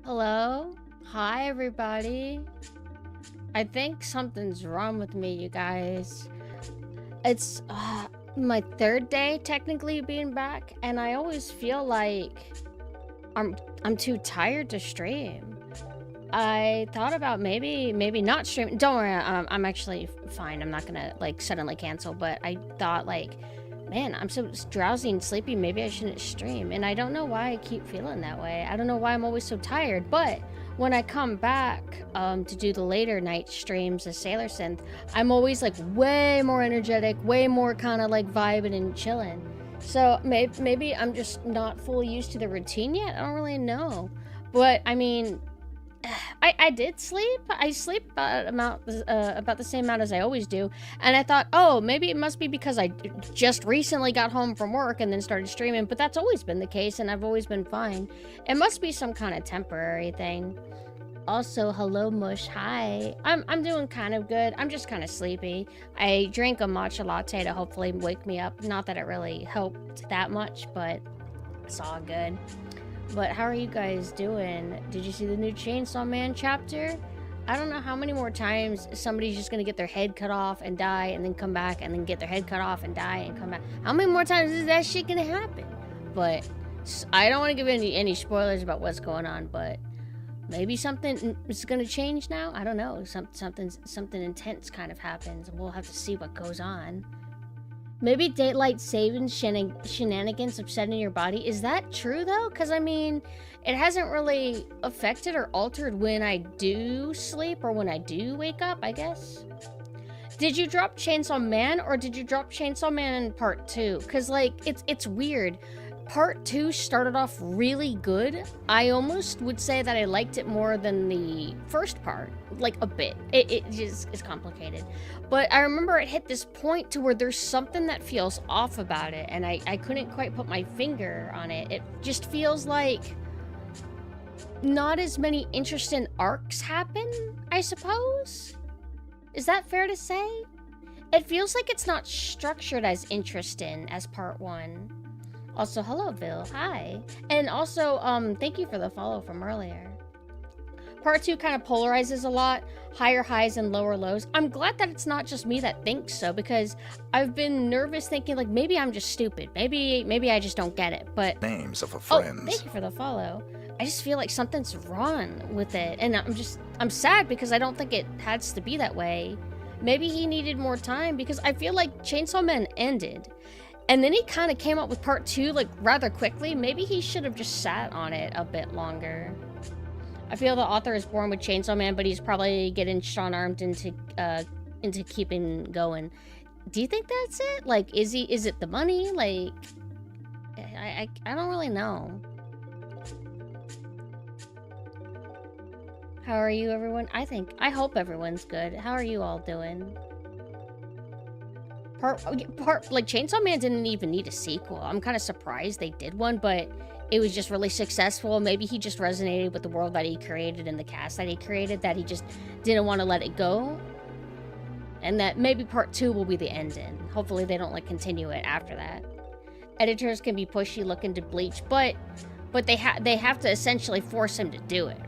Hello? Hi, everybody. I think something's wrong with me, you guys. It's my third day technically being back, and I always feel like I'm too tired to stream. I thought about maybe not stream. Don't worry, I'm actually fine. I'm not gonna like suddenly cancel, but I thought like, man, I'm so drowsy and sleepy, maybe I shouldn't stream. And I don't know why I keep feeling that way. I don't know why I'm always so tired, but when I come back to do the later night streams as Sailor Synth, I'm always like way more energetic, way more kind of like vibing and chilling. So maybe I'm just not fully used to the routine yet. I don't really know. But I mean, I did sleep. I sleep about the same amount as I always do. And I thought, oh, maybe it must be because I just recently got home from work and then started streaming. But that's always been the case, and I've always been fine. It must be some kind of temporary thing. Also, hello, Mush. Hi. I'm doing kind of good. I'm just kind of sleepy. I drank a matcha latte to hopefully wake me up. Not that it really helped that much, but it's all good. But how are you guys doing? Did you see the new Chainsaw Man chapter? I don't know how many more times somebody's just gonna get their head cut off and die and then come back and then get their head cut off and die and come back. How many more times is that shit gonna happen? But I don't want to give any spoilers about what's going on, but maybe something is gonna change now. I don't know. Something intense kind of happens, and we'll have to see what goes on. Maybe daylight saving shenanigans upsetting your body. Is that true, though? Because, I mean, it hasn't really affected or altered when I do sleep or when I do wake up, I guess. Did you drop Chainsaw Man, or did you drop Chainsaw Man in Part 2? Because, like, it's weird. Part 2 started off really good. I almost would say that I liked it more than the first part, like a bit. It just is complicated. But I remember it hit this point to where there's something that feels off about it, and I couldn't quite put my finger on it. It just feels like not as many interesting arcs happen, I suppose? Is that fair to say? It feels like it's not structured as interesting as Part 1. Also, hello, Bill. Hi. And also, thank you for the follow from earlier. Part 2 kind of polarizes a lot. Higher highs and lower lows. I'm glad that it's not just me that thinks so, because I've been nervous thinking, like, maybe I'm just stupid. Maybe I just don't get it, but... Names of a friend. Oh, thank you for the follow. I just feel like something's wrong with it. And I'm sad because I don't think it has to be that way. Maybe he needed more time, because I feel like Chainsaw Man ended. And then he kind of came up with Part 2, like, rather quickly. Maybe he should have just sat on it a bit longer. I feel the author is born with Chainsaw Man, but he's probably getting strong-armed into keeping going. Do you think that's it? Like, is it the money? Like, I don't really know. How are you, everyone? I hope everyone's good. How are you all doing? Like, Chainsaw Man didn't even need a sequel. I'm kind of surprised they did one, but it was just really successful. Maybe he just resonated with the world that he created and the cast that he created, that he just didn't want to let it go. And that maybe Part 2 will be the ending. Hopefully they don't, like, continue it after that. Editors can be pushy looking to bleach, but they have to essentially force him to do it.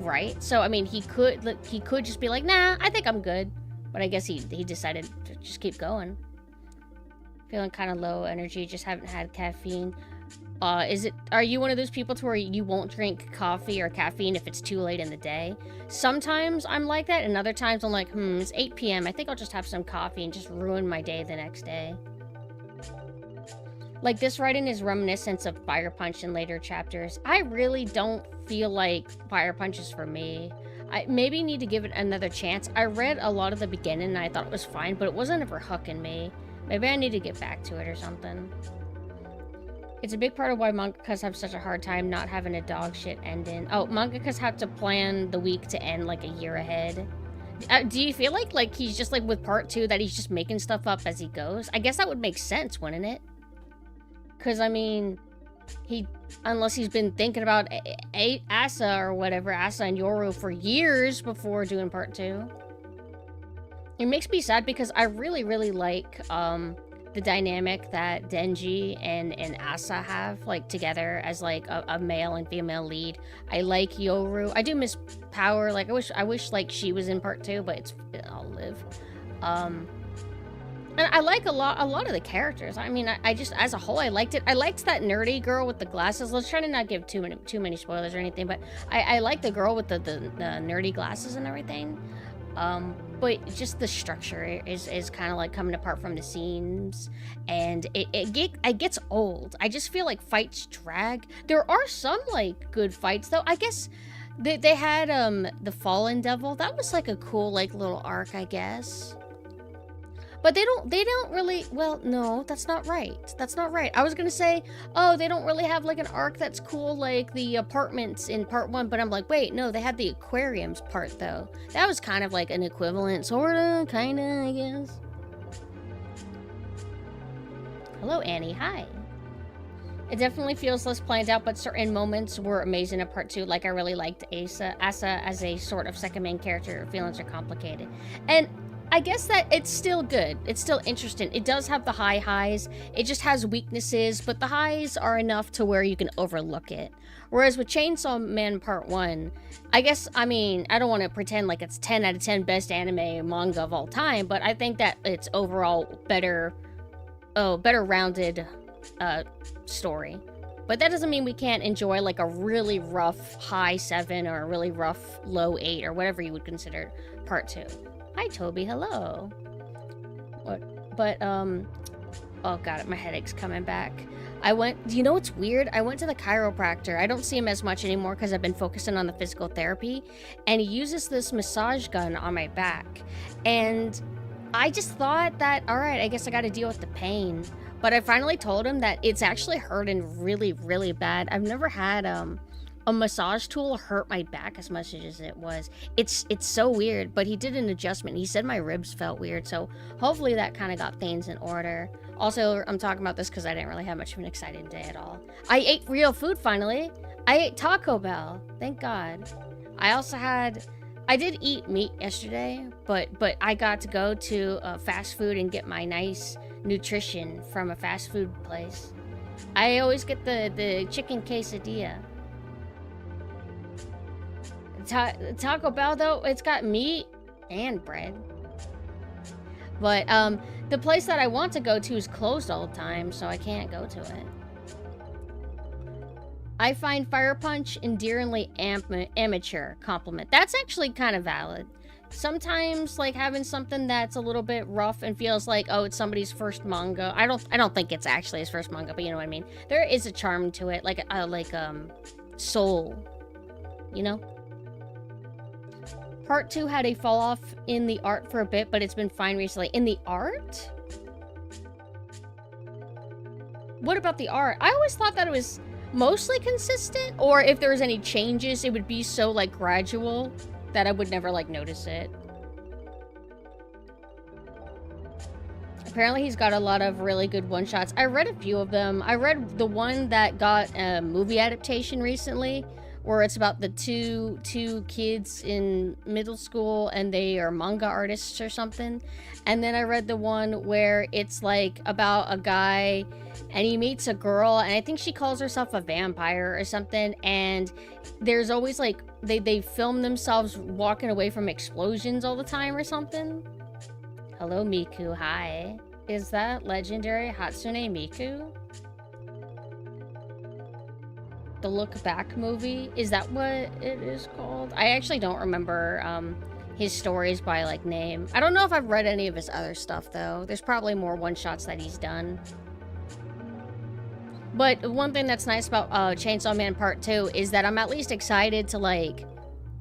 Right? So, I mean, he could just be like, nah, I think I'm good. But I guess he decided to just keep going. Feeling kind of low energy, just haven't had caffeine. Are you one of those people to where you won't drink coffee or caffeine if it's too late in the day? Sometimes I'm like that, and other times I'm like, it's 8 p.m. I think I'll just have some coffee and just ruin my day the next day. Like, this writing is reminiscent of Fire Punch in later chapters. I really don't feel like Fire Punch is for me. I maybe need to give it another chance. I read a lot of the beginning and I thought it was fine, but it wasn't ever hooking me. Maybe I need to get back to it or something. It's a big part of why mangakas have such a hard time not having a dog shit ending. Oh, mangakas have to plan the week to end like a year ahead. Do you feel like he's just like with Part 2 that he's just making stuff up as he goes? I guess that would make sense, wouldn't it? Because, I mean, unless he's been thinking about Asa or whatever, Asa and Yoru for years before doing Part 2. It makes me sad because I really, really like, the the dynamic that Denji and Asa have, like, together as, like, a male and female lead. I like Yoru. I do miss Power. Like, I wish, like, she was in part 2, but I'll live. And I like a lot of the characters. I mean, I just, as a whole, I liked it. I liked that nerdy girl with the glasses. Let's try to not give too many spoilers or anything, but I like the girl with the nerdy glasses and everything. But just the structure is kind of like coming apart from the seams, and it gets old. I just feel like fights drag. There are some like good fights though. I guess they had the Fallen Devil. That was like a cool like little arc, I guess. But they don't really, well, no, that's not right. That's not right. I was gonna say, oh, they don't really have like an arc that's cool like the apartments in part 1, but I'm like, wait, no, they had the aquariums part though. That was kind of like an equivalent, sorta, kinda, I guess. Hello, Annie, hi. It definitely feels less planned out, but certain moments were amazing in part 2. Like, I really liked Asa as a sort of second main character. Feelings are complicated. And I guess that it's still good. It's still interesting. It does have the highs. It just has weaknesses, but the highs are enough to where you can overlook it. Whereas with Chainsaw Man Part 1, I guess, I mean, I don't want to pretend like it's 10 out of 10 best anime manga of all time, but I think that it's overall better rounded story. But that doesn't mean we can't enjoy like a really rough high 7 or a really rough low 8 or whatever you would consider Part 2. Hi, Toby. Hello. What? But, oh, God, my headache's coming back. You know what's weird? I went to the chiropractor. I don't see him as much anymore because I've been focusing on the physical therapy. And he uses this massage gun on my back. And I just thought that, all right, I guess I got to deal with the pain. But I finally told him that it's actually hurting really, really bad. I've never had, a massage tool hurt my back as much as it was. It's so weird, but he did an adjustment. He said my ribs felt weird, so hopefully that kind of got things in order. Also, I'm talking about this because I didn't really have much of an exciting day at all. I ate real food finally. I ate Taco Bell. Thank God. I did eat meat yesterday, but I got to go to fast food and get my nice nutrition from a fast food place. I always get the chicken quesadilla. Taco Bell, though, it's got meat and bread. But, the place that I want to go to is closed all the time, so I can't go to it. I find Fire Punch endearingly amateur compliment. That's actually kind of valid. Sometimes, like, having something that's a little bit rough and feels like, oh, it's somebody's first manga. I don't think it's actually his first manga, but you know what I mean. There is a charm to it, like Soul, you know? Part 2 had a fall off in the art for a bit, but it's been fine recently. In the art? What about the art? I always thought that it was mostly consistent, or if there was any changes, it would be so, like, gradual that I would never, like, notice it. Apparently he's got a lot of really good one-shots. I read a few of them. I read the one that got a movie adaptation recently, where it's about the two kids in middle school and they are manga artists or something. And then I read the one where it's like about a guy and he meets a girl and I think she calls herself a vampire or something, and there's always like they film themselves walking away from explosions all the time or something. Hello, Miku. Hi. Is that legendary Hatsune Miku? The Look Back movie? Is that what it is called? I actually don't remember his stories by like name. I don't know if I've read any of his other stuff though. There's probably more one-shots that he's done. But one thing that's nice about Chainsaw Man Part 2 is that I'm at least excited to like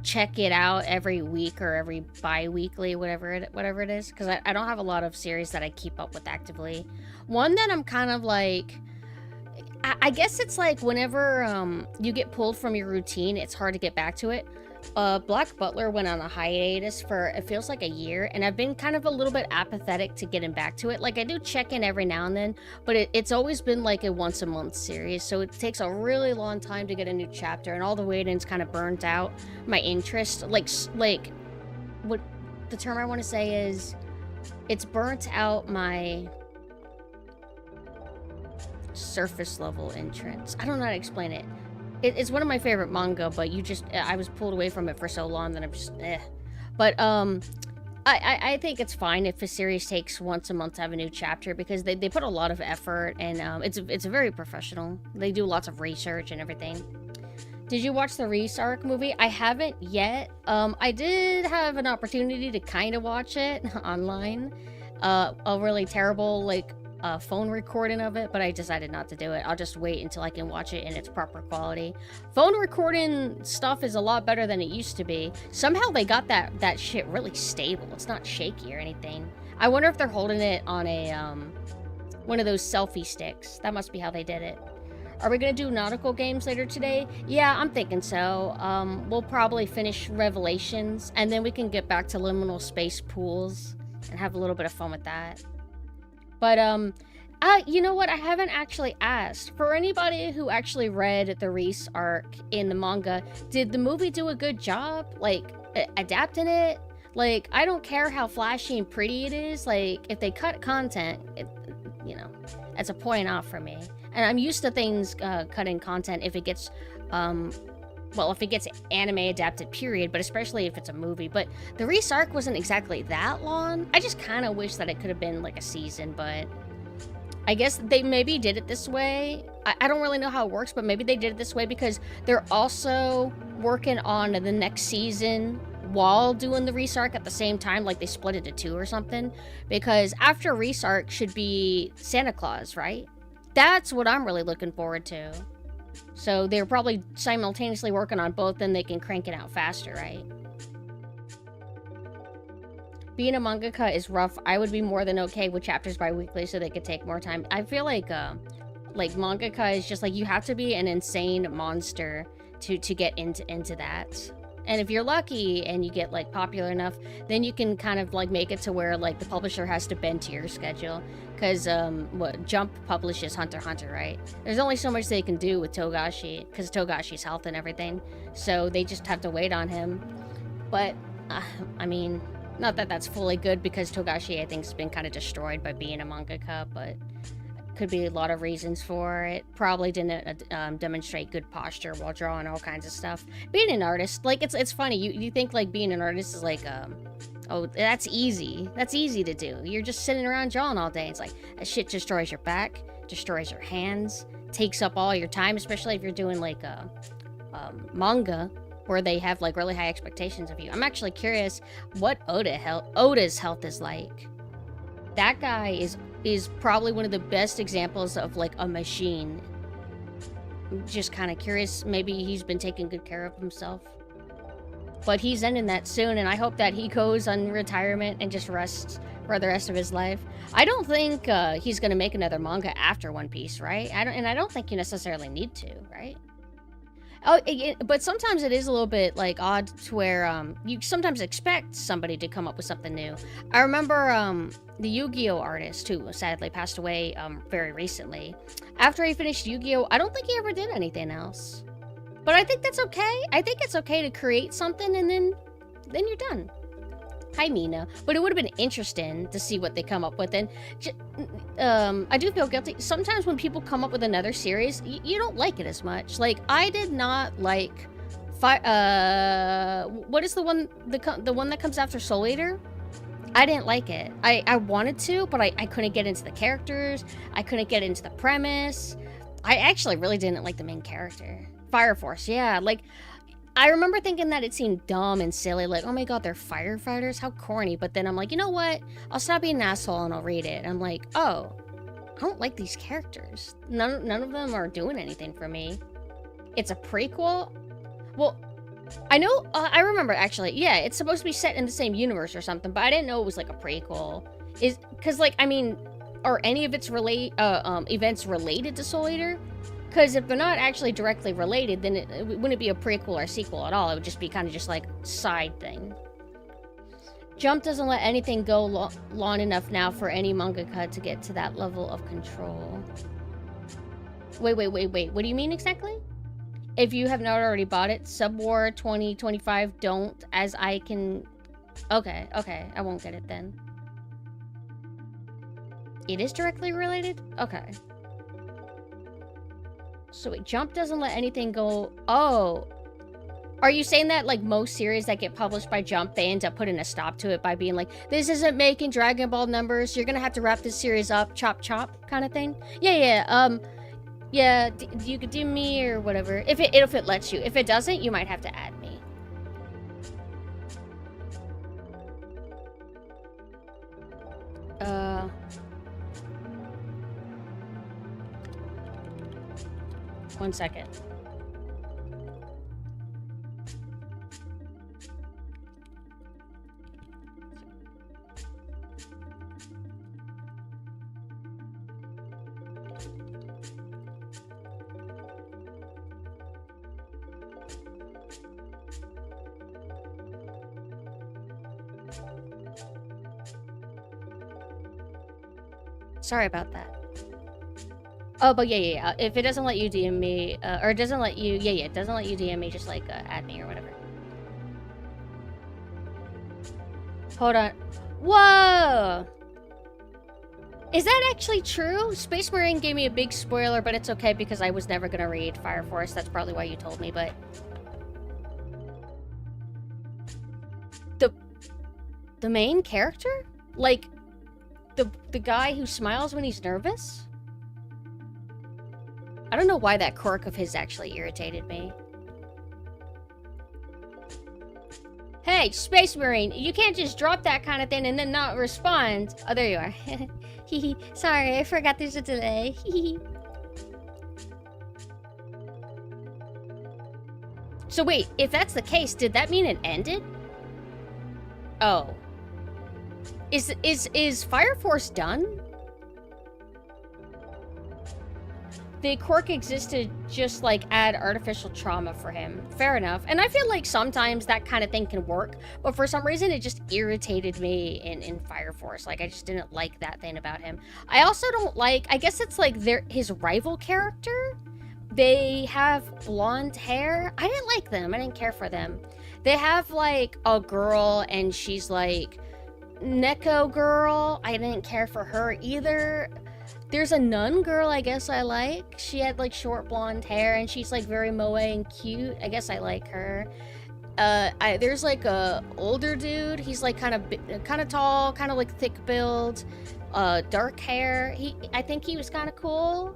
check it out every week or every bi-weekly, whatever it is, because I don't have a lot of series that I keep up with actively. One that I'm kind of like, I guess it's like whenever you get pulled from your routine, it's hard to get back to it. Black Butler went on a hiatus for, it feels like a year, and I've been kind of a little bit apathetic to getting back to it. Like, I do check in every now and then, but it's always been like a once-a-month series, so it takes a really long time to get a new chapter, and all the waiting's kind of burnt out my interest. Like, what the term I want to say is, it's burnt out my surface level entrance. I don't know how to explain it. It's one of my favorite manga, but I was pulled away from it for so long that I'm just, eh. But, I think it's fine if a series takes once a month to have a new chapter, because they put a lot of effort, and, it's very professional. They do lots of research and everything. Did you watch the RE2 arc movie? I haven't yet. I did have an opportunity to kind of watch it online. A really terrible, like, phone recording of it, but I decided not to do it. I'll just wait until I can watch it in its proper quality. Phone recording stuff is a lot better than it used to be. Somehow they got that shit really stable. It's not shaky or anything. I wonder if they're holding it on a, one of those selfie sticks. That must be how they did it. Are we gonna do nautical games later today? Yeah, I'm thinking so. We'll probably finish Revelations, and then we can get back to liminal space pools and have a little bit of fun with that. But, you know what? I haven't actually asked. For anybody who actually read the RE2 arc in the manga, did the movie do a good job, like, adapting it? Like, I don't care how flashy and pretty it is. Like, if they cut content, you know, that's a point off for me. And I'm used to things cutting content if it gets, well, if it gets anime adapted, period, but especially if it's a movie. But the RE2 arc wasn't exactly that long. I just kind of wish that it could have been like a season, but I guess they maybe did it this way. I don't really know how it works, but maybe they did it this way because they're also working on the next season while doing the RE2 arc at the same time, like they split it to 2 or something. Because after RE2 arc should be Santa Claus, right? That's what I'm really looking forward to. So they're probably simultaneously working on both, and they can crank it out faster, right? Being a mangaka is rough. I would be more than okay with chapters bi-weekly so they could take more time. I feel like mangaka is just like, you have to be an insane monster to get into that. And if you're lucky and you get like popular enough, then you can kind of like make it to where like the publisher has to bend to your schedule. Because Jump publishes Hunter x Hunter, right? There's only so much they can do with Togashi, because Togashi's health and everything. So they just have to wait on him. But, I mean, not that that's fully good, because Togashi, I think, has been kind of destroyed by being a mangaka, but could be a lot of reasons for it. Probably didn't demonstrate good posture while drawing all kinds of stuff. Being an artist, like, it's funny. You think, like, being an artist is like, oh, that's easy. That's easy to do. You're just sitting around drawing all day. It's like, that shit destroys your back, destroys your hands, takes up all your time, especially if you're doing, like, manga, where they have, like, really high expectations of you. I'm actually curious what Oda's health is like. That guy is probably one of the best examples of, like, a machine. I'm just kind of curious. Maybe he's been taking good care of himself. But he's ending that soon, and I hope that he goes on retirement and just rests for the rest of his life. I don't think he's going to make another manga after One Piece, right? I don't think you necessarily need to, right? Oh, but sometimes it is a little bit, like, odd to where you sometimes expect somebody to come up with something new. I remember the Yu-Gi-Oh artist, who sadly passed away very recently. After he finished Yu-Gi-Oh, I don't think he ever did anything else. But I think that's okay. I think it's okay to create something and then you're done. Hi, Mina. But it would have been interesting to see what they come up with. And I do feel guilty. Sometimes when people come up with another series, you don't like it as much. Like, I did not like... what is the one that comes after Soul Eater? I didn't like it. I wanted to, but I couldn't get into the characters. I couldn't get into the premise. I actually really didn't like the main character. Fire Force, yeah. Like, I remember thinking that it seemed dumb and silly. Like, oh my god, they're firefighters? How corny. But then I'm like, you know what? I'll stop being an asshole and I'll read it. I'm like, oh, I don't like these characters. None of them are doing anything for me. It's a prequel? Well, I know, I remember actually, yeah, it's supposed to be set in the same universe or something, but I didn't know it was like a prequel. Because, like, I mean, are any of its events related to Soul Eater? Because if they're not actually directly related, then it wouldn't be a prequel or a sequel at all. It would just be kind of just like side thing. Jump doesn't let anything go long enough now for any mangaka to get to that level of control. Wait. What do you mean exactly? If you have not already bought it, Subwar 2025 don't, as I can... Okay, I won't get it then. It is directly related? Okay. So wait, jump doesn't let anything go. Oh. Are you saying that, like, most series that get published by Jump, they end up putting a stop to it by being like, this isn't making Dragon Ball numbers, you're gonna have to wrap this series up, chop chop, kind of thing? Yeah, you could do me or whatever, if it lets you. If it doesn't, you might have to add me. One second. Sorry about that. Oh, but yeah. If it doesn't let you DM me, or it doesn't let you, it doesn't let you DM me, just like add me or whatever. Hold on. Whoa! Is that actually true? Space Marine gave me a big spoiler, but it's okay because I was never gonna read Fire Force. That's probably why you told me, but... The main character? Like, the guy who smiles when he's nervous? I don't know why that quirk of his actually irritated me. Hey, Space Marine, you can't just drop that kind of thing and then not respond. Oh, there you are. Hehe. Sorry, I forgot there's a delay. Hehe. So wait, if that's the case, did that mean it ended? Oh. Is Fire Force done? The quirk existed just like add artificial trauma for him. Fair enough. And I feel like sometimes that kind of thing can work, but for some reason it just irritated me in Fire Force. Like, I just didn't like that thing about him. I also don't like, I guess it's like his rival character. They have blonde hair. I didn't like them. I didn't care for them. They have like a girl and she's like Neko girl. I didn't care for her either. There's a nun girl I guess I like. She had like short blonde hair and she's like very moe and cute. I guess I like her. There's like a older dude. He's like kind of tall, kind of like thick build, dark hair. I think he was kind of cool.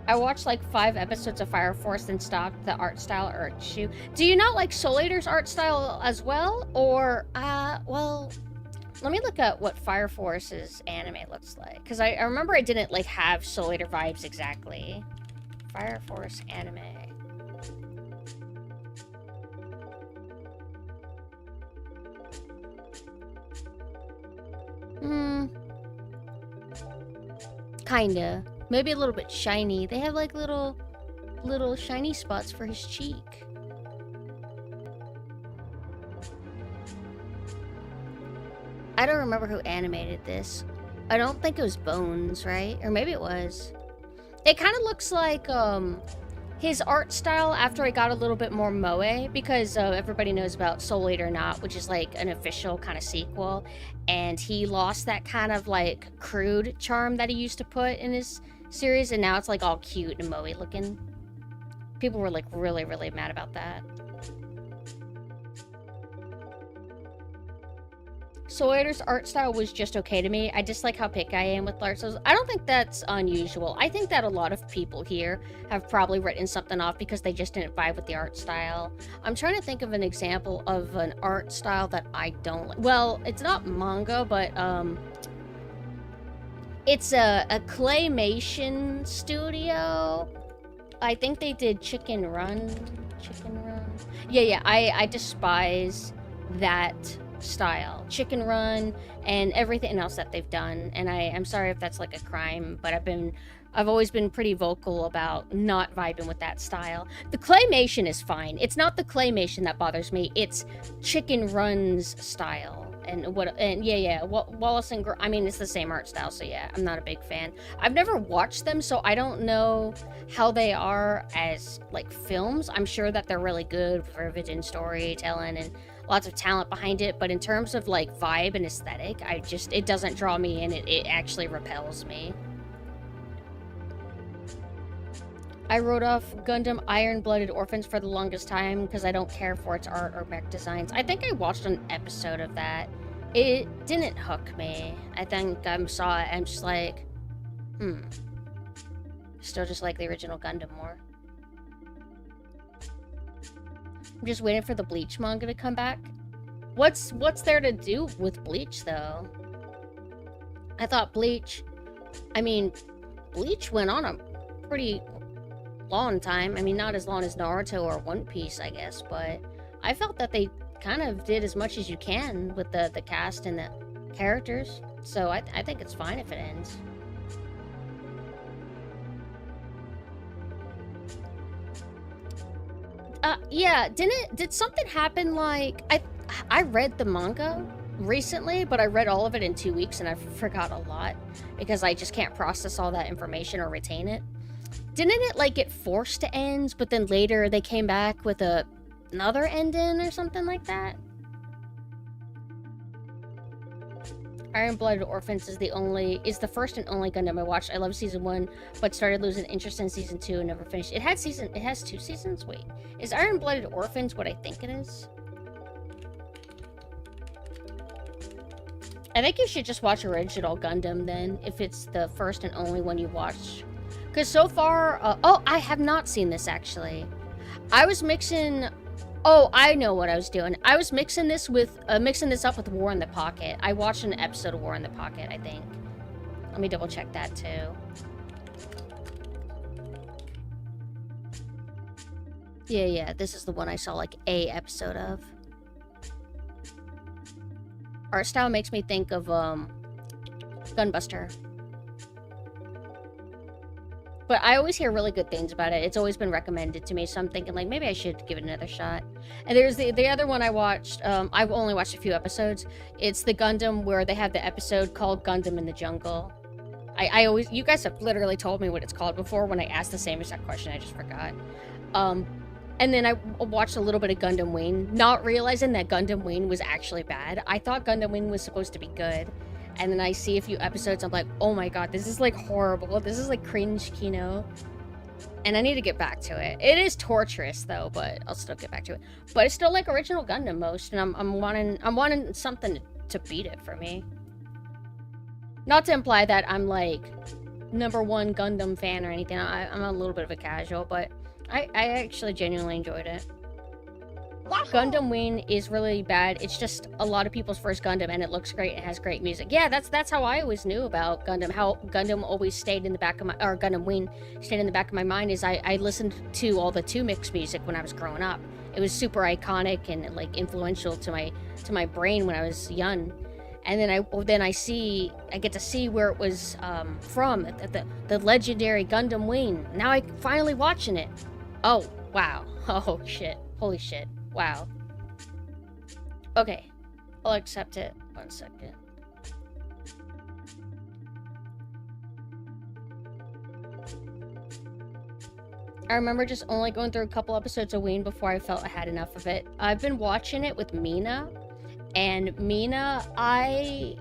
I watched like 5 episodes of Fire Force and stopped. The art style irks you. Do you not like Soul Eater's art style as well? Or, well, let me look at what Fire Force's anime looks like. Because I remember I didn't like have Soul Eater vibes exactly. Fire Force anime. Kinda. Maybe a little bit shiny. They have like little shiny spots for his cheek. I don't remember who animated this. I don't think it was Bones, right? Or maybe it was. It kind of looks like his art style after it got a little bit more moe, because everybody knows about Soul Eater Not, which is like an official kind of sequel, and he lost that kind of like crude charm that he used to put in his series, and now it's like all cute and moe looking. People were like really mad about that. Soul Eater's art style was just okay to me. I dislike how picky I am with art styles. I don't think that's unusual. I think that a lot of people here have probably written something off because they just didn't vibe with the art style. I'm trying to think of an example of an art style that I don't like. Well, it's not manga, but it's a claymation studio. I think they did Chicken Run. Yeah, I despise that style. Chicken Run and everything else that they've done. And I'm sorry if that's like a crime, but I've always been pretty vocal about not vibing with that style. The claymation is fine. It's not the claymation that bothers me. It's Chicken Run's style. Wallace and I mean, it's the same art style, so yeah, I'm not a big fan. I've never watched them, so I don't know how they are as like films. I'm sure that they're really good for vivid storytelling and lots of talent behind it, but in terms of like vibe and aesthetic, it doesn't draw me in. It actually repels me. I wrote off Gundam Iron-Blooded Orphans for the longest time because I don't care for its art or mech designs. I think I watched an episode of that. It didn't hook me. I think I saw it and I'm just like, Still just like the original Gundam more. I'm just waiting for the Bleach manga to come back. What's there to do with Bleach, though? I thought Bleach went on a pretty long time. I mean, not as long as Naruto or One Piece, I guess, but I felt that they kind of did as much as you can with the cast and the characters. So I think it's fine if it ends. Yeah, did something happen, like, I read the manga recently, but I read all of it in 2 weeks and I forgot a lot because I just can't process all that information or retain it. Didn't it, like, get forced to end, but then later they came back with another ending or something like that? Iron-Blooded Orphans is the first and only Gundam I watched. I love season 1, but started losing interest in season 2 and never finished. It has 2 seasons? Wait. Is Iron-Blooded Orphans what I think it is? I think you should just watch original Gundam then, if it's the first and only one you watched. Because so far, oh, I have not seen this actually. I was mixing, oh, I know what I was doing. I was mixing this up with War in the Pocket. I watched an episode of War in the Pocket, I think. Let me double check that too. Yeah, this is the one I saw like a episode of. Art style makes me think of, Gunbuster. But I always hear really good things about it. It's always been recommended to me, so I'm thinking, like, maybe I should give it another shot. And there's the other one I watched. I've only watched a few episodes. It's the Gundam where they have the episode called Gundam in the Jungle. You guys have literally told me what it's called before when I asked the same exact question. I just forgot. And then I watched a little bit of Gundam Wing, not realizing that Gundam Wing was actually bad. I thought Gundam Wing was supposed to be good. And then I see a few episodes, I'm like, oh my god, this is like horrible. This is like cringe Kino. And I need to get back to it. It is torturous though, but I'll still get back to it. But it's still like original Gundam most, and I'm wanting something to beat it for me. Not to imply that I'm like #1 Gundam fan or anything. I'm a little bit of a casual, but I actually genuinely enjoyed it. Gundam Wing is really bad. It's just a lot of people's first Gundam, and it looks great. It has great music. Yeah, that's how I always knew about Gundam. How Gundam always stayed in the back of my, or Gundam Wing stayed in the back of my mind is I listened to all the 2-mix music when I was growing up. It was super iconic and like influential to my brain when I was young. And then I get to see where it was from, the legendary Gundam Wing. Now I'm finally watching it. Oh, wow. Oh, shit. Holy shit. Wow. Okay. I'll accept it. 1 second. I remember just only going through a couple episodes of Wing before I felt I had enough of it. I've been watching it with Mina. And Mina, I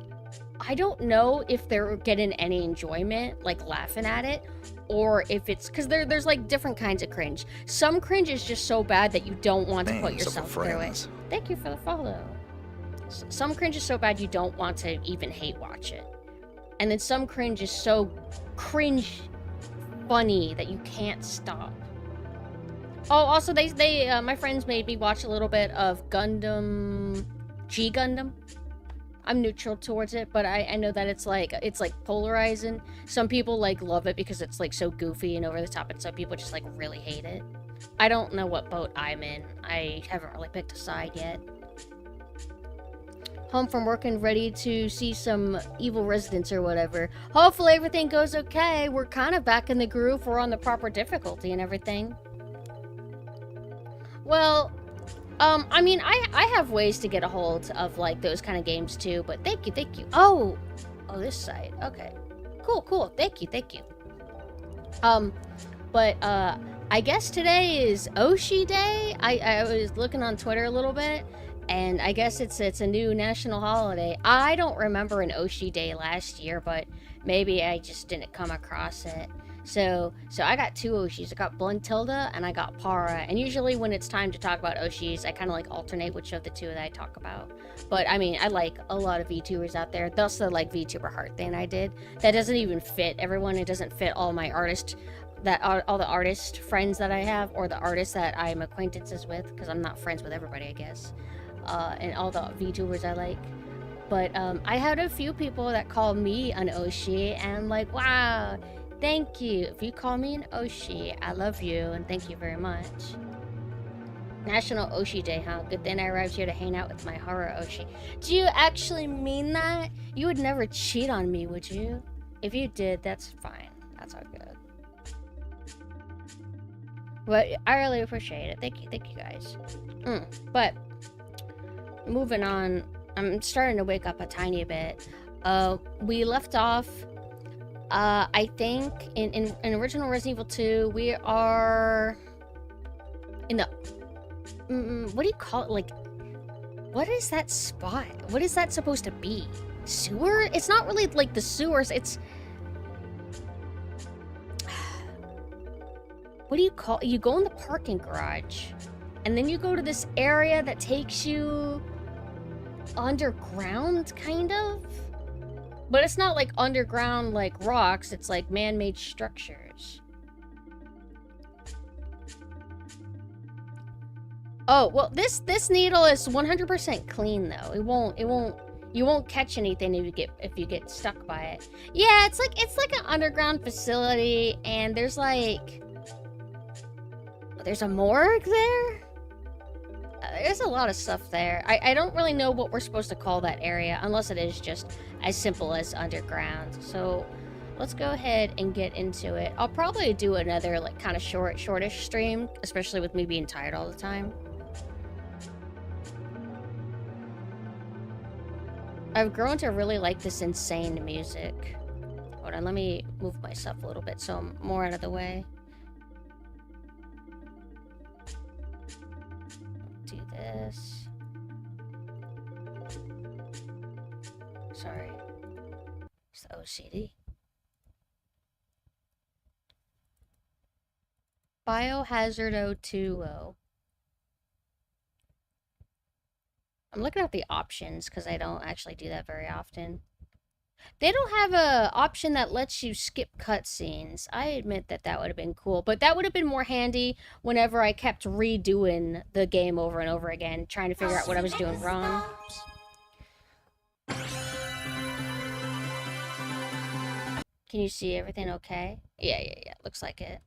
don't know if they're getting any enjoyment, like laughing at it, or if it's because there's like different kinds of cringe. Some cringe is just so bad that you don't want to put yourself through it. Thank you for the follow. Some cringe is so bad you don't want to even hate watch it, and then some cringe is so cringe funny that you can't stop. Oh, also they my friends made me watch a little bit of Gundam. G Gundam. I'm neutral towards it, but I know that it's like polarizing. Some people like love it because it's like so goofy and over the top, and some people just like really hate it. I don't know what boat I'm in. I haven't really picked a side yet. Home from work and ready to see some evil residents or whatever. Hopefully everything goes okay. We're kind of back in the groove. We're on the proper difficulty and everything. Well, I mean, I have ways to get a hold of, like, those kind of games, too, but thank you. Oh, this site. Okay. Cool. Thank you. But, I guess today is Oshi Day. I was looking on Twitter a little bit, and I guess it's a new national holiday. I don't remember an Oshi Day last year, but maybe I just didn't come across it. So I got two Oshis. I got Bluntilda and I got Para. And usually when it's time to talk about Oshis, I kind of like alternate which of the two that I talk about. But I mean, I like a lot of VTubers out there. Thus the like VTuber heart thing I did. That doesn't even fit everyone. It doesn't fit all my artists, that all the artist friends that I have, or the artists that I'm acquaintances with, because I'm not friends with everybody, I guess. And all the VTubers I like. But I had a few people that called me an Oshi, and I'm like, wow, thank you. If you call me an Oshi, I love you, and thank you very much. National Oshi Day, huh? Good thing I arrived here to hang out with my horror Oshi. Do you actually mean that? You would never cheat on me, would you? If you did, that's fine. That's all good. But I really appreciate it. Thank you guys. But moving on, I'm starting to wake up a tiny bit. We left off, I think, in original Resident Evil 2, we are in the, what do you call it? Like, what is that spot? What is that supposed to be? Sewer? It's not really like the sewers, it's... What do you call... You go in the parking garage, and then you go to this area that takes you underground, kind of? But it's not like underground like rocks, it's like man-made structures. Oh, well, this needle is 100% clean though. You won't catch anything if you get stuck by it. Yeah, it's like an underground facility, and there's a morgue there? There's a lot of stuff there. I don't really know what we're supposed to call that area, unless it is just as simple as underground. So let's go ahead and get into it. I'll probably do another like kind of shortish stream, especially with me being tired all the time. I've grown to really like this insane music. Hold on, let me move myself a little bit so I'm more out of the way. Do this. Sorry. It's the OCD. Biohazard 020. I'm looking at the options because I don't actually do that very often. They don't have a option that lets you skip cutscenes. I admit that would have been cool, but that would have been more handy whenever I kept redoing the game over and over again, trying to figure out what I was doing wrong. Can you see everything okay? Yeah, looks like it.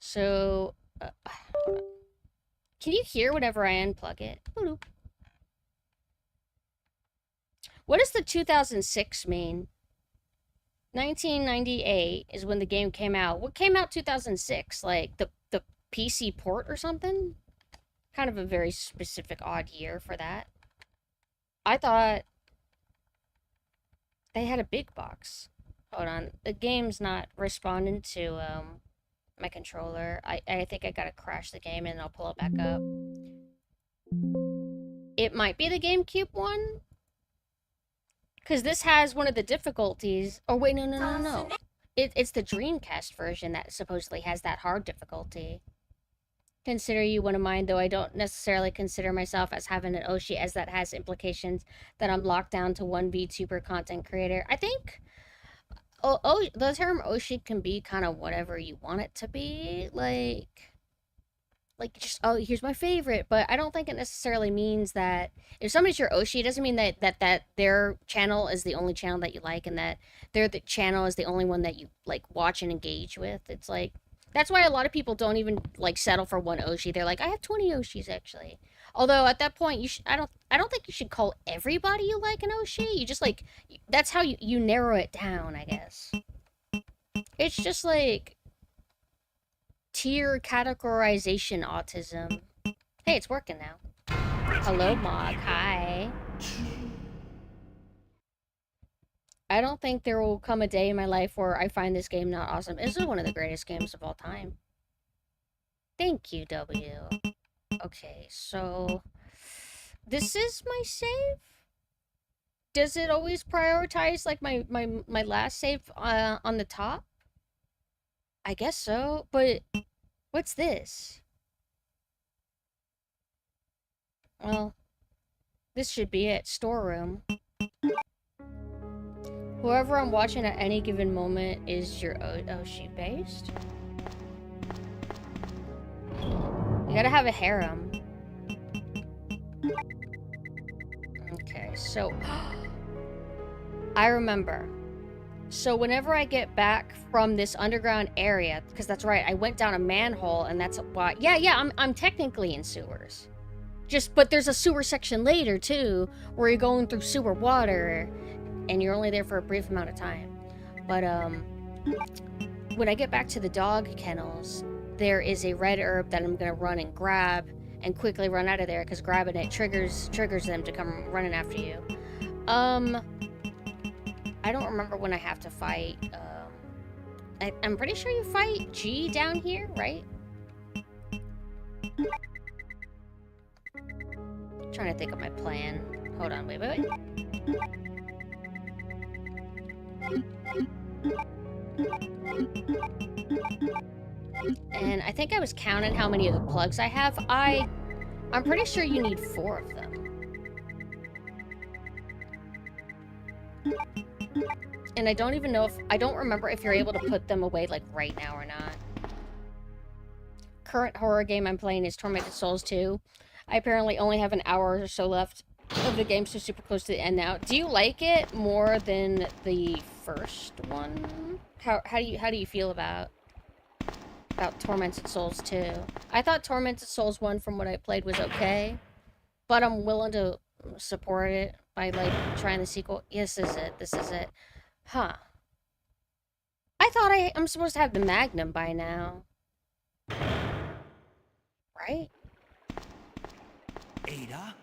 So, can you hear whenever I unplug it? Boop. What does the 2006 mean? 1998 is when the game came out. What came out 2006? Like the PC port or something? Kind of a very specific odd year for that. I thought they had a big box. Hold on. The game's not responding to my controller. I think I gotta crash the game and I'll pull it back up. It might be the GameCube one. Because this has one of the difficulties. Oh, wait, no. It's the Dreamcast version that supposedly has that hard difficulty. Consider you one of mine, though I don't necessarily consider myself as having an Oshi, as that has implications that I'm locked down to one VTuber content creator. I think the term Oshi can be kind of whatever you want it to be. Like just, oh, here's my favorite, but I don't think it necessarily means that if somebody's your Oshi, it doesn't mean that their channel is the only channel that you like, and that the channel is the only one that you like watch and engage with. It's like, that's why a lot of people don't even like settle for one Oshi. They're like, I have 20 Oshis actually. Although at that point, I don't think you should call everybody you like an Oshi. You just like, that's how you narrow it down, I guess. It's just like tier categorization autism. Hey, it's working now. Hello, Mog. Hi. I don't think there will come a day in my life where I find this game not awesome. This is one of the greatest games of all time. Thank you, W. Okay, so this is my save? Does it always prioritize like my last save on the top? I guess so, but what's this? Well, this should be it. Storeroom. Whoever I'm watching at any given moment is your Oshi based? You gotta have a harem. Okay, so... I remember. So whenever I get back from this underground area, because that's right, I went down a manhole, and that's why... Yeah, I'm technically in sewers. But there's a sewer section later, too, where you're going through sewer water, and you're only there for a brief amount of time. But, when I get back to the dog kennels, there is a red herb that I'm gonna run and grab, and quickly run out of there, because grabbing it triggers them to come running after you. I don't remember when I have to fight, I'm pretty sure you fight G down here, right? Trying to think of my plan. Hold on, wait. And I think I was counting how many of the plugs I have. I'm pretty sure you need 4 of them. And I don't even know if... I don't remember if you're able to put them away, like, right now or not. Current horror game I'm playing is Tormented Souls 2. I apparently only have an hour or so left of the game, so super close to the end now. Do you like it more than the first one? How do you feel about Tormented Souls 2? I thought Tormented Souls 1, from what I played, was okay, but I'm willing to support it by, like, trying the sequel. Yes, this is it. Huh. I thought I'm supposed to have the Magnum by now. Right? Ada?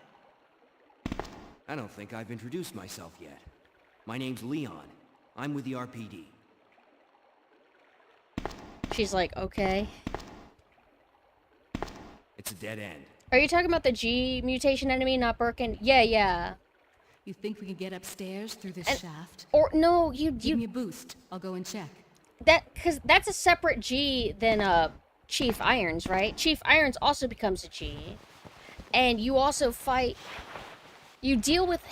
I don't think I've introduced myself yet. My name's Leon. I'm with the RPD. She's like, okay. It's a dead end. Are you talking about the G mutation enemy, not Birkin? Yeah. You think we can get upstairs through this shaft? Or, no, Give me a boost. I'll go and check. Because that's a separate G than, Chief Irons, right? Chief Irons also becomes a G. And you also fight... You deal with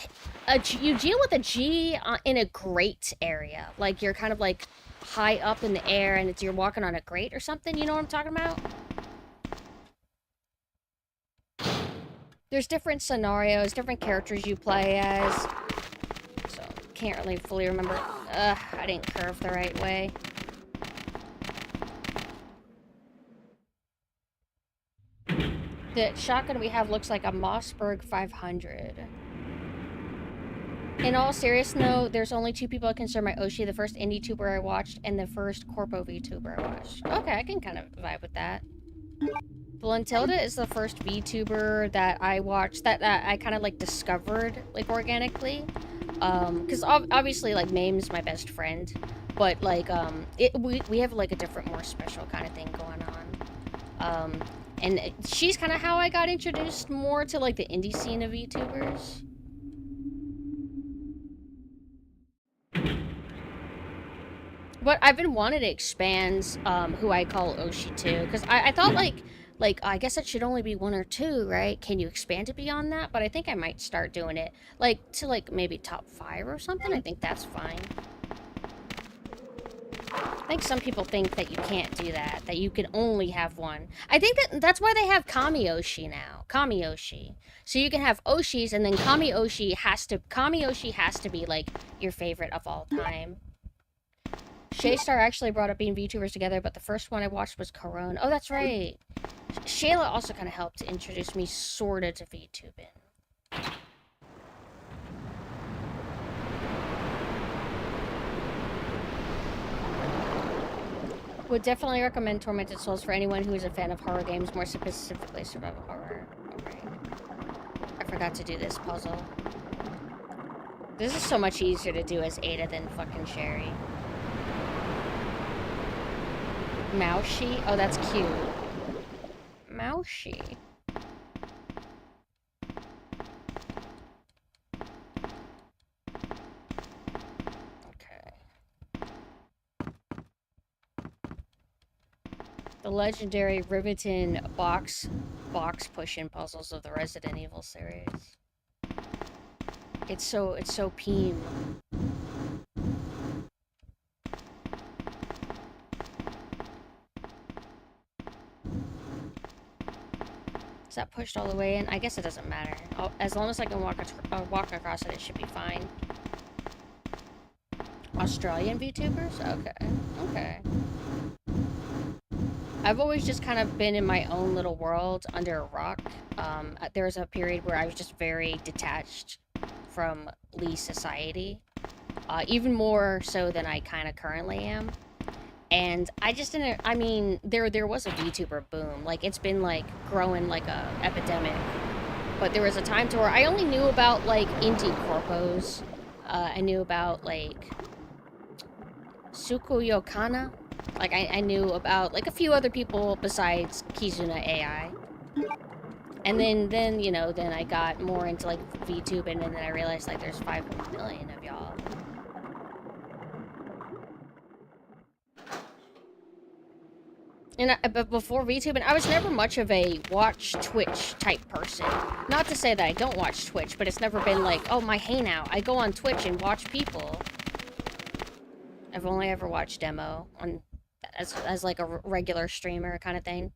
a G in a grate area. Like, you're kind of, like, high up in the air, and you're walking on a grate or something. You know what I'm talking about? There's different scenarios, different characters you play as. So, can't really fully remember. I didn't curve the right way. The shotgun we have looks like a Mossberg 500. In all seriousness, though, there's only 2 people I consider my Oshi, the first indie tuber I watched, and the first Corpo VTuber I watched. Okay, I can kind of vibe with that. Blentilda is the first VTuber that I watched, that I kind of, like, discovered, like, organically. Because obviously, like, Mame's my best friend, but, like, we have, like, a different, more special kind of thing going on. And she's kind of how I got introduced more to, like, the indie scene of VTubers. But I've been wanting to expand who I call Oshi too, because I thought like I guess it should only be 1 or 2, right? Can you expand it beyond that? But I think I might start doing it like to like maybe top 5 or something. I think that's fine. I think some people think that you can't do that, that you can only have 1. I think that's why they have Kami Oshi now. Kami Oshi. So you can have Oshis, and then Kami Oshi has to be like your favorite of all time. Shaystar actually brought up being VTubers together, but the first one I watched was Corone. Oh, that's right. Shayla also kind of helped introduce me sorta to VTubing. Would definitely recommend Tormented Souls for anyone who is a fan of horror games, more specifically survival horror. Alright. I forgot to do this puzzle. This is so much easier to do as Ada than fucking Sherry. Moushy? Oh, that's cute. Moushy. Okay. The legendary Riveton box pushing puzzles of the Resident Evil series. It's so peem. Is that pushed all the way in? I guess it doesn't matter. As long as I can walk across it, it should be fine. Australian VTubers? Okay. Okay. I've always just kind of been in my own little world under a rock. There was a period where I was just very detached from Lee society. Even more so than I kind of currently am. And I just didn't, I mean, there was a VTuber boom. Like, it's been, like, growing like a epidemic. But there was a time to where I only knew about, like, indie corpos. I knew about, like, Sukuyokana. Like, I knew about, like, a few other people besides Kizuna AI. And then, you know, then I got more into, like, VTubing, and then I realized, like, there's 5 million of y'all. And but before VTubing, I was never much of a watch Twitch type person. Not to say that I don't watch Twitch, but it's never been like, oh, my hangout. I go on Twitch and watch people. I've only ever watched demo on as like a regular streamer kind of thing.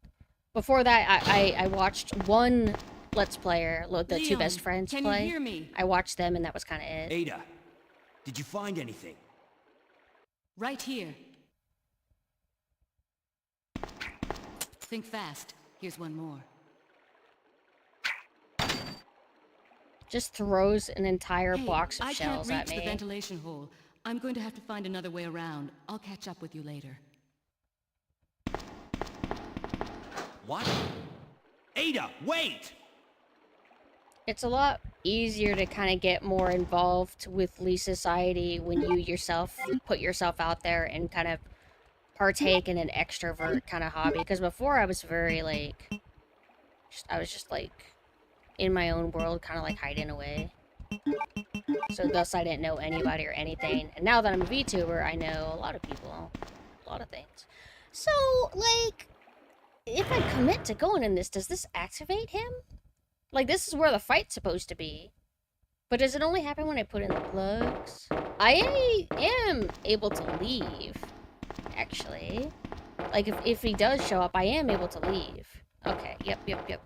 Before that, I watched one Let's Player, the Two Best Friends can play. You hear me? I watched them, and that was kind of it. Ada, did you find anything? Right here. Think fast. Here's one more. Just throws an entire Hey, box of I shells can't at reach me. the ventilation hole. I'm going to have to find another way around. I'll catch up with you later. What? Ada, wait! It's a lot easier to kind of get more involved with Lee Society when you yourself put yourself out there and kind of partake in an extrovert kind of hobby. Because before I was very, like, I was just, like, in my own world, kind of, like, hiding away. So thus I didn't know anybody or anything. And now that I'm a VTuber, I know a lot of people, a lot of things. So, like, if I commit to going in this, does this activate him? Like, this is where the fight's supposed to be. But does it only happen when I put in the plugs? I am able to leave, actually. Like, if he does show up, I am able to leave. Okay, yep. Okay.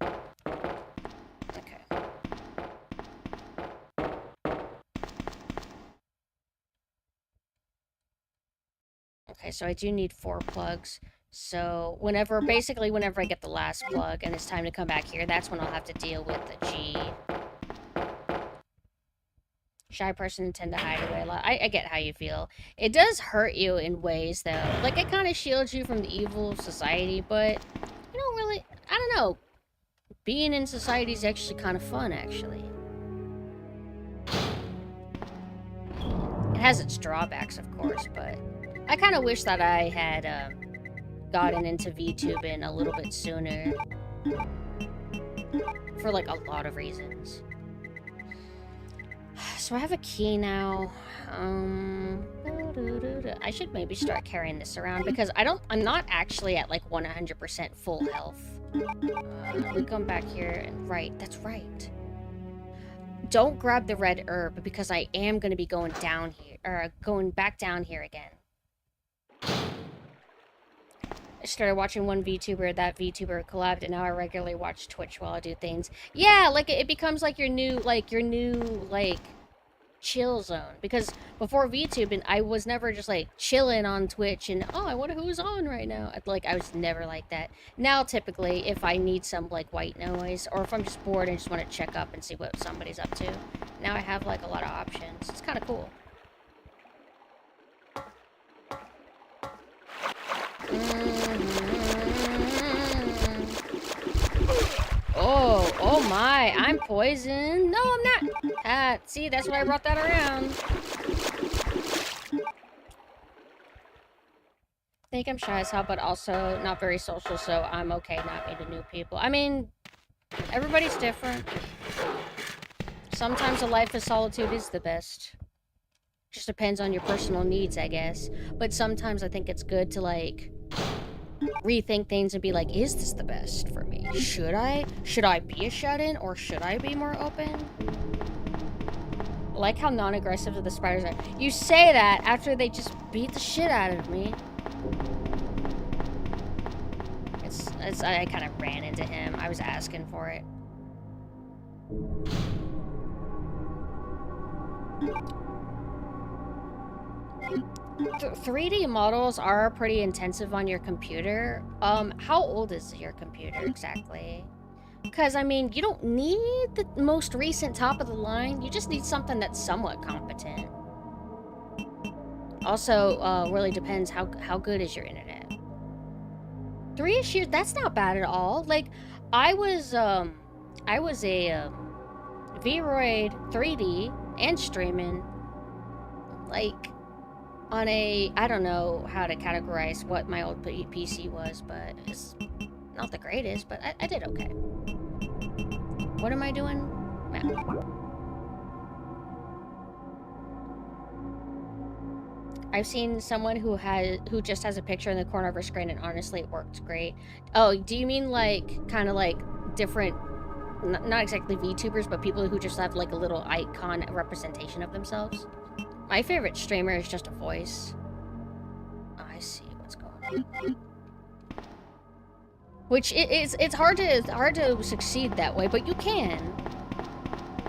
Okay, so I do need 4 plugs. So basically whenever I get the last plug and it's time to come back here, that's when I'll have to deal with the G. Shy person tend to hide away a lot. I get how you feel. It does hurt you in ways, though. Like, it kind of shields you from the evil of society, but you don't really... I don't know. Being in society is actually kind of fun, actually. It has its drawbacks, of course, but... I kind of wish that I had, gotten into VTubing a little bit sooner. For, like, a lot of reasons. So I have a key now. I should maybe start carrying this around because I'm not actually at, like, 100% full health. We come back here and that's right. Don't grab the red herb because I am going to be going down here, or going back down here again. I started watching one VTuber, that VTuber collabed, and now I regularly watch Twitch while I do things. Yeah, like, it becomes, like, your new, chill zone. Because before VTubing, I was never just, like, chilling on Twitch and, oh, I wonder who's on right now. Like, I was never like that. Now, typically, if I need some, like, white noise, or if I'm just bored and just want to check up and see what somebody's up to, now I have, like, a lot of options. It's kind of cool. Oh my, I'm poisoned. No, I'm not. See, that's why I brought that around. I think I'm shy as hell, but also not very social, so I'm okay not meeting new people. I mean, everybody's different. Sometimes a life of solitude is the best. Just depends on your personal needs, I guess. But sometimes I think it's good to, like, rethink things and be like, is this the best for me? Should I be a shut-in or should I be more open? I like how non-aggressive the spiders are. You say that after they just beat the shit out of me. I kind of ran into him. I was asking for it. 3D models are pretty intensive on your computer. How old is your computer exactly? Because, I mean, you don't need the most recent top of the line. You just need something that's somewhat competent. Also, really depends how good is your internet. 3-ish years, that's not bad at all. Like, I was a Vroid 3D and streaming, like, on a, I don't know how to categorize what my old PC was, but it's not the greatest, but I did okay. What am I doing? Map. I've seen someone who just has a picture in the corner of her screen, and honestly, it worked great. Oh, do you mean like kind of like different, not exactly VTubers, but people who just have like a little icon representation of themselves? My favorite streamer is just a voice. Oh, I see what's going on. Which it's hard to succeed that way, but you can.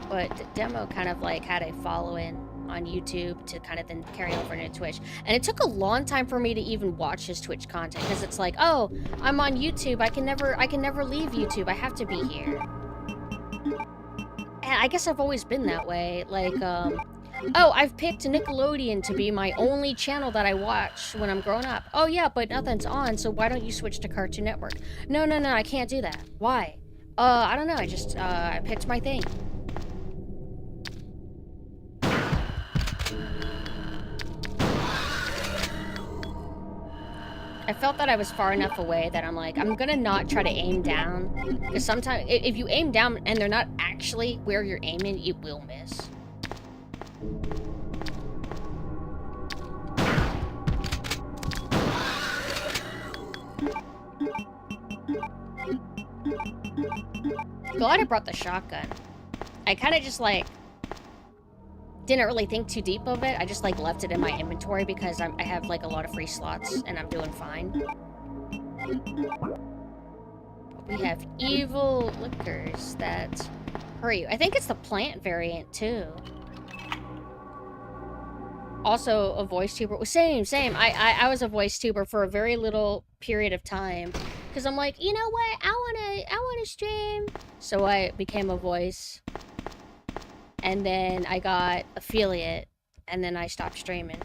But Demo kind of like had a following on YouTube to kind of then carry over into Twitch. And it took a long time for me to even watch his Twitch content, because it's like, oh, I'm on YouTube, I can never leave YouTube, I have to be here. And I guess I've always been that way. Like, oh, I've picked Nickelodeon to be my only channel that I watch when I'm growing up. Oh yeah, but nothing's on, so why don't you switch to Cartoon Network? No, I can't do that. Why? I don't know, I picked my thing. I felt that I was far enough away that I'm like, I'm gonna not try to aim down. Because sometimes, if you aim down and they're not actually where you're aiming, you will miss. Glad I brought the shotgun. I kind of just like didn't really think too deep of it. I just like left it in my inventory because I have like a lot of free slots and I'm doing fine. But we have evil liquors that hurry you. I think it's the plant variant too. Also a voice tuber. Same. I was a voice tuber for a very little period of time. Because I'm like, you know what? I wanna stream. So I became a voice. And then I got affiliate. And then I stopped streaming.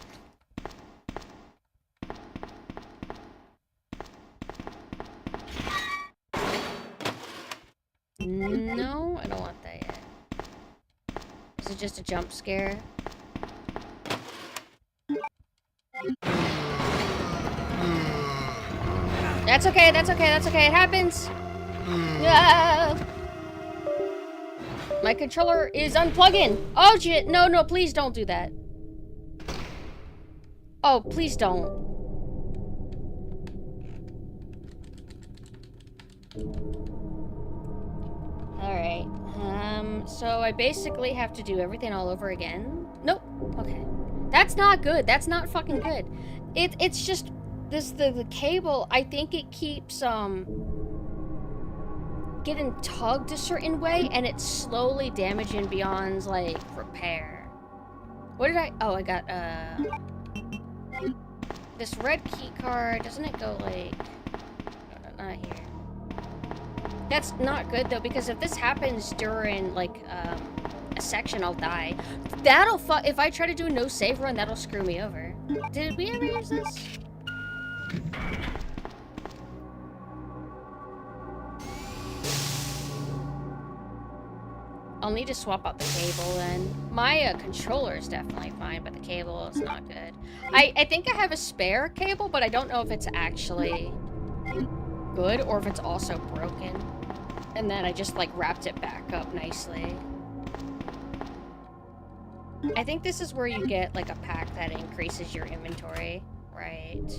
No, I don't want that yet. Is it just a jump scare? That's okay, it happens! Ah! My controller is unplugging! Oh shit, no, please don't do that. Oh, please don't. Alright, so I basically have to do everything all over again? Nope, okay. That's not good, that's not fucking good. It's just... The cable, I think it keeps, getting tugged a certain way, and it's slowly damaging beyond, like, repair. What did I... Oh, I got, this red key card, doesn't it go, like... No, not here. That's not good, though, because if this happens during, like, a section, I'll die. That'll if I try to do a no-save run, that'll screw me over. Did we ever use this? I'll need to swap out the cable then. My controller is definitely fine, but the cable is not good. I think I have a spare cable, but I don't know if it's actually good or if it's also broken. And then I just like wrapped it back up nicely. I think this is where you get like a pack that increases your inventory, right?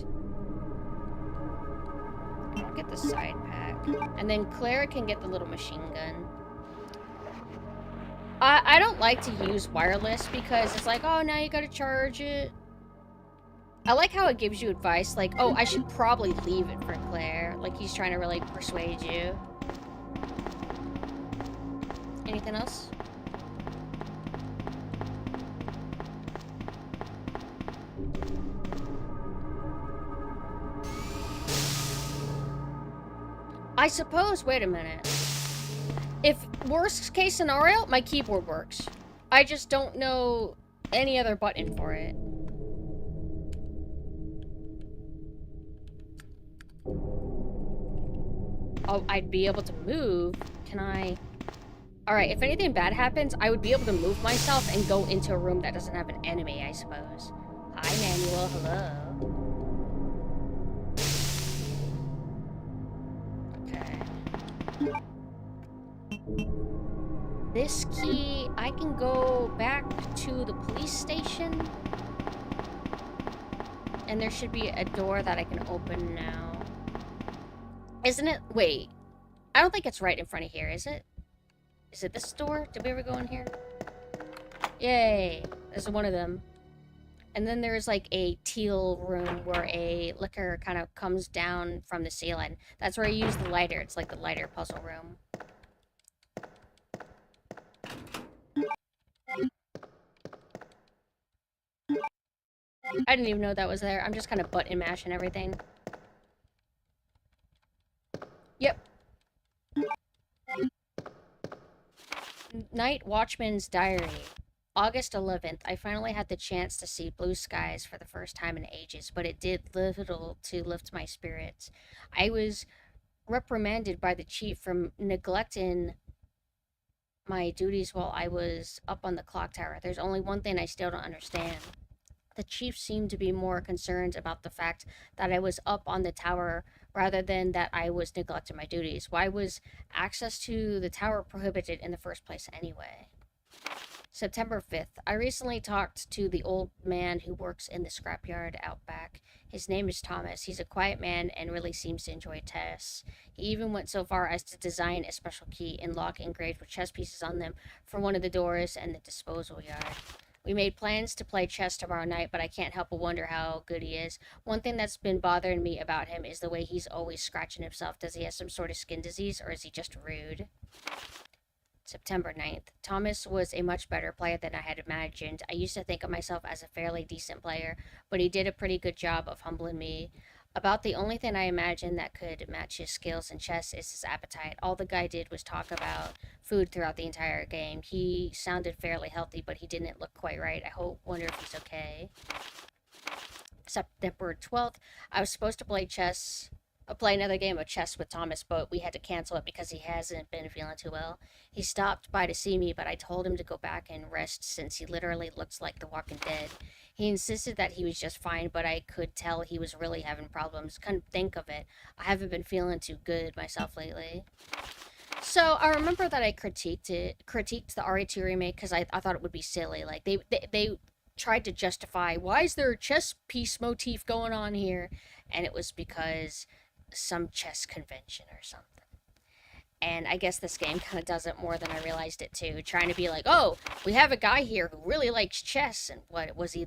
I'll get the side pack. And then Claire can get the little machine gun. I don't like to use wireless because it's like, oh, now you gotta charge it. I like how it gives you advice, like, oh, I should probably leave it for Claire. Like, he's trying to really persuade you. Anything else? I suppose, wait a minute. If worst case scenario, my keyboard works. I just don't know any other button for it. Oh, I'd be able to move. Can I? Alright, if anything bad happens, I would be able to move myself and go into a room that doesn't have an enemy, I suppose. Hi, Manuel. Hello. Okay. This key, I can go back to the police station. And there should be a door that I can open now. Isn't it? Wait. I don't think it's right in front of here, is it? Is it this door? Did we ever go in here? Yay. This is one of them. And then there's like a teal room where a liquor kind of comes down from the ceiling. That's where I use the lighter. It's like the lighter puzzle room. I didn't even know that was there. I'm just kind of button mashing everything. Yep. Night Watchman's Diary. August 11th. I finally had the chance to see blue skies for the first time in ages, but it did little to lift my spirits. I was reprimanded by the chief for neglecting my duties while I was up on the clock tower. There's only one thing I still don't understand. The chief seemed to be more concerned about the fact that I was up on the tower rather than that I was neglecting my duties. Why was access to the tower prohibited in the first place anyway? September 5th. I recently talked to the old man who works in the scrapyard out back. His name is Thomas. He's a quiet man and really seems to enjoy chess. He even went so far as to design a special key and lock engraved with chess pieces on them for one of the doors and the disposal yard. We made plans to play chess tomorrow night, but I can't help but wonder how good he is. One thing that's been bothering me about him is the way he's always scratching himself. Does he have some sort of skin disease, or is he just rude? September 9th. Thomas was a much better player than I had imagined. I used to think of myself as a fairly decent player, but he did a pretty good job of humbling me. About the only thing I imagine that could match his skills in chess is his appetite. All the guy did was talk about food throughout the entire game. He sounded fairly healthy, but he didn't look quite right. Wonder if he's okay. September 12th. I was supposed to play another game of chess with Thomas, but we had to cancel it because he hasn't been feeling too well. He stopped by to see me, but I told him to go back and rest since he literally looks like The Walking Dead. He insisted that he was just fine, but I could tell he was really having problems. Couldn't think of it. I haven't been feeling too good myself lately. So I remember that I critiqued the RE2 remake because I thought it would be silly. Like they tried to justify, why is there a chess piece motif going on here? And it was because some chess convention or something. And I guess this game kind of does it more than I realized it too. Trying to be like, oh, we have a guy here who really likes chess. And what, was he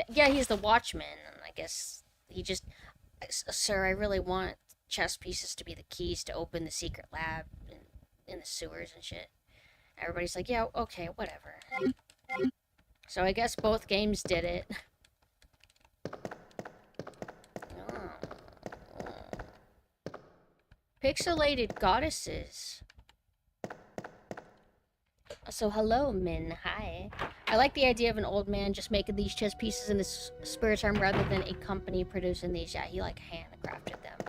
yeah, he's the watchman. And I guess he just, sir, I really want chess pieces to be the keys to open the secret lab in the sewers and shit. Everybody's like, yeah, okay, whatever. So I guess both games did it. Pixelated goddesses. So hello, Min. Hi. I like the idea of an old man just making these chess pieces in his spare time rather than a company producing these. Yeah, he like handcrafted them.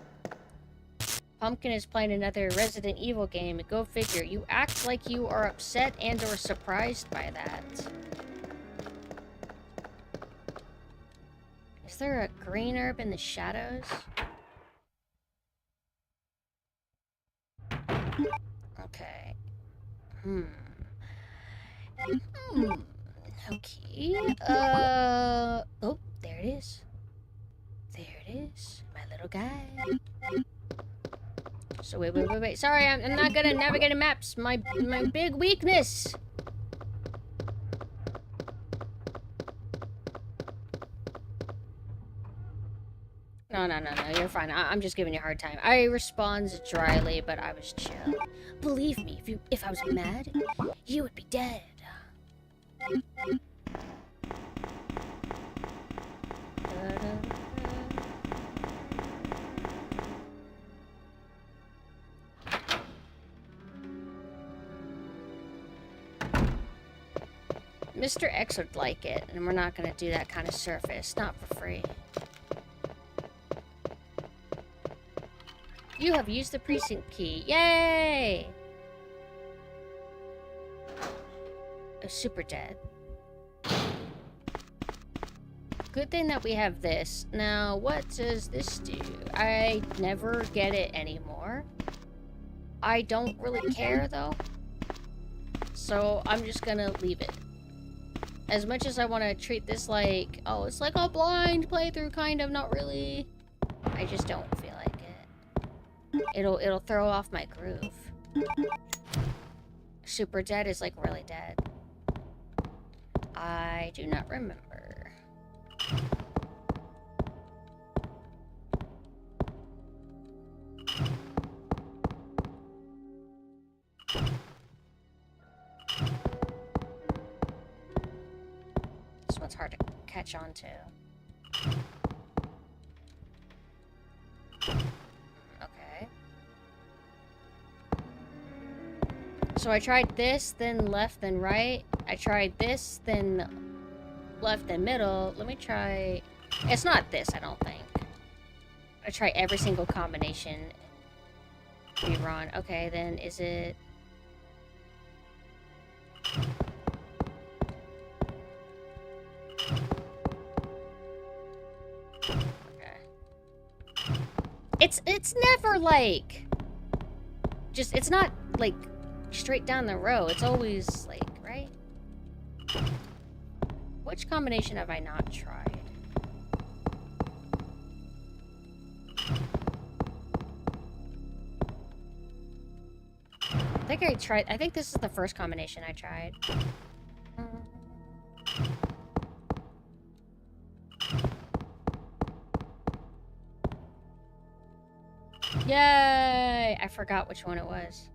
Pumpkin is playing another Resident Evil game. Go figure. You act like you are upset and or surprised by that. Is there a green herb in the shadows? Okay. Okay. Oh, there it is. There it is. My little guy. So wait. Sorry, I'm not good at navigating maps. My big weakness. No, you're fine. I'm just giving you a hard time. I respond dryly, but I was chill. Believe me, if I was mad, you would be dead. Mr. X would like it, and we're not gonna do that kind of surface. Not for free. You have used the precinct key. Yay! Oh, super dead. Good thing that we have this. Now, what does this do? I never get it anymore. I don't really care, though. So, I'm just gonna leave it. As much as I want to treat this like, oh, it's like a blind playthrough, kind of, not really. I just don't feel like it. It'll throw off my groove. Super dead is like really dead. I do not remember. This one's hard to catch on to. Okay. So I tried this, then left, then right. I tried this, then left, then middle. Let me try... It's not this, I don't think. I try every single combination. Be wrong. Okay, then is it... It's never like just it's not like straight down the row. It's always like, right? Which combination have I not tried? I think this is the first combination I tried. Yay! I forgot which one it was.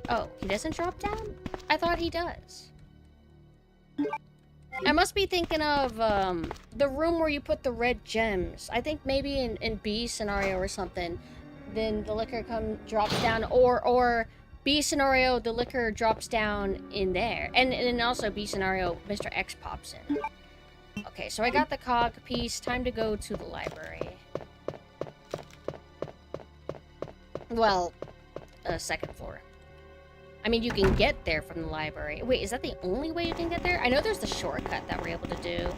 Oh, he doesn't drop down? I thought he does. I must be thinking of, the room where you put the red gems. I think maybe in B scenario or something, then the liquor drops down, or B scenario, the liquor drops down in there. And also B scenario, Mr. X pops in. Okay, so I got the cog piece. Time to go to the library. Well, second floor. I mean, you can get there from the library. Wait, is that the only way you can get there? I know there's the shortcut that we're able to do.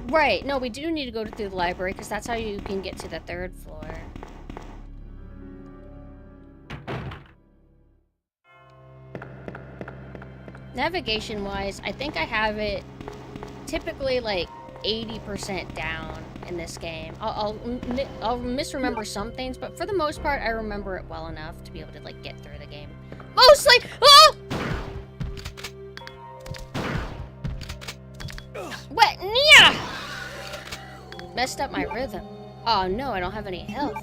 Right, no, we do need to go through the library, because that's how you can get to the third floor. Navigation-wise, I think I have it typically like 80% down in this game. I'll misremember some things, but for the most part, I remember it well enough to be able to like get through the game. Mostly. Oh! What? Yeah! Messed up my rhythm. Oh no, I don't have any health.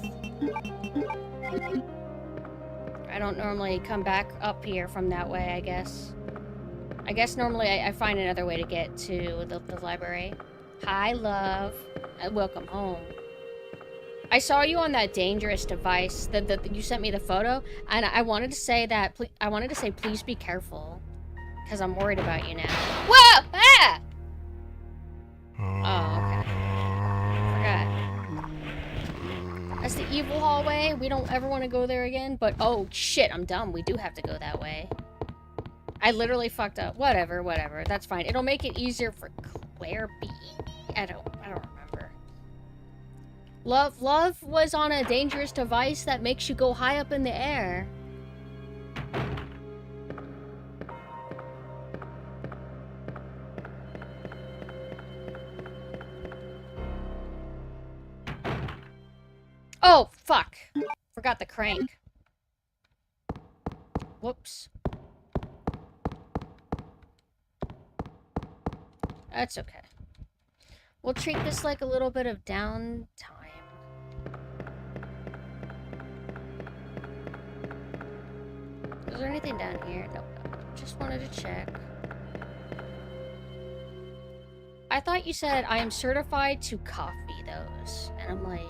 I don't normally come back up here from that way, I guess. I guess normally I find another way to get to the library. Hi, love. Welcome home. I saw you on that dangerous device that you sent me the photo, and I wanted to say that. I wanted to say, please be careful, because I'm worried about you now. Whoa! Ah! Oh, okay. Forgot. That's the evil hallway. We don't ever want to go there again. But oh shit, I'm dumb. We do have to go that way. I literally fucked up. Whatever. That's fine. It'll make it easier for Claire B. I don't remember. Love was on a dangerous device that makes you go high up in the air. Oh, fuck. Forgot the crank. Whoops. That's okay. We'll treat this like a little bit of downtime. Is there anything down here? Nope. Just wanted to check. I thought you said I am certified to coffee those. And I'm like,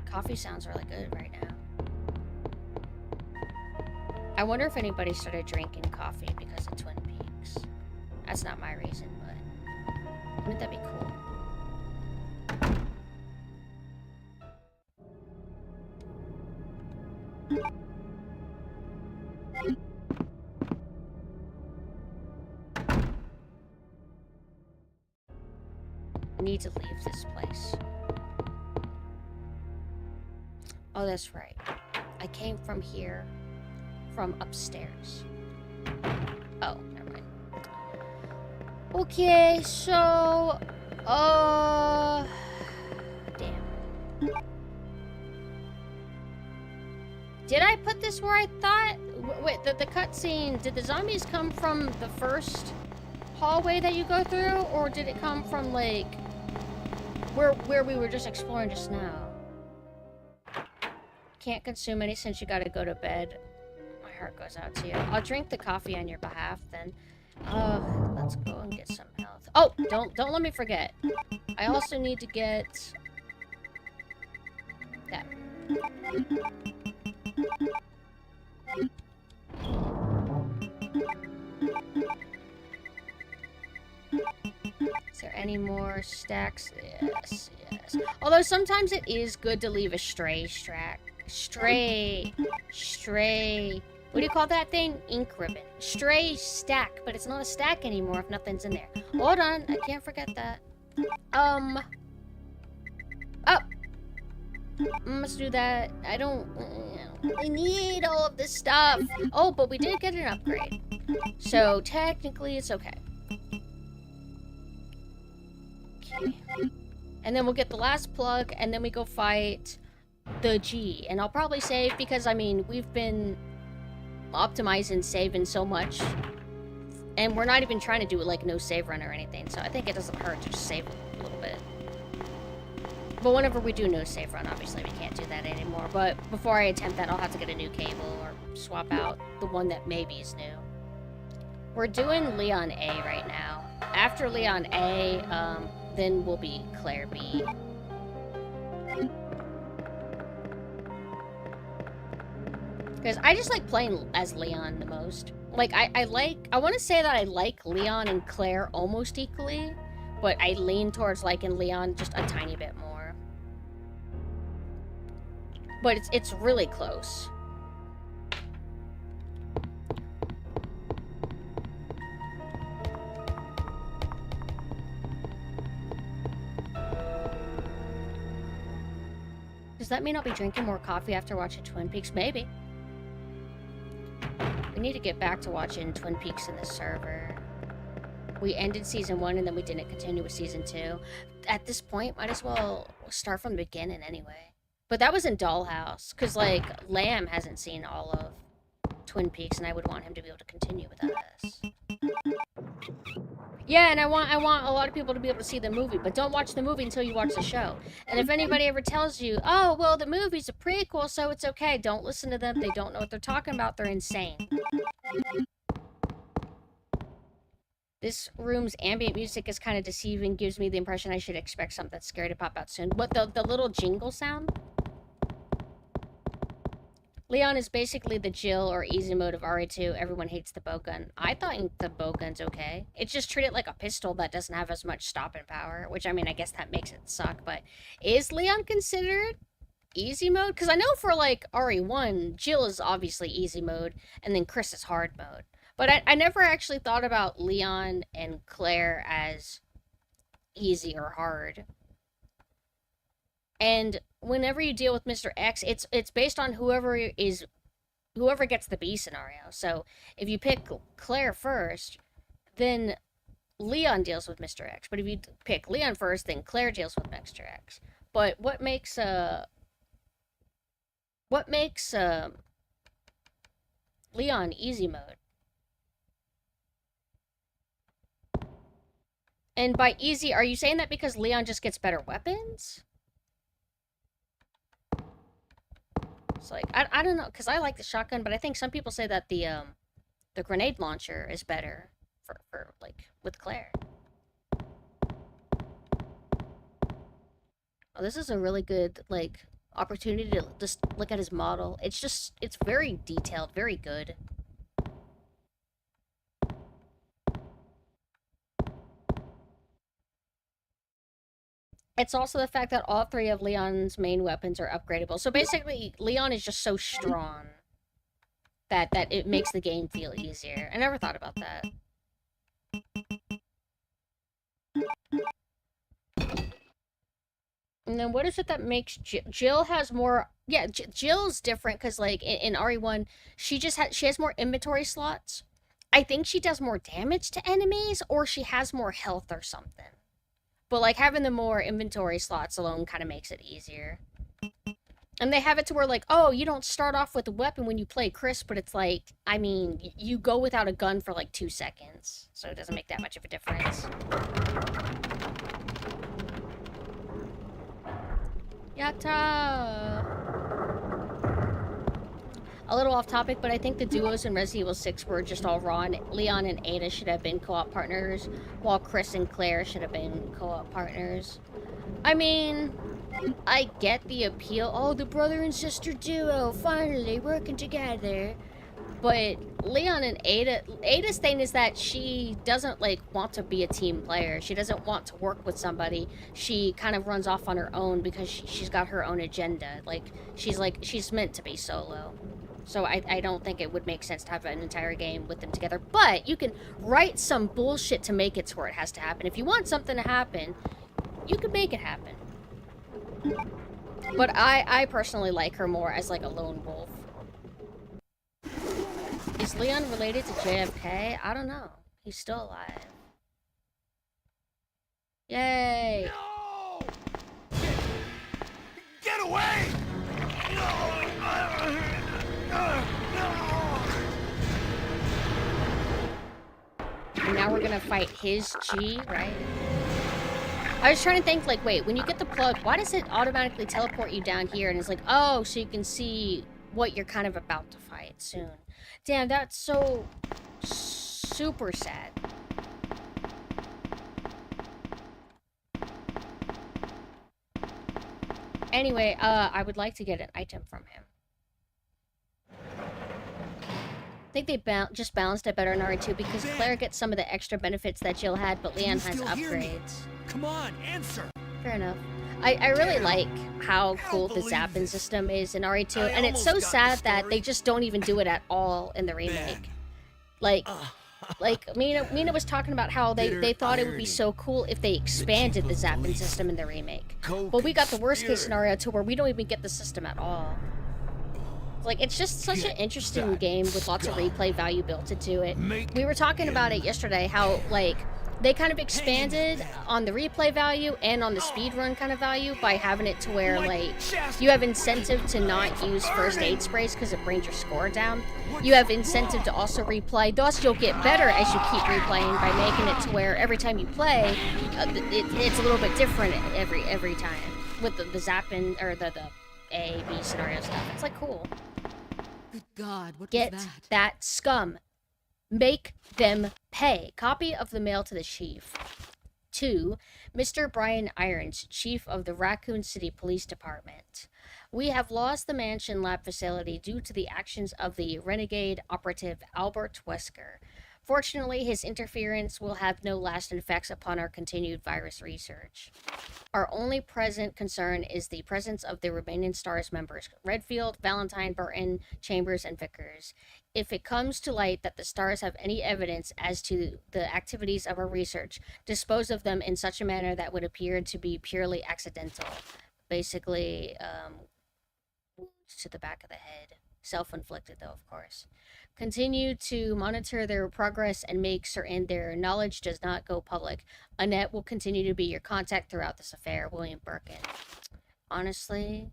coffee sounds really good right now. I wonder if anybody started drinking coffee because of Twin Peaks. That's not my reason, but wouldn't that be cool? I need to leave this place. Oh, that's right. I came from here, from upstairs. Oh, never mind. Okay, so, damn. Did I put this where I thought? Wait, the cutscene, did the zombies come from the first hallway that you go through, or did it come from, like, where we were just exploring just now? Can't consume any since you gotta go to bed. My heart goes out to you. I'll drink the coffee on your behalf then. Let's go and get some health. Oh, don't let me forget. I also need to get that. Is there any more stacks? Yes, yes. Although sometimes it is good to leave a stray. What do you call that thing? Ink ribbon. Stray stack, but it's not a stack anymore if nothing's in there. Hold on, I can't forget that. Oh. Let's do that. I don't need all of this stuff. Oh, but we did get an upgrade. So technically it's okay. Okay. And then we'll get the last plug, and then we go fight the G. And I'll probably save because, I mean, we've been optimizing saving so much. And we're not even trying to do it like no save run or anything. So I think it doesn't hurt to just save a little bit. But whenever we do no save run, obviously we can't do that anymore. But before I attempt that, I'll have to get a new cable or swap out the one that maybe is new. We're doing Leon A right now. After Leon A, then we'll be Claire B. Because I just like playing as Leon the most. Like, I want to say that I like Leon and Claire almost equally, but I lean towards liking Leon just a tiny bit more. But it's really close. Does that mean I'll be drinking more coffee after watching Twin Peaks? Maybe. We need to get back to watching Twin Peaks in the server. We ended season 1 and then we didn't continue with season 2. At this point, might as well start from the beginning anyway. But that was in Dollhouse, because, like, Lamb hasn't seen all of Twin Peaks, and I would want him to be able to continue with us. Yeah, and I want a lot of people to be able to see the movie, but don't watch the movie until you watch the show. And if anybody ever tells you, oh, well, the movie's a prequel, so it's okay, don't listen to them. They don't know what they're talking about. They're insane. This room's ambient music is kind of deceiving, gives me the impression I should expect something scary to pop out soon. What, the little jingle sound? Leon is basically the Jill or easy mode of RE2. Everyone hates the bow gun. I thought the bow gun's okay. It's just treated like a pistol that doesn't have as much stopping power, which, I mean, I guess that makes it suck, but is Leon considered easy mode? Because I know for, like, RE1, Jill is obviously easy mode, and then Chris is hard mode. But I never actually thought about Leon and Claire as easy or hard. And whenever you deal with Mr. X, it's based on whoever gets the B scenario. So if you pick Claire first, then Leon deals with Mr. X. But if you pick Leon first, then Claire deals with Mr. X. But what makes What makes Leon easy mode? And by easy, are you saying that because Leon just gets better weapons? It's like, I don't know, because I like the shotgun, but I think some people say that the grenade launcher is better for like, with Claire. Oh, this is a really good, like, opportunity to just look at his model. It's very detailed, very good. It's also the fact that all three of Leon's main weapons are upgradable. So basically, Leon is just so strong that it makes the game feel easier. I never thought about that. And then what is it that makes Jill has more? Yeah, Jill's different because like in RE1, she has more inventory slots. I think she does more damage to enemies, or she has more health or something. But like having the more inventory slots alone kind of makes it easier. And they have it to where like, oh, you don't start off with a weapon when you play Chris, but it's like, I mean, you go without a gun for like 2 seconds, so it doesn't make that much of a difference. Yatta! A little off topic, but I think the duos in Resident Evil 6 were just all raw, and Leon and Ada should have been co-op partners, while Chris and Claire should have been co-op partners. I mean, I get the appeal. Oh, the brother and sister duo, finally working together. But Leon and Ada's thing is that she doesn't, like, want to be a team player. She doesn't want to work with somebody. She kind of runs off on her own because she's got her own agenda. Like, she's meant to be solo. So I don't think it would make sense to have an entire game with them together. But you can write some bullshit to make it to where it has to happen. If you want something to happen, you can make it happen. But I personally like her more as, like, a lone wolf. Is Leon related to JFK? I don't know. He's still alive. Yay! No! Get away! No! And now we're gonna fight his G, right? I was trying to think, like, wait, when you get the plug, why does it automatically teleport you down here? And it's like, oh, so you can see what you're kind of about to fight soon. Damn, that's so super sad. Anyway, I would like to get an item from him. I think they just balanced it better in RE2 because Claire gets some of the extra benefits that Jill had, but Leon has upgrades. Come on, answer. Fair enough. I really like how cool the zapping system is in RE2, and it's so sad that they just don't even do it at all in the remake. Like Mina was talking about how they thought it would be so cool if they expanded the zapping system in the remake. But we got the worst case scenario to where we don't even get the system at all. Like, it's just such an interesting game with lots of replay value built into it. We were talking about it yesterday, how, like, they kind of expanded on the replay value and on the speedrun kind of value by having it to where, like, you have incentive to not use first aid sprays because it brings your score down. You have incentive to also replay, thus you'll get better as you keep replaying by making it to where every time you play, it's a little bit different every time. With the zapping, or the A, B scenario stuff. It's, like, cool. Good God, what Get was that scum. Make them pay. Copy of the mail to the chief. To Mr. Brian Irons, Chief of the Raccoon City Police Department. We have lost the mansion lab facility due to the actions of the renegade operative Albert Wesker. Fortunately, his interference will have no lasting effects upon our continued virus research. Our only present concern is the presence of the remaining STARS members, Redfield, Valentine, Burton, Chambers, and Vickers. If it comes to light that the STARS have any evidence as to the activities of our research, dispose of them in such a manner that would appear to be purely accidental. Basically, wounds to the back of the head. Self-inflicted, though, of course. Continue to monitor their progress and make certain their knowledge does not go public. Annette will continue to be your contact throughout this affair. William Birkin. Honestly,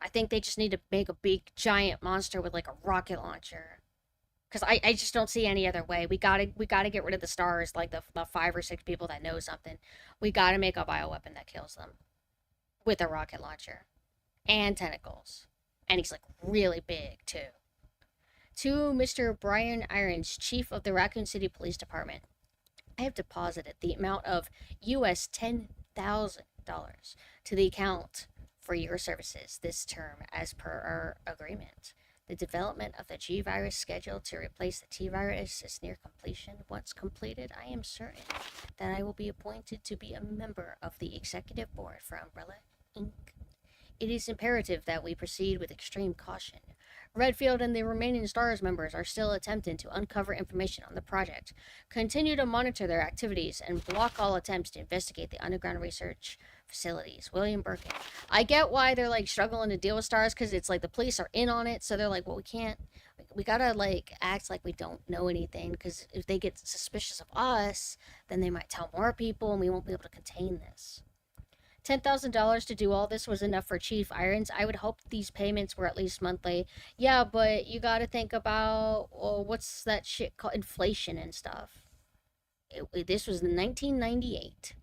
I think they just need to make a big giant monster with like a rocket launcher. Because I just don't see any other way. We gotta get rid of the stars, like the 5 or 6 people that know something. We gotta make a bioweapon that kills them. With a rocket launcher. And tentacles. And he's like really big too. To Mr. Brian Irons, Chief of the Raccoon City Police Department. I have deposited the amount of US $10,000 to the account for your services this term as per our agreement. The development of the G-Virus scheduled to replace the T-Virus is near completion. Once completed, I am certain that I will be appointed to be a member of the executive board for Umbrella Inc. It is imperative that we proceed with extreme caution. Redfield and the remaining STARS members are still attempting to uncover information on the project. Continue to monitor their activities and block all attempts to investigate the underground research facilities. William Birkin. I get why they're like struggling to deal with STARS, because it's like the police are in on it, so they're like, well, we gotta like act like we don't know anything, because if they get suspicious of us, then they might tell more people and we won't be able to contain this. $10,000 to do all this was enough for Chief Irons. I would hope these payments were at least monthly. Yeah, but you gotta think about, what's that shit called? Inflation and stuff. This was in 1998.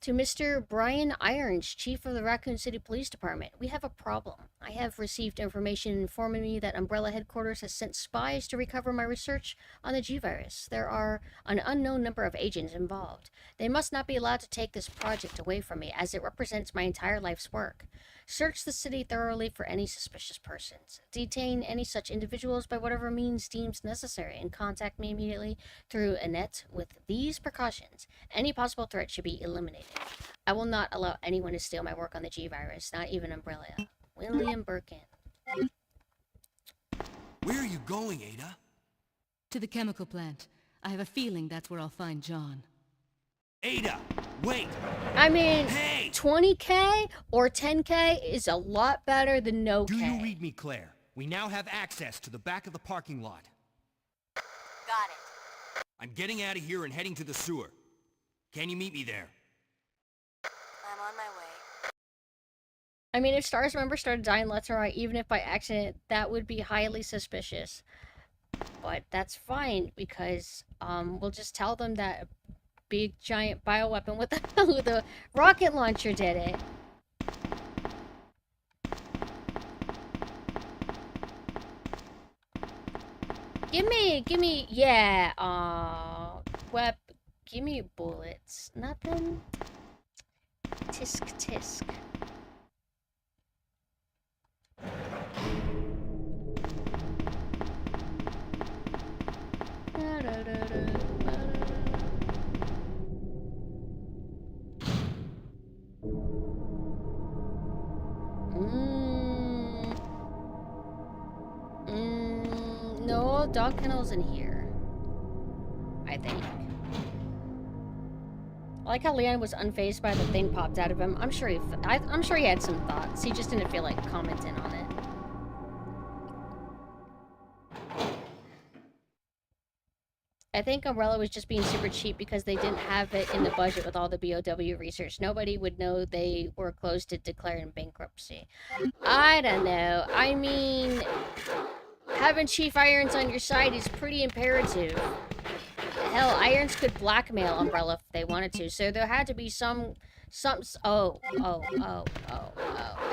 To Mr. Brian Irons, Chief of the Raccoon City Police Department, we have a problem. I have received information informing me that Umbrella Headquarters has sent spies to recover my research on the G-Virus. There are an unknown number of agents involved. They must not be allowed to take this project away from me, as it represents my entire life's work. Search the city thoroughly for any suspicious persons. Detain any such individuals by whatever means deems necessary, and contact me immediately through Annette with these precautions. Any possible threat should be eliminated. I will not allow anyone to steal my work on the G-Virus, not even Umbrella. William Birkin. Where are you going, Ada? To the chemical plant. I have a feeling that's where I'll find John. Ada, wait! I mean, Hey! 20K or 10K is a lot better than no K. Do you read me, Claire? We now have access to the back of the parking lot. Got it. I'm getting out of here and heading to the sewer. Can you meet me there? I'm on my way. I mean, if STARS members started dying left and right, even if by accident, that would be highly suspicious. But that's fine, because we'll just tell them that a big giant bioweapon with a rocket launcher did it. Give me, yeah, give me bullets. Nothing. Tisk tisk. No dog kennels in here, I think. I like how Leon was unfazed by the thing popped out of him. I'm sure he had some thoughts. He just didn't feel like commenting on it. I think Umbrella was just being super cheap because they didn't have it in the budget with all the BOW research. Nobody would know they were close to declaring bankruptcy. I don't know. I mean, having Chief Irons on your side is pretty imperative. Hell, Irons could blackmail Umbrella if they wanted to, so there had to be some there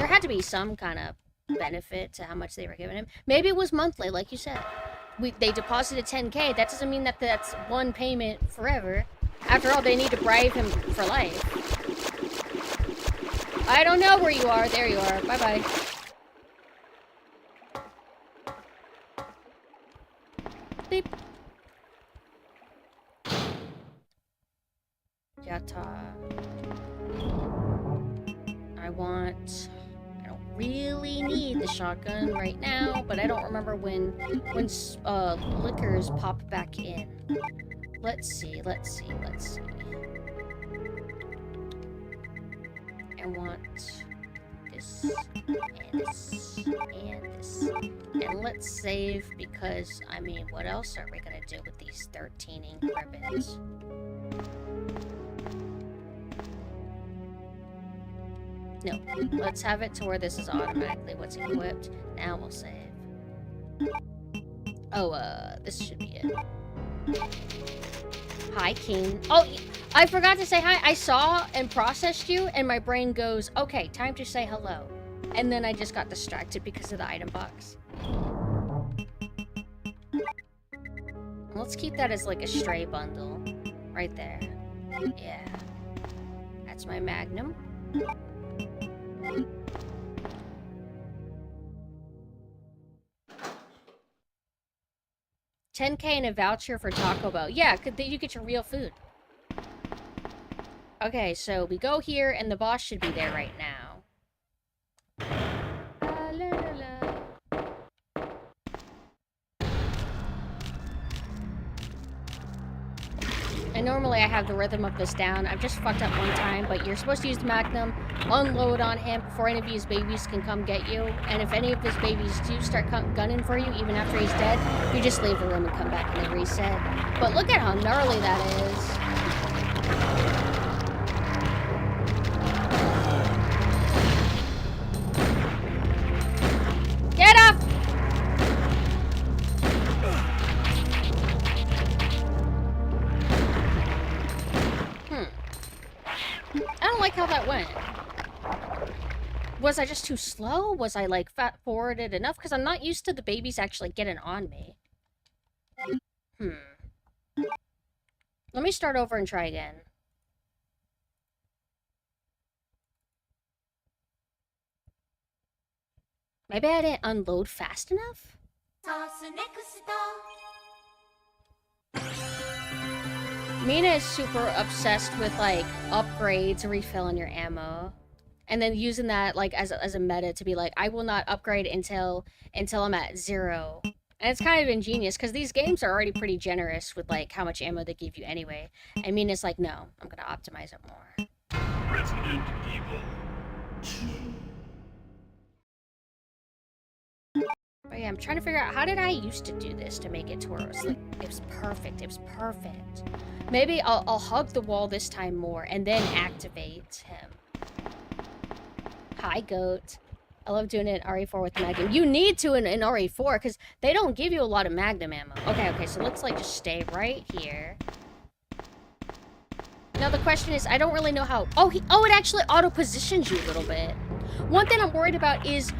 had to be some kind of benefit to how much they were giving him. Maybe it was monthly, like you said. They deposited $10K. That doesn't mean that that's one payment forever. After all, they need to bribe him for life. I don't know where you are. There you are. Bye-bye. Beep. Yata. I don't really need the shotgun right now, but I don't remember when liquors pop back in. Let's see. I want this, and this, and this. And let's save, because, I mean, what else are we gonna do with these 13 ink ribbons? No. Let's have it to where this is automatically what's equipped. Now we'll save. Oh, this should be it. Hi, King. Oh, I forgot to say hi. I saw and processed you, and my brain goes, okay, time to say hello. And then I just got distracted because of the item box. Let's keep that as like a stray bundle. Right there. Yeah. That's my Magnum. $10K and a voucher for Taco Bell. Yeah, you get your real food. Okay, so we go here, and the boss should be there right now. La, la, la. And normally I have the rhythm of this down. I've just fucked up one time, but you're supposed to use the Magnum, unload on him before any of his babies can come get you. And if any of his babies do start gunning for you, even after he's dead, you just leave the room and come back and they reset. But look at how gnarly that is. Get up! I don't like how that went. Was I just too slow? Was I, like, fat-forwarded enough? Because I'm not used to the babies actually getting on me. Let me start over and try again. Maybe I didn't unload fast enough? Mina is super obsessed with, like, upgrades, refilling your ammo. And then using that, like, as a meta to be like, I will not upgrade until I'm at 0. And it's kind of ingenious, because these games are already pretty generous with, like, how much ammo they give you anyway. And Mina's like, no, I'm gonna optimize it more. Resident Evil 2. But yeah, I'm trying to figure out, how did I used to do this to make it to where it was, like, it was perfect. It was perfect. Maybe I'll hug the wall this time more, and then activate him. Hi, Goat. I love doing it in RE4 with the Magnum. You need to in RE4, because they don't give you a lot of Magnum ammo. Okay, so let's, like, just stay right here. Now, the question is, I don't really know how... Oh, it actually auto-positions you a little bit. One thing I'm worried about is,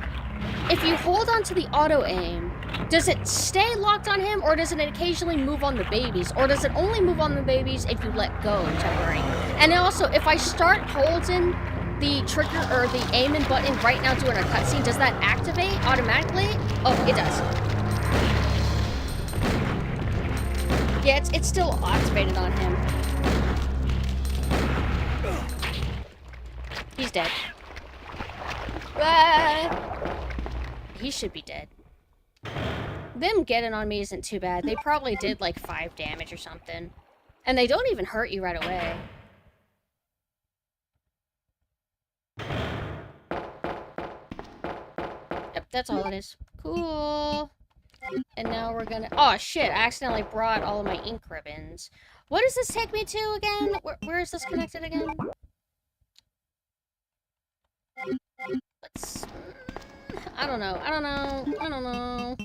if you hold on to the auto-aim, does it stay locked on him, or does it occasionally move on the babies? Or does it only move on the babies if you let go temporarily? And also, if I start holding the trigger or the aiming button right now during a cutscene, does that activate automatically? Oh, it does. Yeah, it's still activated on him. He's dead. He should be dead. Them getting on me isn't too bad. They probably did like 5 damage or something. And they don't even hurt you right away. Yep, that's all it is. Cool. And now we're gonna... Oh, shit. I accidentally brought all of my ink ribbons. What does this take me to again? Where is this connected again? Let's... I don't know.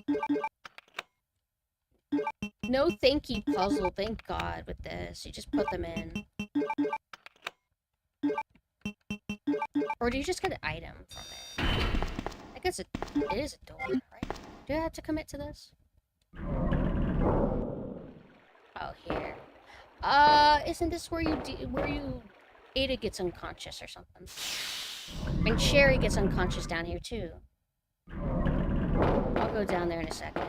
No thanky puzzle, thank God, with this. You just put them in. Or do you just get an item from it? I guess it is a door, right? Do I have to commit to this? Oh, here. Isn't this where Ada gets unconscious or something? And Sherry gets unconscious down here, too. I'll go down there in a second.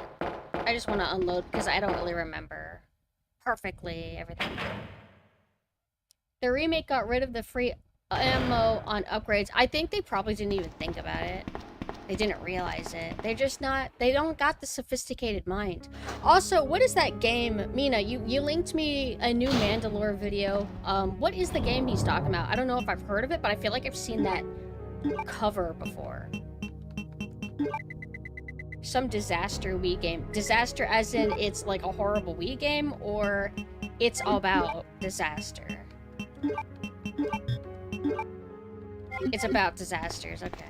I just want to unload, because I don't really remember perfectly everything. The remake got rid of the free ammo on upgrades. I think they probably didn't even think about it. They didn't realize it. They're just not... They don't got the sophisticated mind. Also, what is that game? Mina, you linked me a new Mandalore video. What is the game he's talking about? I don't know if I've heard of it, but I feel like I've seen that cover before. Some disaster Wii game. Disaster as in it's like a horrible Wii game, or it's about disaster. It's about disasters, okay.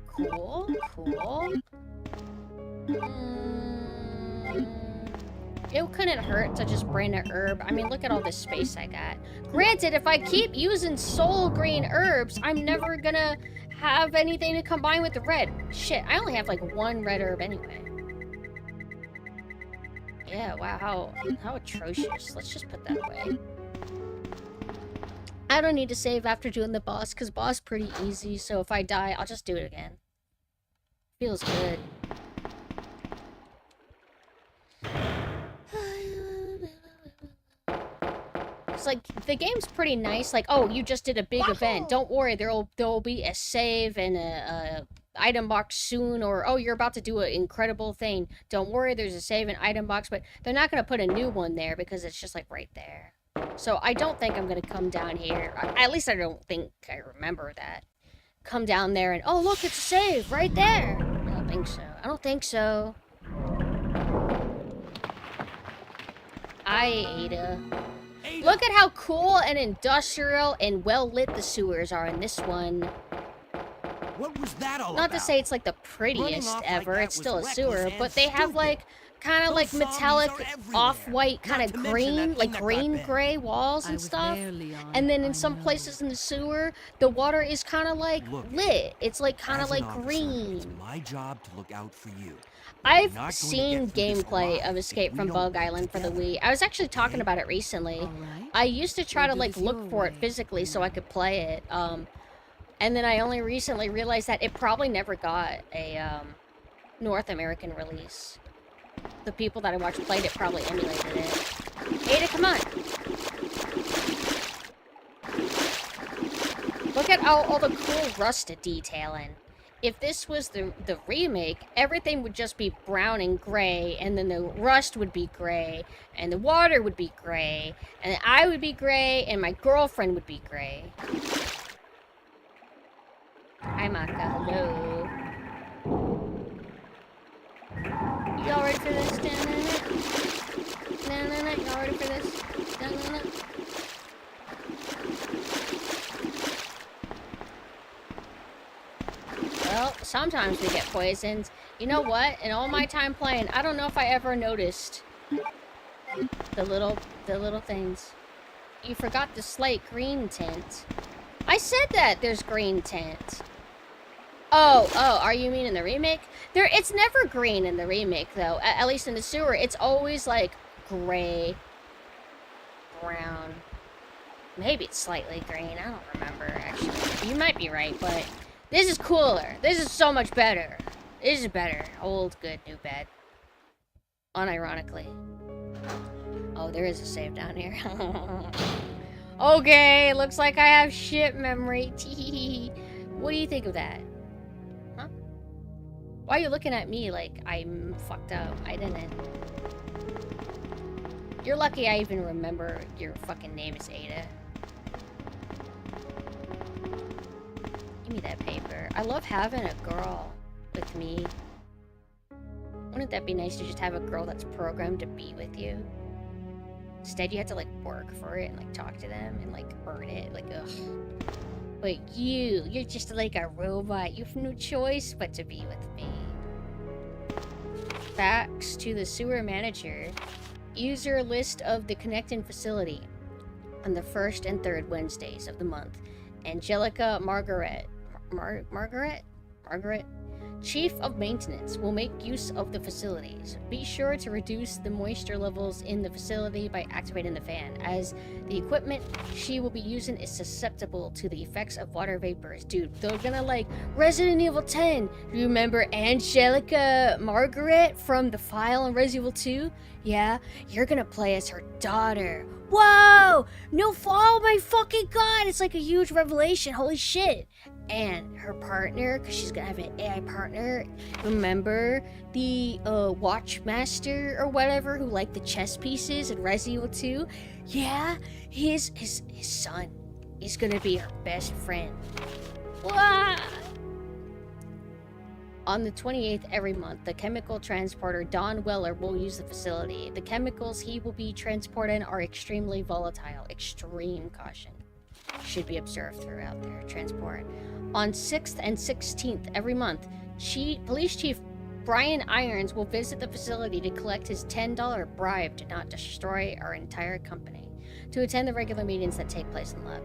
Cool, cool. It couldn't hurt to just bring a herb. I mean, look at all this space I got. Granted, if I keep using soul green herbs, I'm never gonna have anything to combine with the red. Shit, I only have like one red herb anyway. Yeah, wow, how atrocious. Let's just put that away. I don't need to save after doing the boss, because boss pretty easy, so if I die, I'll just do it again. Feels good. It's like, the game's pretty nice, like, oh, you just did a big event. Don't worry, there'll be a save and a item box soon, or, oh, you're about to do an incredible thing. Don't worry, there's a save and item box, but they're not gonna put a new one there because it's just, like, right there. So I don't think I'm gonna come down here. At least I don't think I remember that. Come down there and, oh, look, it's a save right there. I don't think so. I don't think so. Ada. Look at how cool and industrial and well-lit the sewers are in this one. What was that all Not about? to say it's like the prettiest Running off ever, like that it's still a was sewer, reckless but and they have stupid. like kind of like Those metallic zombies are everywhere. off-white kind Not of to mention green, that like thing that got green bent. gray walls I and was stuff. there, Leon. And then in I some know. places in the sewer, the water is kind of like Look, lit. It's like kind of As an like officer, green. It's my job to look out for you. I've not going to seen get through this gameplay alive of if Escape we from don't Bug work Island for the together. Wii. I was actually talking Okay? about it recently. All right. I used to try We'll to do like this look your for it way, physically so I Leon. could play it. And then I only recently realized that it probably never got a North American release. The people that I watched played it probably emulated it. Ada, come on! Look at all the cool rust detailing. If this was the remake, everything would just be brown and gray, and then the rust would be gray, and the water would be gray, and I would be gray, and my girlfriend would be gray. Hi, Maka. Hello. Y'all ready for this? Na-na-na. Y'all ready for this? Na-na-na. Well, sometimes we get poisoned. You know what? In all my time playing, I don't know if I ever noticed the little things. You forgot the slate green tint. I said that there's green tint. Oh, are you mean in the remake? It's never green in the remake, though. At least in the sewer, it's always, like, gray, brown. Maybe it's slightly green. I don't remember, actually. You might be right, but this is cooler. This is so much better. This is better. Old, good, new, bad. Unironically. Oh, there is a save down here. Okay, looks like I have shit memory. What do you think of that? Huh? Why are you looking at me like I'm fucked up? I didn't. You're lucky I even remember your fucking name is Ada. Give me that paper. I love having a girl with me. Wouldn't that be nice to just have a girl that's programmed to be with you? Instead, you have to, like, work for it and, like, talk to them and, like, earn it. Like, ugh. But you're just like a robot. You have no choice but to be with me. Facts to the sewer manager. User list of the connecting facility on the 1st and 3rd Wednesdays of the month. Angelica Margaret. Margaret? Chief of Maintenance will make use of the facilities. Be sure to reduce the moisture levels in the facility by activating the fan, as the equipment she will be using is susceptible to the effects of water vapors. Dude, they're gonna like Resident Evil 10. You remember Angelica Margaret from the file in Resident Evil 2? Yeah, you're gonna play as her daughter. Whoa! No, oh my fucking god! It's like a huge revelation. Holy shit! And her partner, because she's gonna have an AI partner. Remember the Watchmaster or whatever who liked the chess pieces in Resident Evil 2? Yeah, his son is gonna be her best friend. Wah! On the 28th every month, the chemical transporter Don Weller will use the facility. The chemicals he will be transporting are extremely volatile. Extreme caution. should be observed throughout their transport. On 6th and 16th every month, Police Chief Brian Irons will visit the facility to collect his $10 bribe to not destroy our entire company, to attend the regular meetings that take place in the lab.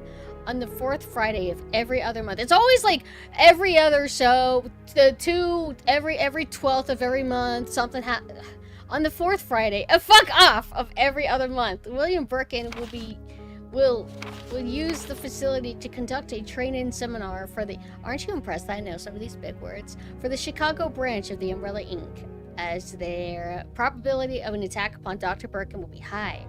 On the 4th Friday of every other month. It's always like every other, so every 12th of every month, something on the 4th Friday, fuck off, of every other month, William Birkin will use the facility to conduct a training seminar for the, aren't you impressed that I know some of these big words, for the Chicago branch of the Umbrella Inc., as their probability of an attack upon Dr. Birkin will be high.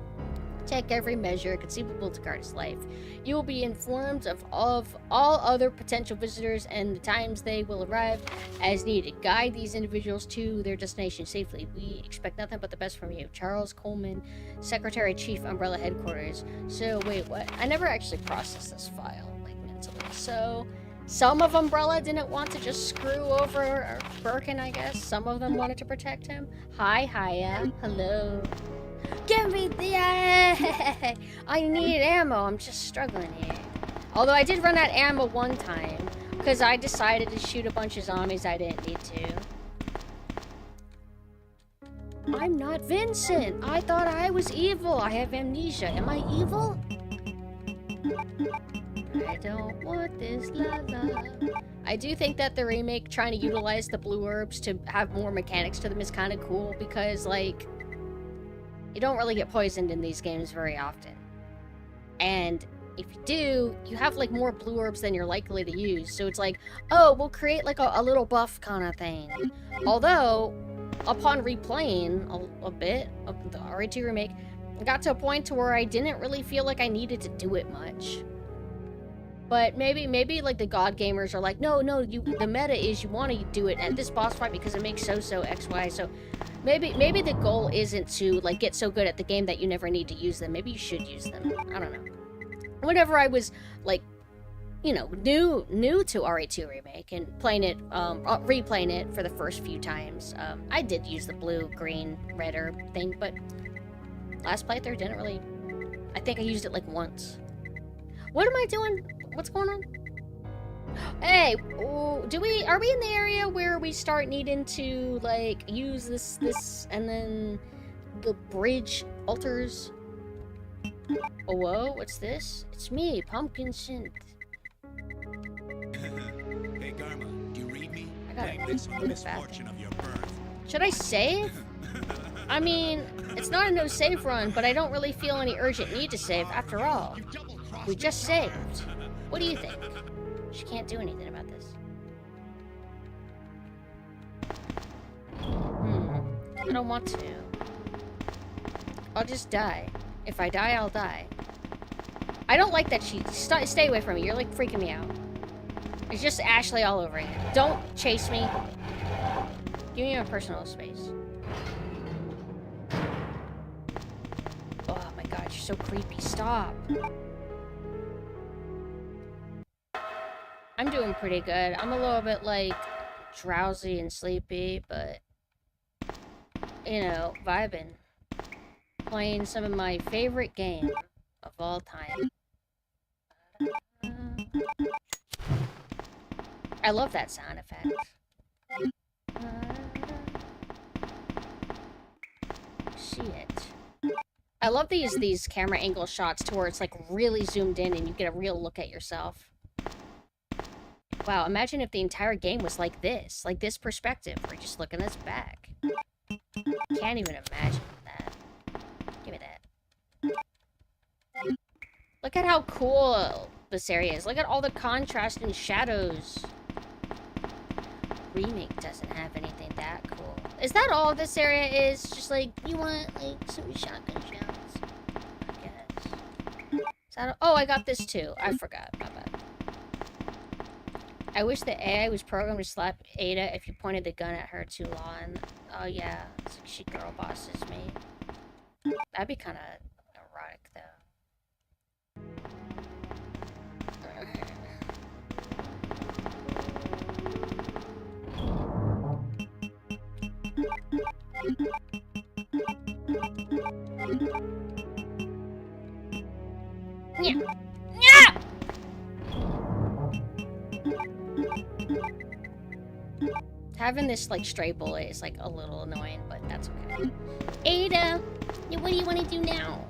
Take every measure conceivable to guard his life. You will be informed of all other potential visitors and the times they will arrive as needed. Guide these individuals to their destination safely. We expect nothing but the best from you. Charles Coleman, Secretary Chief, Umbrella Headquarters. So, wait, what? I never actually processed this file, like, mentally. So, some of Umbrella didn't want to just screw over Birkin, I guess. Some of them wanted to protect him. Hi, Hiya. Hello. Give me the I need ammo. I'm just struggling here. Although I did run out of ammo one time because I decided to shoot a bunch of zombies I didn't need to. I'm not Vincent. I thought I was evil. I have amnesia. Am I evil? I don't want this la la. I do think that the remake trying to utilize the blue herbs to have more mechanics to them is kind of cool because, like, you don't really get poisoned in these games very often. And if you do, you have like more blue herbs than you're likely to use. So it's like, oh, we'll create like a little buff kind of thing. Although, upon replaying a bit of the RE2 remake, I got to a point to where I didn't really feel like I needed to do it much. But maybe like the god gamers are like, no, the meta is you want to do it at this boss fight because it makes so XY. So maybe the goal isn't to like get so good at the game that you never need to use them. Maybe you should use them. I don't know. Whenever I was like, you know, new to RE2 remake and playing it, replaying it for the first few times, I did use the blue, green, red herb thing, but last playthrough didn't really. I think I used it like once. What am I doing? What's going on? Hey, are we in the area where we start needing to like use this and then the bridge altars? Oh, whoa, what's this? It's me, PumpkinSynth. Hey, Garma, do you read me? I gotta Blame this on the misfortune of your birth. Should I save? I mean, it's not a no save run, but I don't really feel any urgent need to save after all. We just saved. What do you think? She can't do anything about this. I don't want to. I'll just die. If I die, I'll die. I don't like that she... Stay away from me. You're, like, freaking me out. It's just Ashley all over again. Don't chase me. Give me my personal space. Oh, my God. You're so creepy. Stop. I'm doing pretty good. I'm a little bit, like, drowsy and sleepy, but, you know, vibing. Playing some of my favorite game of all time. I love that sound effect. Shit. I love these camera angle shots to where it's, like, really zoomed in and you get a real look at yourself. Wow, imagine if the entire game was like this perspective, where you just look in this back. Can't even imagine that. Give me that. Look at how cool this area is. Look at all the contrast and shadows. Remake doesn't have anything that cool. Is that all this area is? Just like, you want like some shotgun shells? I guess. Is that oh, I got this too. I forgot. My bad. I wish the AI was programmed to slap Ada if you pointed the gun at her too long. Oh yeah, it's like she girl bosses me. That'd be kind of erotic though. Yeah. Yeah. Having this, like, stray bullet is, like, a little annoying, but that's okay. Ada! What do you want to do now?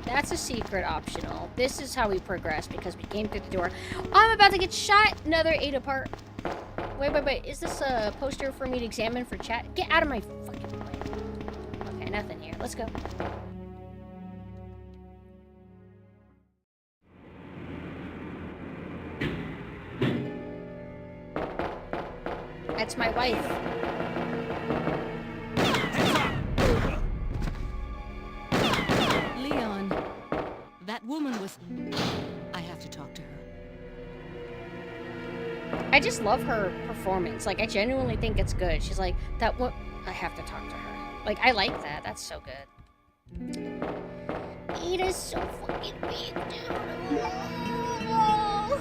That's a secret optional. This is how we progress because we came through the door. I'm about to get shot! Another Ada part. Wait. Is this a poster for me to examine for chat? Get out of my fucking way. Okay, nothing here. Let's go. That's my wife. Leon, that woman was... I have to talk to her. I just love her performance. Like, I genuinely think it's good. She's like, that what I have to talk to her. Like, I like that. That's so good. Ada's so fucking big, dude. Oh.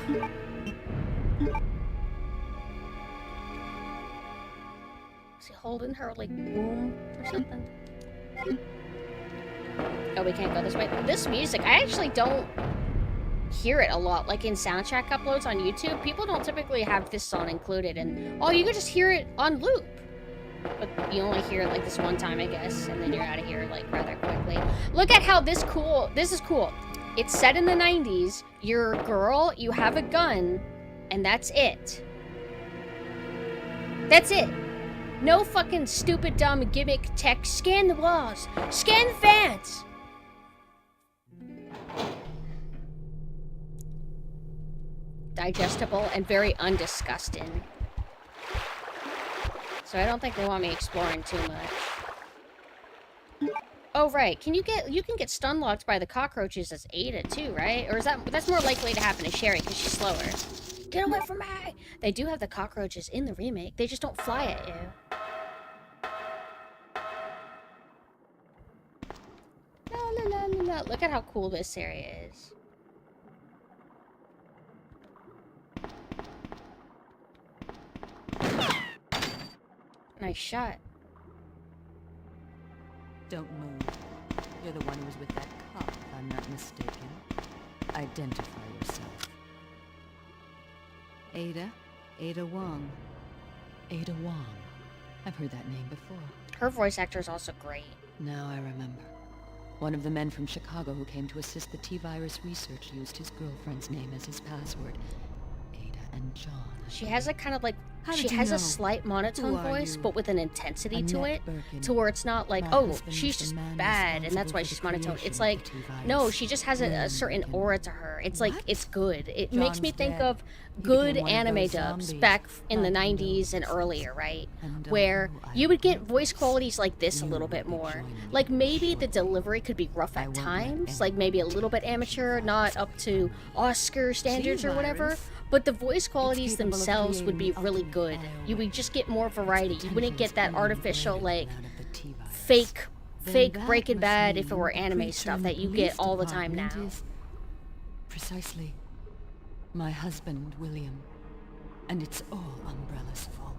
Is he holding her, like, womb or something? Oh, we can't go this way. This music, I actually don't hear it a lot. Like in soundtrack uploads on YouTube, people don't typically have this song included, and you can just hear it on loop. But you only hear it like this one time, I guess, and then you're out of here like rather quickly. Look at how this is cool. It's set in the 90s. You're a girl, you have a gun, and that's it. That's it. No fucking stupid, dumb gimmick tech. Scan the walls. Scan the fans. Digestible and very undisgusting. So I don't think they want me exploring too much. Oh right, you can get stun locked by the cockroaches as Ada too, right? Or is that's more likely to happen to Sherry because she's slower. Get away from me! They do have the cockroaches in the remake. They just don't fly at you. La. Look at how cool this area is. Nice shot. Don't move. You're the one who was with that cop, if I'm not mistaken. Identify yourself. Ada Wong. Ada Wong. I've heard that name before. Her voice actor is also great. Now I remember. One of the men from Chicago who came to assist the T-virus research used his girlfriend's name as his password. Ada and John. She has a kind of like... She has a slight monotone voice, but with an intensity to it, Birkin. To where it's not like, oh, she's just bad, and that's why she's monotone. It's like, no, she just has a certain aura to her. It's like, it's good. It makes me think of good anime dubs back in the 90s and earlier, right? Where you would get voice qualities like this a little bit more. Like, maybe the delivery could be rough at times, like maybe a little bit amateur, not up to Oscar standards or whatever. But the voice qualities themselves would be really good. You would just get more variety. You wouldn't get that artificial, like, fake Breaking Bad if it were anime stuff that you get all the time now. Precisely. My husband, William. And it's all Umbrella's fault.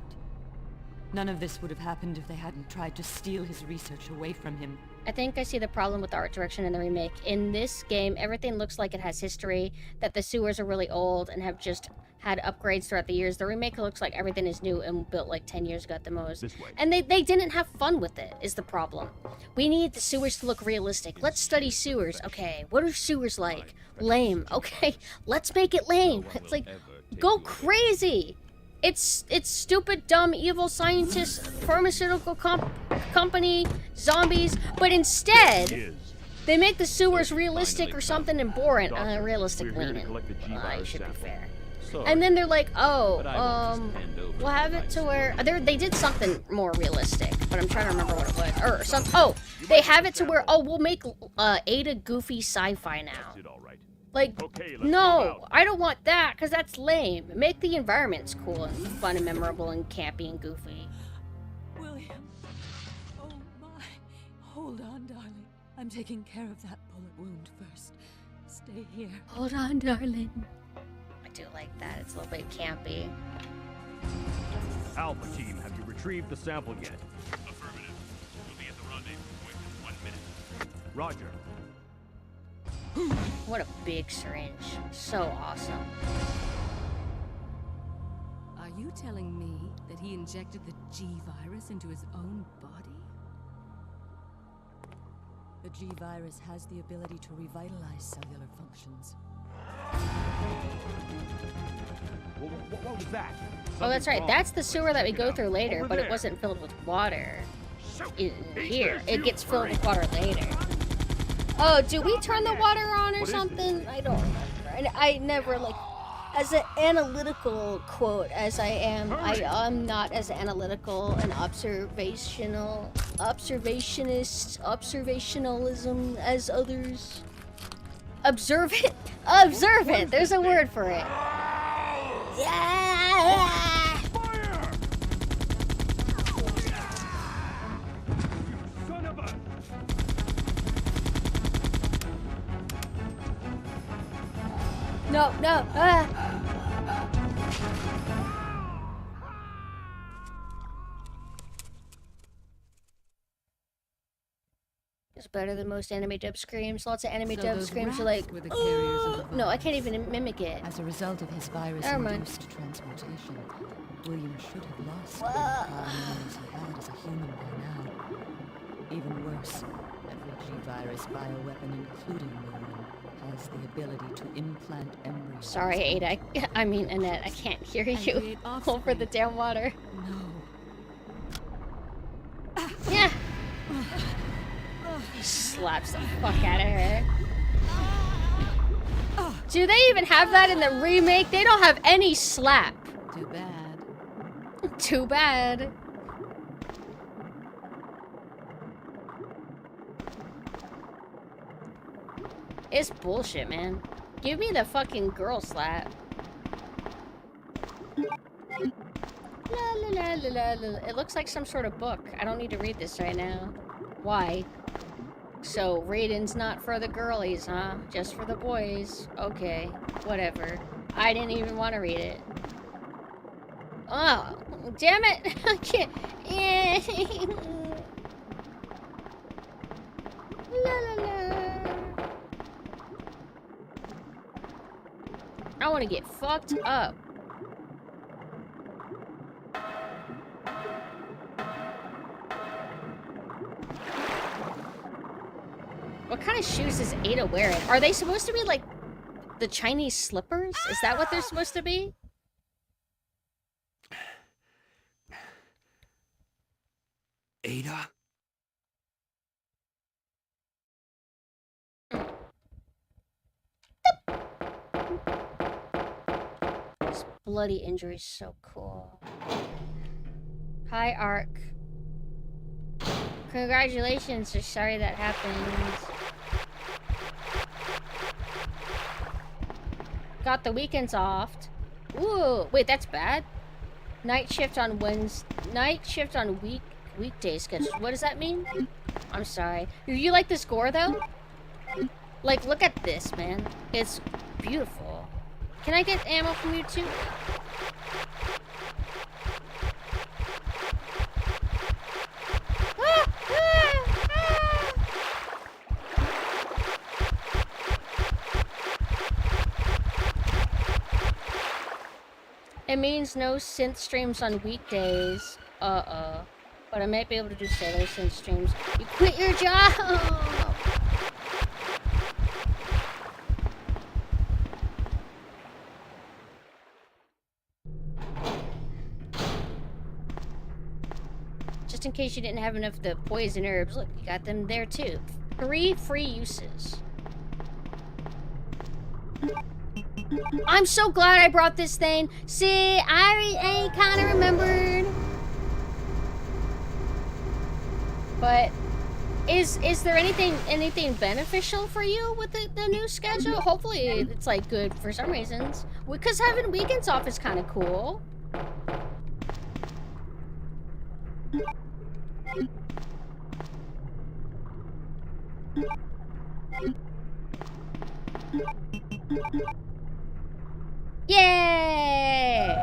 None of this would have happened if they hadn't tried to steal his research away from him. I think I see the problem with the art direction in the remake. In this game, everything looks like it has history, that the sewers are really old and have just had upgrades throughout the years. The remake looks like everything is new and built like 10 years ago at the most. And they didn't have fun with it, is the problem. We need the sewers to look realistic. Let's study sewers. Okay, what are sewers like? Lame. Okay, let's make it lame. It's like, go crazy! It's stupid, dumb, evil scientists, pharmaceutical company, zombies, but instead, they make the sewers realistic or something and boring. Realistic leaning. I should be fair. And then they're like, oh, we'll have it to where... They did something more realistic, but I'm trying to remember what it was. Or something. Oh, they have it to where, we'll make Ada goofy sci-fi now. Like, no, I don't want that, because that's lame. Make the environments cool and fun and memorable and campy and goofy. William. Oh my. Hold on, darling. I'm taking care of that bullet wound first. Stay here. Hold on, darling. I do like that. It's a little bit campy. Alpha team, have you retrieved the sample yet? Affirmative. We'll be at the rendezvous point in 1 minute. Roger. What a big syringe. So awesome. Are you you telling me that he injected the G virus into his own body? The G virus has the ability to revitalize cellular functions. What was that? Oh, that's right. Something's That's wrong. the sewer that we Check it go out. through later, Over but it there. wasn't filled with water. In He here, says it you gets filled hurry. with water later. Oh, do we turn the water on or What is something? I don't remember. And I never, like, as an analytical quote as I am, I am not as analytical and observationalism as others. Observant? Observant! There's a word for it. Yeah! Son of a... No, no, ah! It's better than most anime dub screams. Lots of anime So dub those screams are rats like, were the carriers of the "Ooh." No, I virus. can't even mimic it. As a result of his Never mind. virus-induced transmutation, William should have lost the power memories he had as a human by now. Even worse, every G-virus bioweapon, including William, has the ability to implant embryos. Sorry, Ada. I mean, Annette, I can't hear you create over the damn water. No. Yeah. Slaps the fuck out of her. Do they even have that in the remake? They don't have any slap. Too bad. Too bad. It's bullshit, man. Give me the fucking girl slap. La la la la la la. It looks like some sort of book. I don't need to read this right now. Why? So, reading's not for the girlies, huh? Just for the boys. Okay, whatever. I didn't even want to read it. Oh, damn it! I can't. La la la. I want to get fucked up. What kind of shoes is Ada wearing? Are they supposed to be like the Chinese slippers? Is that what they're supposed to be? Ada? This bloody injury's so cool. Hi, Ark. Congratulations, so sorry that happened. Got the weekends off. Ooh, wait, that's bad. Night shift on weekday schedule. What does that mean? I'm sorry. You like this gore though? Like, look at this, man. It's beautiful. Can I get ammo from you too? Ah, ah, ah. It means no synth streams on weekdays. But I might be able to do solo synth streams. You quit your job! Just in case you didn't have enough of the poison herbs, look, you got them there too. 3 free uses. I'm so glad I brought this thing. See, I kind of remembered. But is there anything beneficial for you with the new schedule? Hopefully it's like good for some reasons. Because having weekends off is kind of cool. Yay!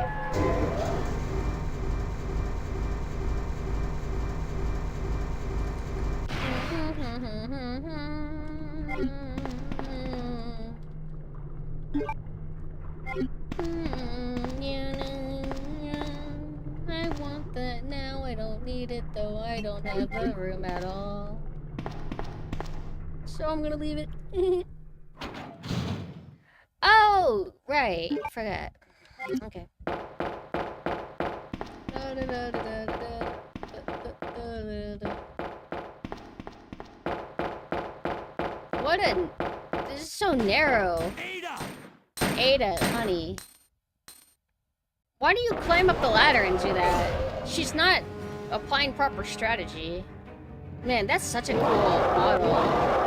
that now. I don't need it though. I don't have the room at all. So I'm gonna leave it. Oh, right. Forgot. Okay. What a... This is so narrow. Ada, honey. Why do you climb up the ladder and do that? She's not applying proper strategy. Man, that's such a cool model.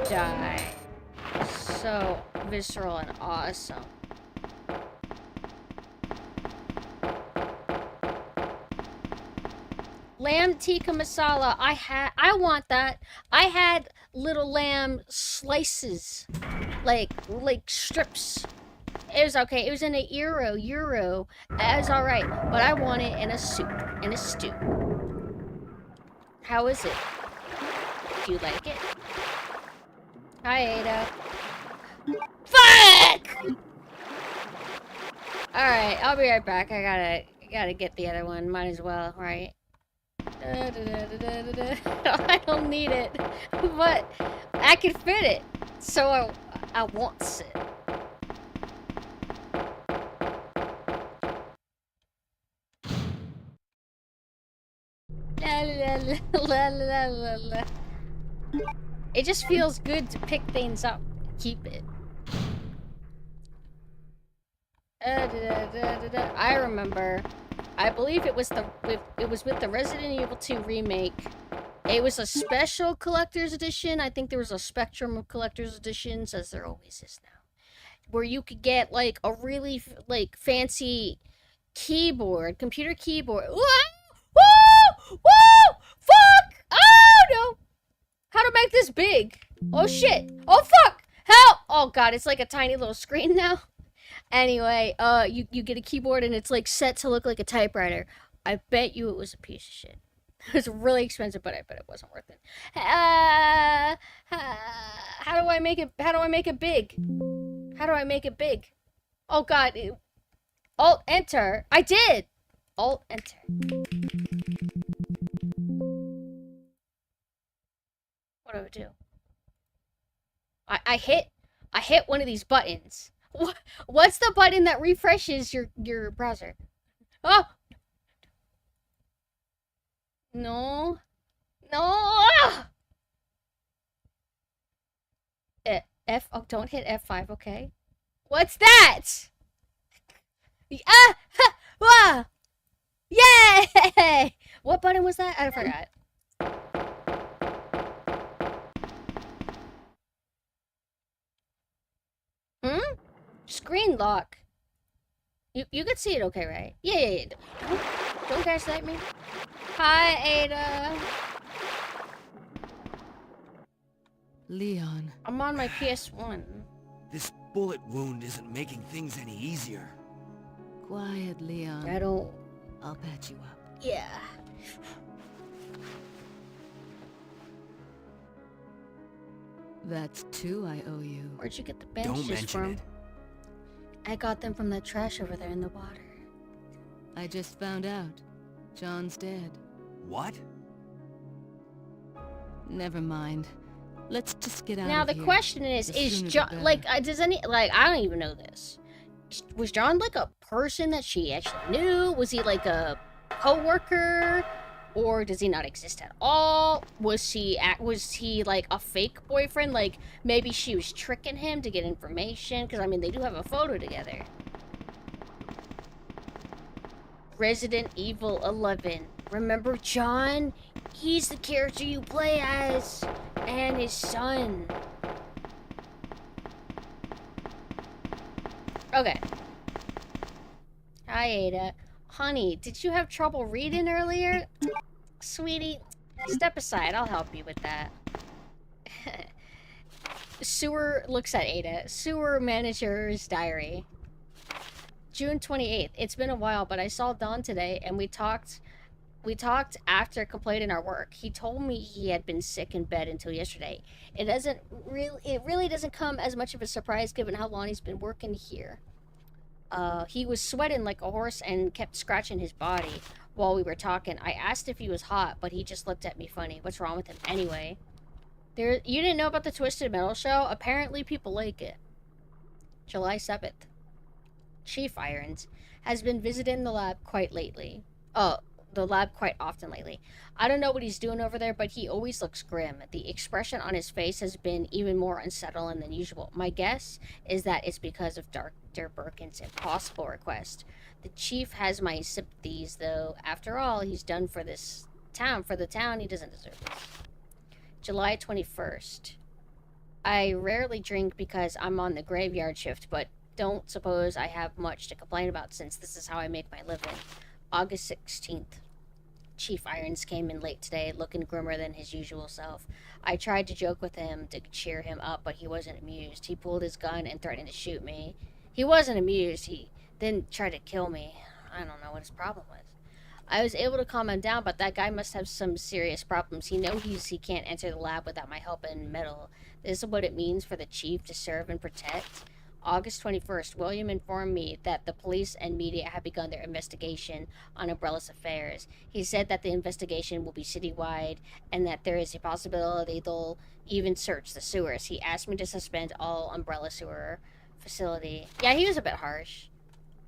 Die. So visceral and awesome. Lamb tikka masala. I want that. I had little lamb slices. Like strips. It was okay. It was in a euro. It was alright. But I want it in a soup. In a stew. How is it? Do you like it? Hi, Ada. Fuck! Alright, I'll be right back. I gotta get the other one. Might as well, right? I don't need it. But I can fit it. So I wants it. It just feels good to pick things up. Keep it. I remember. I believe it was with the Resident Evil 2 remake. It was a special collector's edition. I think there was a spectrum of collector's editions, as there always is now, where you could get like a really like fancy keyboard, computer keyboard. Whoa! Whoa! Whoa! Fuck! Oh no! How to make this big? Oh shit! Oh fuck! Help! Oh god, it's like a tiny little screen now. Anyway, you get a keyboard and it's like set to look like a typewriter. I bet you it was a piece of shit. It was really expensive, but I bet it wasn't worth it. How do I make it? How do I make it big? How do I make it big? Oh god! Alt Enter. I did. Alt Enter. What do I do? I hit one of these buttons. What's the button that refreshes your browser? Oh! No. No! F. Oh, don't hit F5, okay? What's that? Ah! Ha! Yay! What button was that? I forgot. Screen lock. You could see it okay, right? Yeah. Don't gaslight me. Hi, Ada. Leon. I'm on my PS1. This bullet wound isn't making things any easier. Quiet, Leon. I don't... I'll patch you up. Yeah. That's 2 I owe you. Where'd you get the Don't bandages mention from? it. I got them from that trash over there in the water. I just found out. John's dead. What? Never mind. Let's just get out Now of the here. question is The sooner the John better. like does any like I don't even know this. Was John like a person that she actually knew? Was he like a co-worker? Or does he not exist at all? Was he like a fake boyfriend? Like maybe she was tricking him to get information? Because I mean they do have a photo together. Resident Evil 11. Remember John? He's the character you play as, and his son. Okay. Hi, Ada. Honey, did you have trouble reading earlier? Sweetie, step aside. I'll help you with that. Sewer looks at Ada. Sewer manager's diary. June 28th. It's been a while, but I saw Don today and we talked after completing our work. He told me he had been sick in bed until yesterday. It really doesn't come as much of a surprise given how long he's been working here. He was sweating like a horse and kept scratching his body while we were talking. I asked if he was hot, but he just looked at me funny. What's wrong with him anyway? You didn't know about the Twisted Metal show? Apparently people like it. July 7th. Chief Irons has been visiting the lab quite lately. The lab quite often lately. I don't know what he's doing over there, but he always looks grim. The expression on his face has been even more unsettling than usual. My guess is that it's because of Dr. Birkin's impossible request. The chief has my sympathies, though. After all, he's done for this town. For the town, he doesn't deserve this. July 21st. I rarely drink because I'm on the graveyard shift, but don't suppose I have much to complain about since this is how I make my living. August 16th. Chief Irons came in late today, looking grimmer than his usual self. I tried to joke with him to cheer him up, but he wasn't amused. He pulled his gun and threatened to shoot me. He wasn't amused. He then tried to kill me. I don't know what his problem was. I was able to calm him down, but that guy must have some serious problems. He knows he can't enter the lab without my help in metal. This is what it means for the chief to serve and protect. August 21st, William informed me that the police and media have begun their investigation on Umbrella's affairs. He said that the investigation will be citywide and that there is a possibility they'll even search the sewers. He asked me to suspend all Umbrella sewer facility. Yeah, he was a bit harsh.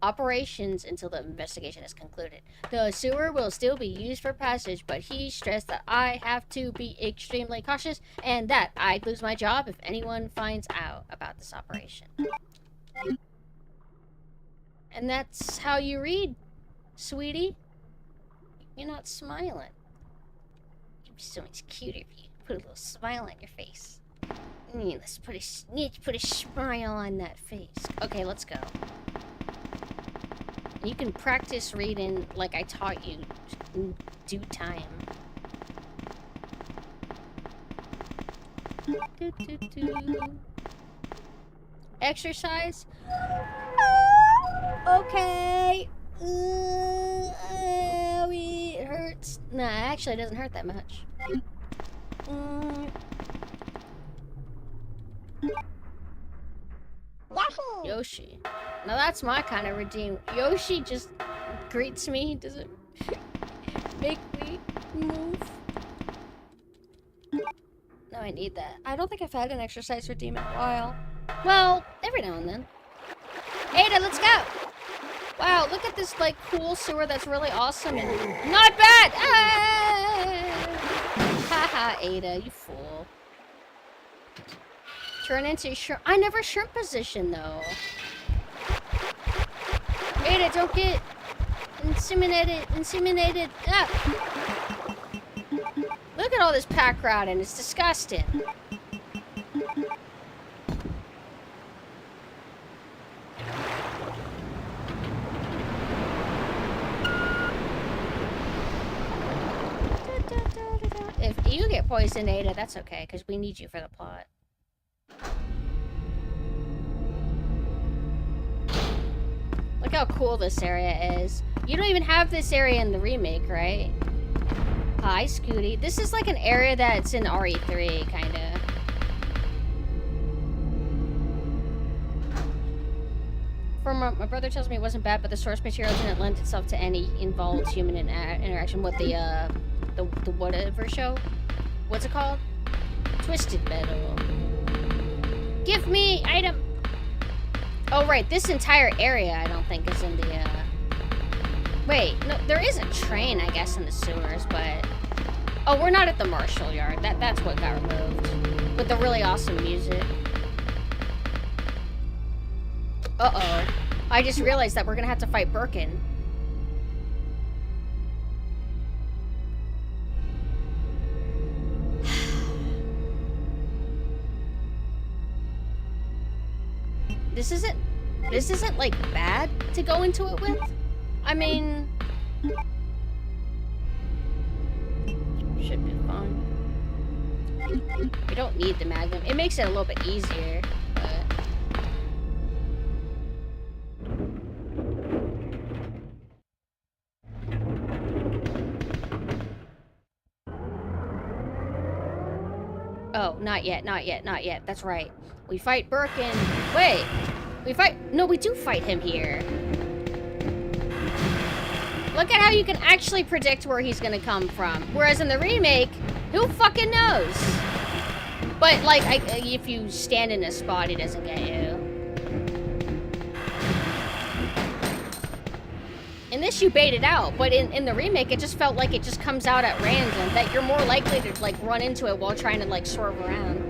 Operations until the investigation is concluded. The sewer will still be used for passage, but he stressed that I have to be extremely cautious and that I'd lose my job if anyone finds out about this operation. And that's how you read, sweetie. You're not smiling. You'd be so much cuter if you put a little smile on your face. Let's put a smile on that face. Okay, let's go. You can practice reading like I taught you in due time. Exercise? Okay. It hurts. Nah, actually it doesn't hurt that much. Yoshi. Now that's my kind of redeem. Yoshi just greets me. He doesn't make me move. No, I need that. I don't think I've had an exercise redeem in a while. Well, every now and then. Ada, let's go! Wow, look at this, like, cool sewer that's really awesome and not bad! Haha, Ada, you fool. Turn into shrimp. I never shrimp position, though. Ada, don't get inseminated. Ah. Look at all this pack routing. It's disgusting. If you get poisoned, Ada, that's okay, because we need you for the plot. Look how cool this area is. You don't even have this area in the remake, right? Hi, Scooty. This is like an area that's in RE3, kinda. From my brother tells me it wasn't bad, but the source material didn't lend itself to any involved human interaction with the whatever show. What's it called? Twisted Metal. Give me item. Oh, right. This entire area, I don't think, is in the, Wait, no, there is a train, I guess, in the sewers, but... Oh, we're not at the Marshall Yard. That's what got removed. With the really awesome music. Uh-oh. I just realized that we're gonna have to fight Birkin. This isn't like bad to go into it with. I mean, should be fun. We don't need the Magnum. It makes it a little bit easier, but... Oh, not yet, not yet, not yet. That's right. We fight Birkin. Wait. We fight... No, we do fight him here. Look at how you can actually predict where he's gonna come from. Whereas in the remake, who fucking knows? But, like, if you stand in a spot, he doesn't get you. In this, you bait it out, but in the remake, it just felt like it just comes out at random, that you're more likely to, like, run into it while trying to, like, swerve around.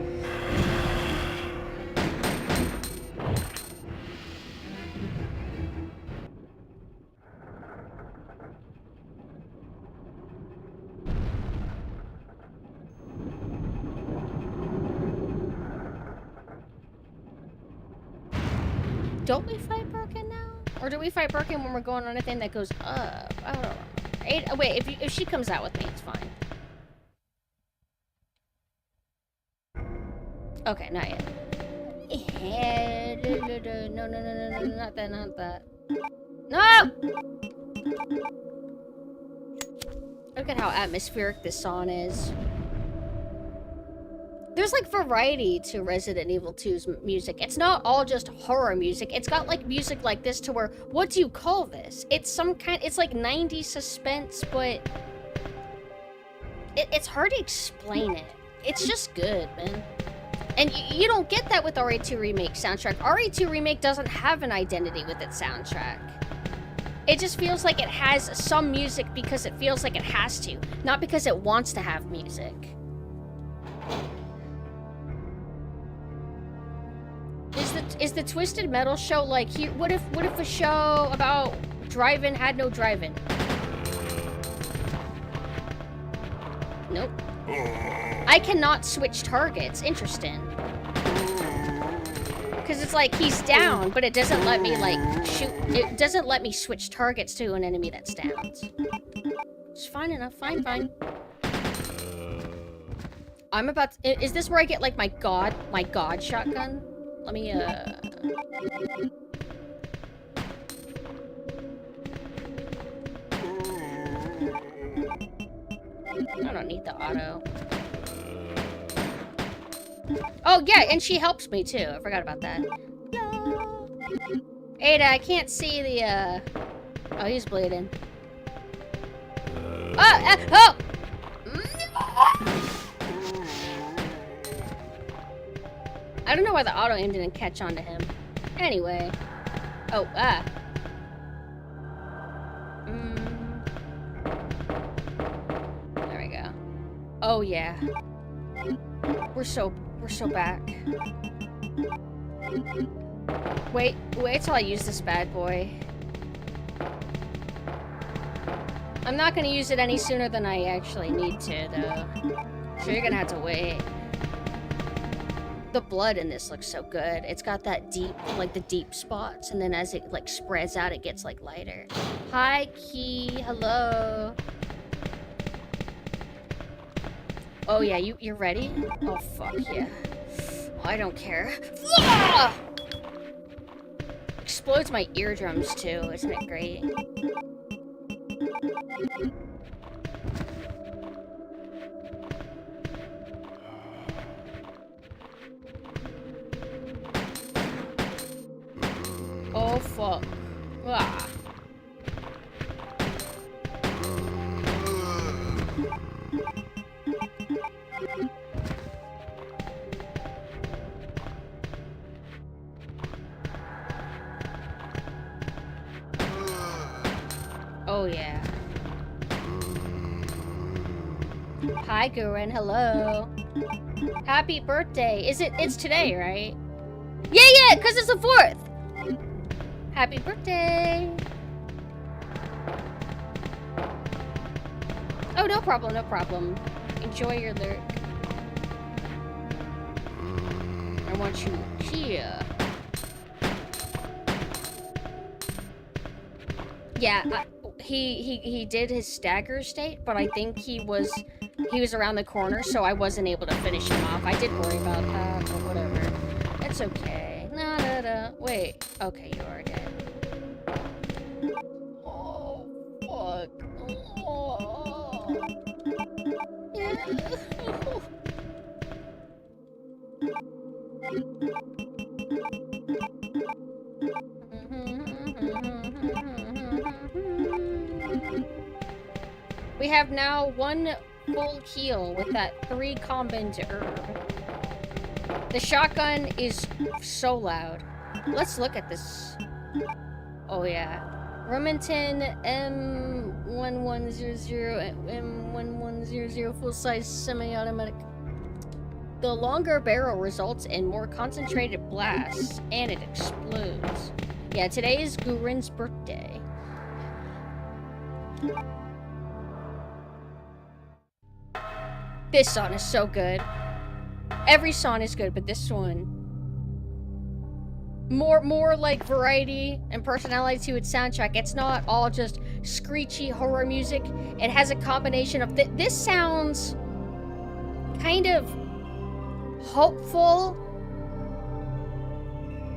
Don't we fight Birkin now? Or do we fight Birkin when we're going on a thing that goes up? I don't know. Wait, if she comes out with me, it's fine. Okay, not yet. No, not that, not that. No! Look at how atmospheric this song is. There's, like, variety to Resident Evil 2's music. It's not all just horror music. It's got, like, music like this to where, what do you call this? It's some kind, it's like 90s suspense, but it's hard to explain it. It's just good, man. And you don't get that with RE2 Remake soundtrack. RE2 Remake doesn't have an identity with its soundtrack. It just feels like it has some music because it feels like it has to, not because it wants to have music. Is the Twisted Metal show like here? What if a show about driving had no driving? Nope. I cannot switch targets. Interesting. Because it's like he's down, but it doesn't let me like shoot. It doesn't let me switch targets to an enemy that's down. It's fine enough. Fine. I'm about to, is this where I get like my god shotgun? Let me, I don't need the auto. Oh, yeah, and she helps me, too. I forgot about that. Ada, I can't see the, Oh, he's bleeding. Oh! I don't know why the auto aim didn't catch on to him. Anyway. Oh, There we go. Oh, yeah. We're so back. Wait till I use this bad boy. I'm not gonna use it any sooner than I actually need to, though. So you're gonna have to wait. The blood in this looks so good. It's got that deep, like the deep spots, and then as it like spreads out, it gets like lighter. Hi, Key. Hello. Oh yeah, you're ready? Oh fuck yeah. I don't care. Ah! Explodes my eardrums too, isn't it great? Oh fuck. Ah. Oh yeah. Hi Gurren, hello. Happy birthday. It's today, right? Yeah, cause it's the 4th. Happy birthday! Oh, no problem. Enjoy your lurk. I want you here. Yeah, he did his stagger state, but I think he was he was around the corner, so I wasn't able to finish him off. I did worry about that, but whatever. It's okay. Wait. Okay, you are dead. Oh, fuck. Oh. Yeah. We have now 1 full heal with that 3 combined herb. The shotgun is so loud. Let's look at this. Oh yeah. Remington M1100 M1100 full-size semi-automatic. The longer barrel results in more concentrated blasts, and it explodes. Yeah, today is Gurin's birthday. This song is so good. Every song is good, but this one... More like variety and personality to its soundtrack. It's not all just screechy horror music. It has a combination of... This sounds... kind of... hopeful...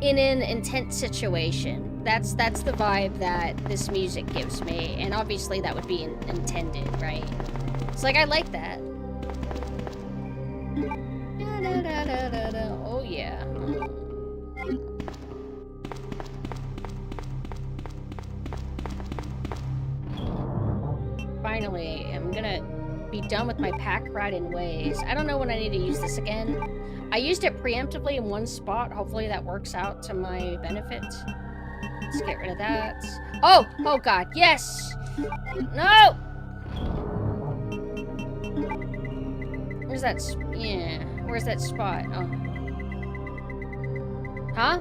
in an intense situation. That's the vibe that this music gives me. And obviously that would be intended, right? It's like, I like that. Oh yeah. Finally, I'm gonna be done with my pack riding ways. I don't know when I need to use this again. I used it preemptively in one spot. Hopefully that works out to my benefit. Let's get rid of that. Oh! Oh god, yes! No! Where's that? Yeah. Where's that spot? Oh. Huh?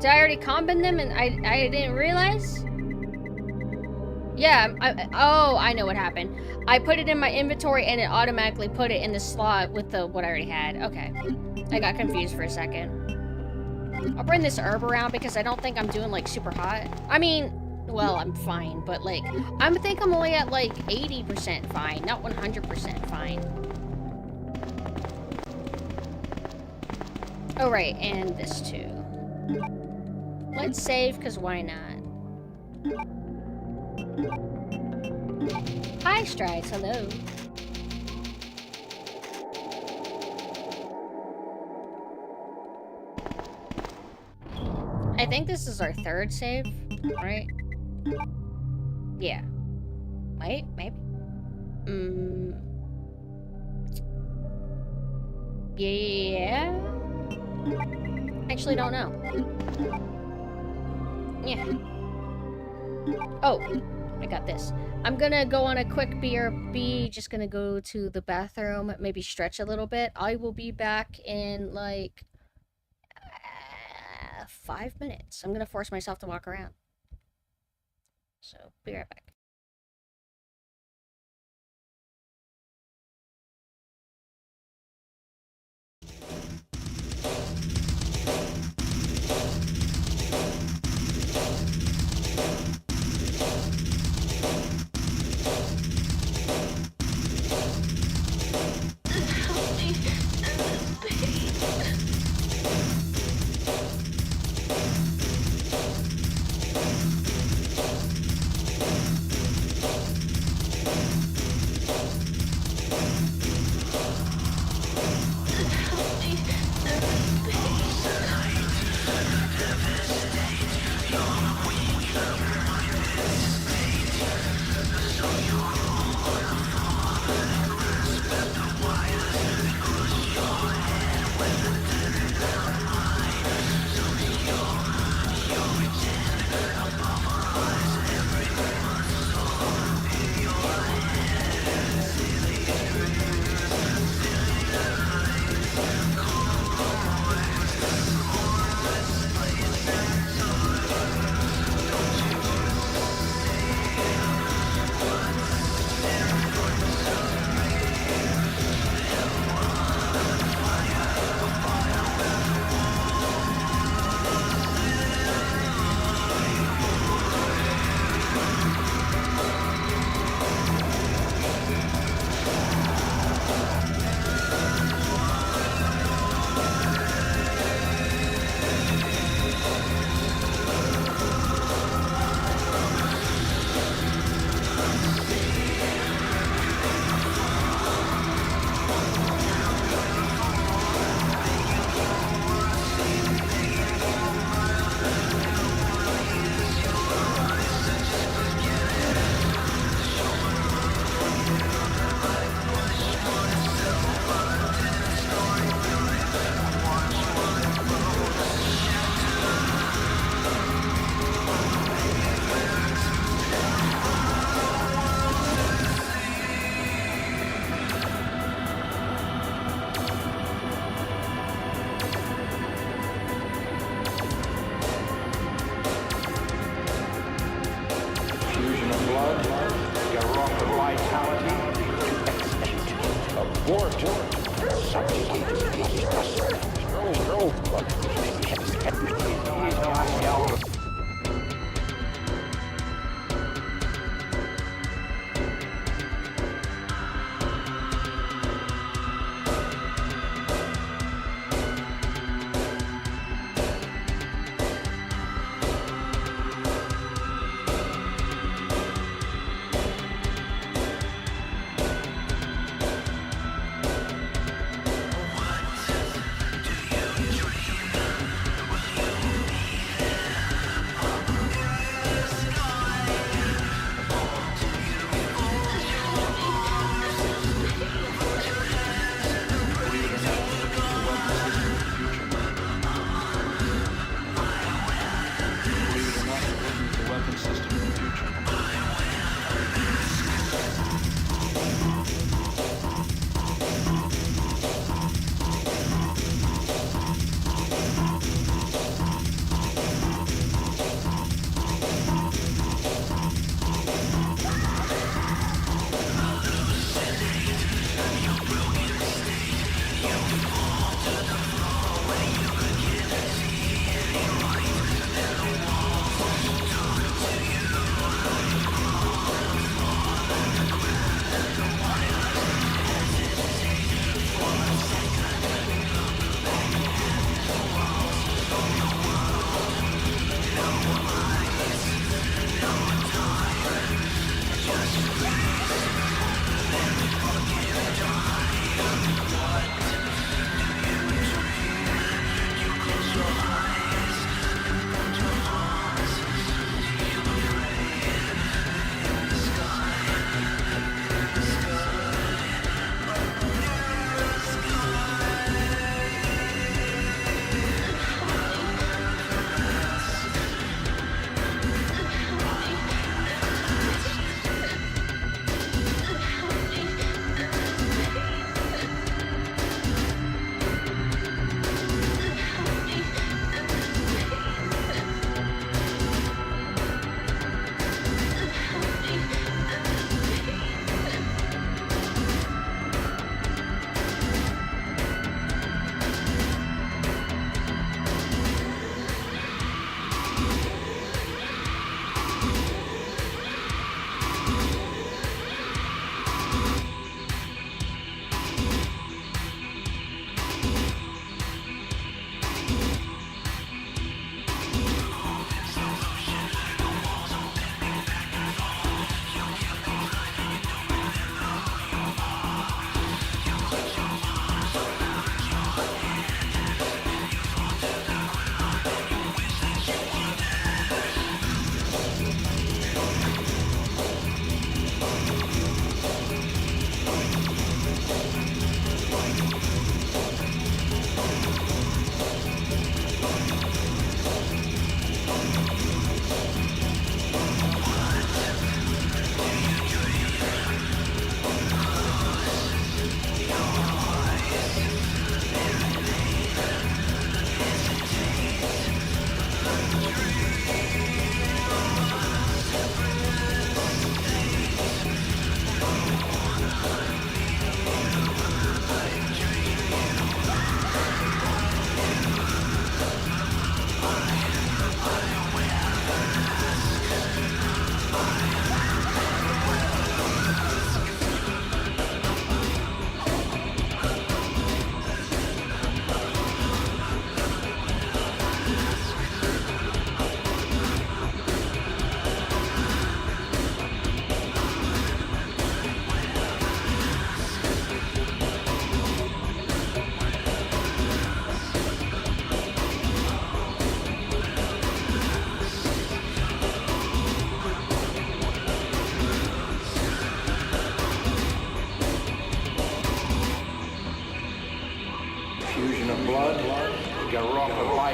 Did I already combine them and I didn't realize? Yeah, I know what happened. I put it in my inventory and it automatically put it in the slot with the what I already had. Okay. I got confused for a second. I'll bring this herb around because I don't think I'm doing like super hot. I mean, well, I'm fine, but like, I think I'm only at like 80% fine, not 100% fine. Oh, right, and this too. Let's save, because why not? Hi, Strides, hello. I think this is our 3rd save, right? Yeah. Wait, maybe? Yeah? Actually don't know. Yeah. Oh, I got this. I'm gonna go on a quick BRB, just gonna go to the bathroom, maybe stretch a little bit. I will be back in like 5 minutes. I'm gonna force myself to walk around. So, be right back.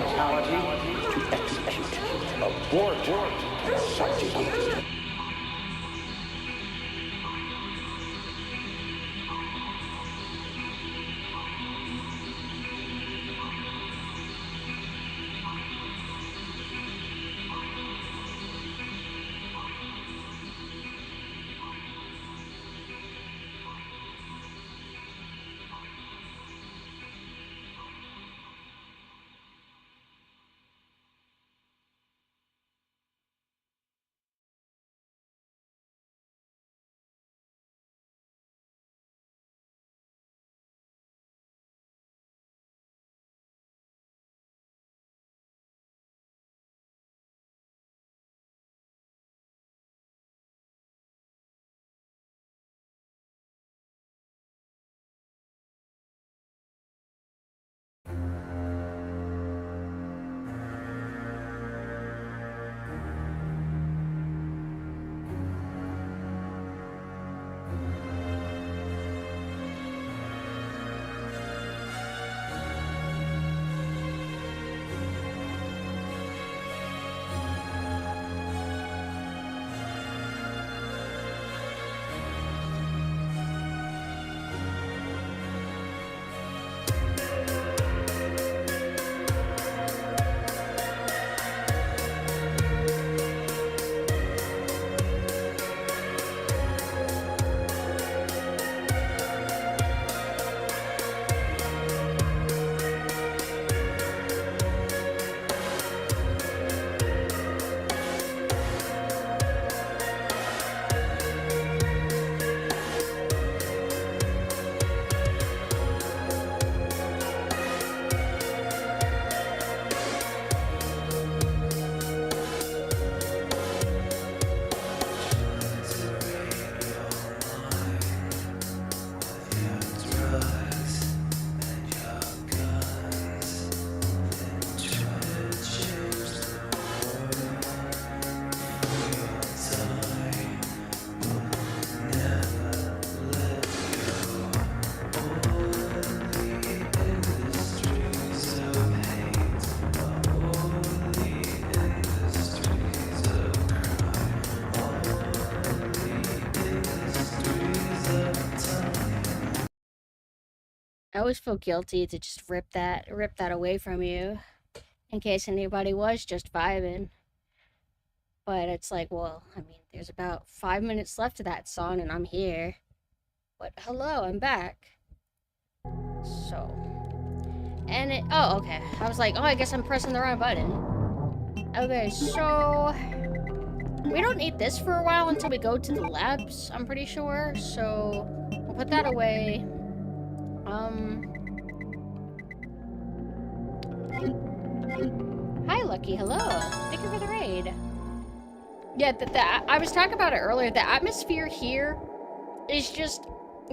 vitality to execute. Abort such something. I always feel guilty to just rip that away from you, in case anybody was just vibing. But it's like, well, I mean, there's about 5 minutes left of that song, and I'm here. But hello, I'm back. So, and it. Oh, okay. I was like, oh, I guess I'm pressing the wrong button. Okay, so we don't need this for a while until we go to the labs. I'm pretty sure. So we'll put that away. Hi, Lucky. Hello. Thank you for the raid. Yeah, I was talking about it earlier. The atmosphere here is just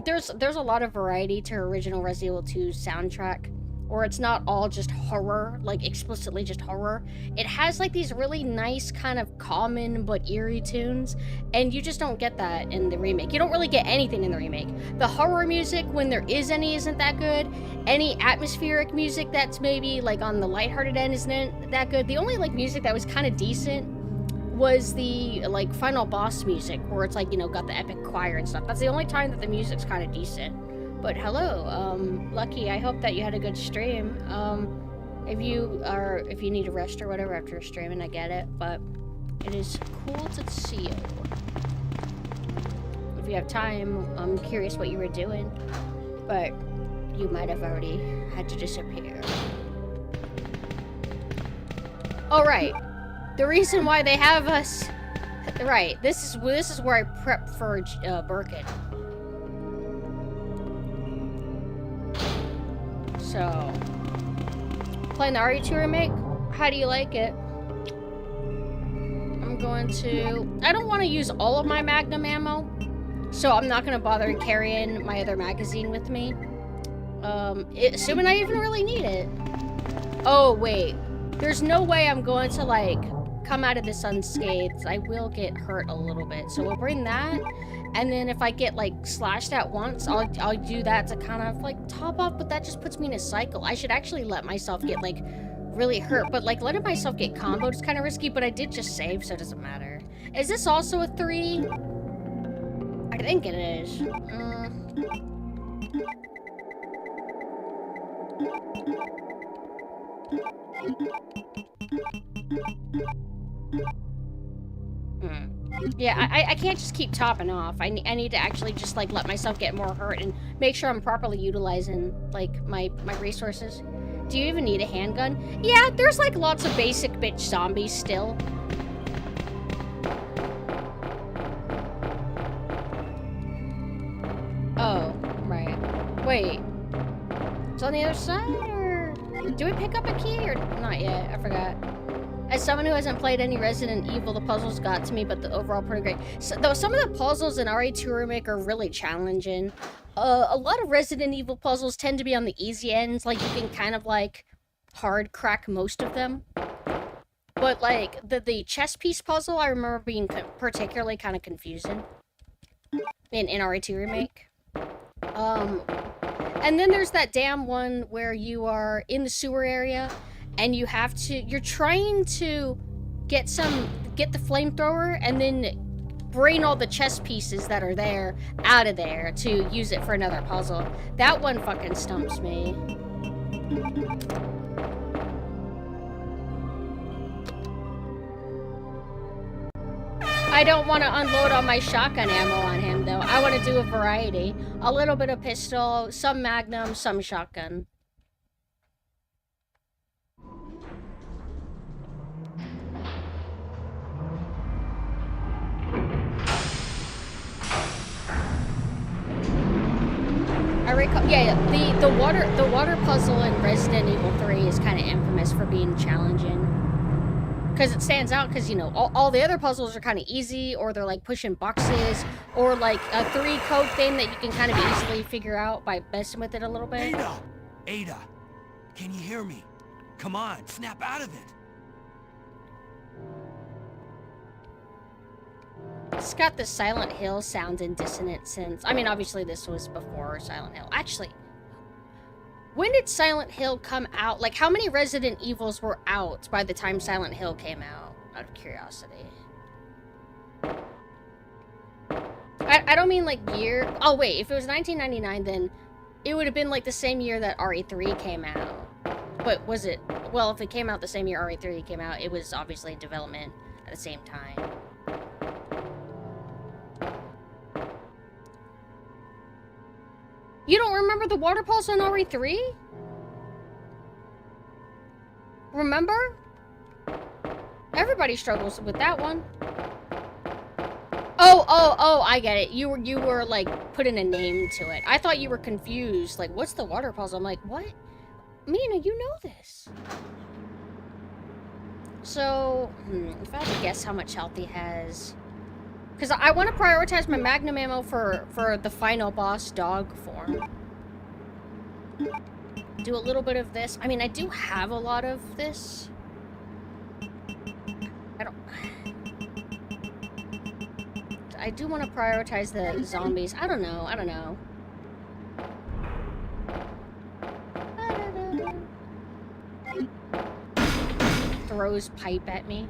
there's a lot of variety to original Resident Evil 2's soundtrack, or it's not all just horror, like explicitly just horror. It has like these really nice kind of common but eerie tunes, and you just don't get that in the remake. You don't really get anything in the remake. The horror music, when there is any, isn't that good. Any atmospheric music that's maybe like on the lighthearted end isn't that good. The only like music that was kind of decent was the like final boss music, where it's like, you know, got the epic choir and stuff. That's the only time that the music's kind of decent. But hello, Lucky, I hope that you had a good stream. If you need a rest or whatever after streaming, I get it, but it is cool to see you. If you have time, I'm curious what you were doing, but you might have already had to disappear. Oh, right. The reason why they have us... Right, this is where I prep for Birkin. So, playing the RE2 remake, how do you like it? I'm going to... I don't want to use all of my Magnum ammo, so I'm not going to bother carrying my other magazine with me. Assuming I even really need it. Oh, wait. There's no way I'm going to, like, come out of this unscathed. I will get hurt a little bit, so we'll bring that. And then if I get, like, slashed at once, I'll do that to kind of, like, top off, but that just puts me in a cycle. I should actually let myself get, like, really hurt, but like letting myself get comboed is kind of risky, but I did just save, so it doesn't matter. Is this also a 3? I think it is. Yeah, I can't just keep topping off. I need to actually just like let myself get more hurt and make sure I'm properly utilizing like my resources. Do you even need a handgun? Yeah, there's like lots of basic bitch zombies still. Oh, right. Wait. It's on the other side, or do we pick up a key, or not yet? I forgot. As someone who hasn't played any Resident Evil, the puzzles got to me, but the overall pretty great. So, though some of the puzzles in RE2 Remake are really challenging. A lot of Resident Evil puzzles tend to be on the easy ends, like you can kind of like hard crack most of them. But like the chess piece puzzle, I remember being particularly kind of confusing in RE2 Remake. And then there's that damn one where you are in the sewer area and you're trying to get the flamethrower and then bring all the chess pieces that are there out of there to use it for another puzzle. That one fucking stumps me. I don't want to unload all my shotgun ammo on him, though. I want to do a variety. A little bit of pistol, some magnum, some shotgun. I recall, yeah, the water puzzle in Resident Evil 3 is kind of infamous for being challenging. Because it stands out because, you know, all the other puzzles are kind of easy, or they're like pushing boxes, or like a 3-code thing that you can kind of easily figure out by messing with it a little bit. Ada, can you hear me? Come on, snap out of it. It's got the Silent Hill sound and dissonant synths. I mean, obviously this was before Silent Hill. Actually, when did Silent Hill come out? Like, how many Resident Evils were out by the time Silent Hill came out? Out of curiosity. I don't mean, like, year... Oh, wait. If it was 1999, then it would have been, like, the same year that RE3 came out. But was it... Well, if it came out the same year RE3 came out, it was obviously in development at the same time. You don't remember the water pulse on RE3? Remember? Everybody struggles with that one. Oh, I get it. You were like putting a name to it. I thought you were confused. Like, what's the water puzzle? I'm like, what? Mina, you know this. So, if I had to guess how much health he has. Because I want to prioritize my magnum ammo for the final boss dog form. Do a little bit of this. I mean, I do have a lot of this. I do want to prioritize the zombies. I don't know. Throws pipe at me.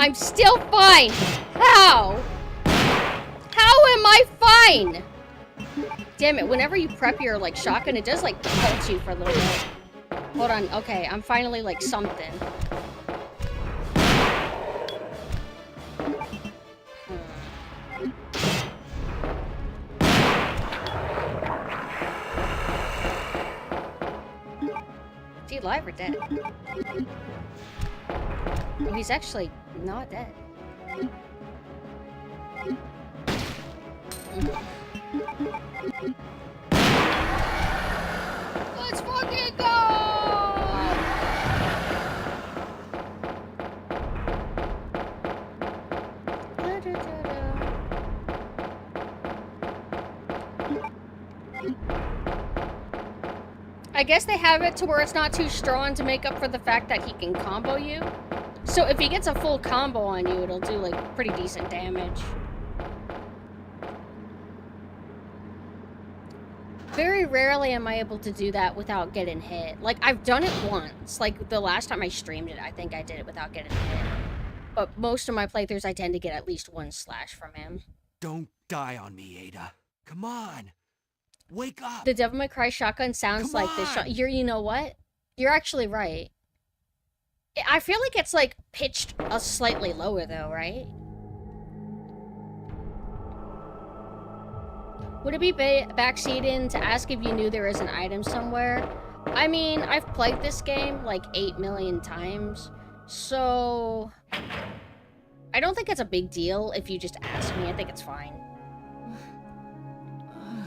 I'm still fine. How? How am I fine? Damn it, whenever you prep your, like, shotgun, it does, like, halt you for a little bit. Hold on, okay, I'm finally, like, something. Is he alive or dead? Oh, he's actually not dead. Let's fucking go! I guess they have it to where it's not too strong to make up for the fact that he can combo you. So if he gets a full combo on you, it'll do like pretty decent damage. Very rarely am I able to do that without getting hit. Like, I've done it once. Like, the last time I streamed it, I think I did it without getting hit. But most of my playthroughs, I tend to get at least one slash from him. Don't die on me, Ada. Come on. Wake up. The Devil May Cry shotgun sounds like this shot. You know what? You're actually right. I feel like it's, like, pitched slightly lower, though, right? Would it be backseating to ask if you knew there is an item somewhere? I mean, I've played this game like 8 million times, so I don't think it's a big deal if you just ask me. I think it's fine.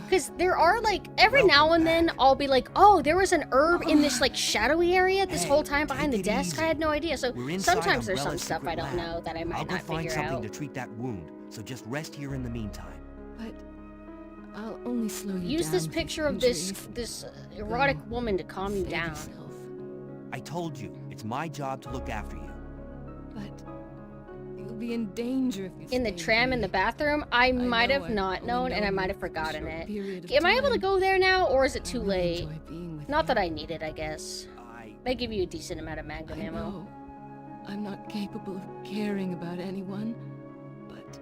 Because there are, like, every now and then I'll be like, oh, there was an herb in this, like, shadowy area this whole time behind the desk. I had no idea. So sometimes there's some stuff I don't know that I might not figure out. I'll go find something to treat that wound, so just rest here in the meantime. But I'll only slow you Use down. this picture of this erotic woman to calm you down. I told you, it's my job to look after you. But you'll be in danger if you In the tram in the bathroom, I might have not known and I might have forgotten it. Am I able to go there now or is it too late? Not that I need it, I guess. They give you a decent amount of magnum ammo. I'm not capable of caring about anyone, but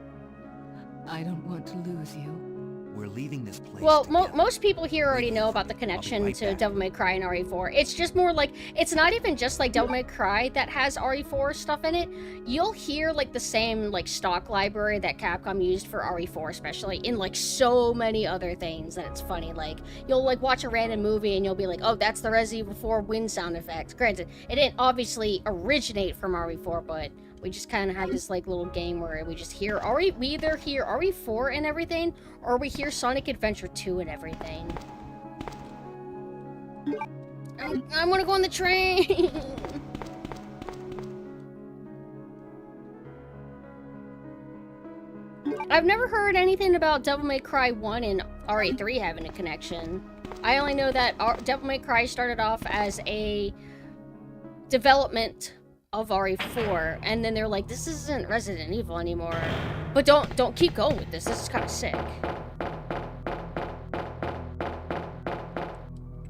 I don't want to lose you. We're leaving this place. Well, most people here already know about the connection to Devil May Cry and RE4. It's just more like, it's not even just like Devil May Cry that has RE4 stuff in it. You'll hear like the same like stock library that Capcom used for RE4 especially in like so many other things that it's funny. Like, you'll like watch a random movie and you'll be like, oh, that's the Resident Evil 4 wind sound effect. Granted, it didn't obviously originate from RE4, but we just kind of have this like little game where we just hear we either hear RE4 and everything, or we hear Sonic Adventure 2 and everything. I want to go on the train. I've never heard anything about Devil May Cry 1 and RE3 having a connection. I only know that Devil May Cry started off as a development of RE4, and then they're like, this isn't Resident Evil anymore. But don't keep going with this. This is kind of sick.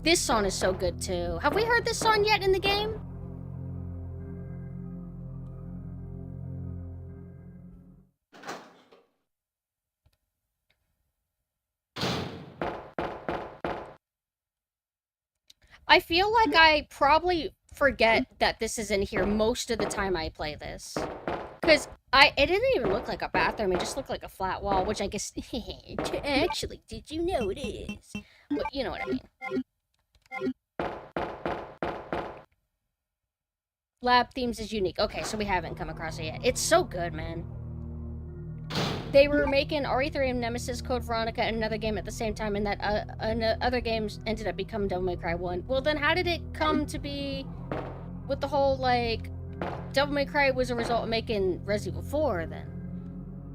This song is so good too. Have we heard this song yet in the game? I feel like I probably forget that this is in here most of the time I play this. Because it didn't even look like a bathroom, it just looked like a flat wall, which I guess, actually, did you know it is? But you know what I mean. Lab themes is unique. Okay, so we haven't come across it yet. It's so good, man. They were making RE3 and Nemesis, Code Veronica, and another game at the same time, and that other games ended up becoming Devil May Cry 1. Well, then how did it come to be with the whole, like, Devil May Cry was a result of making Resident Evil 4, then?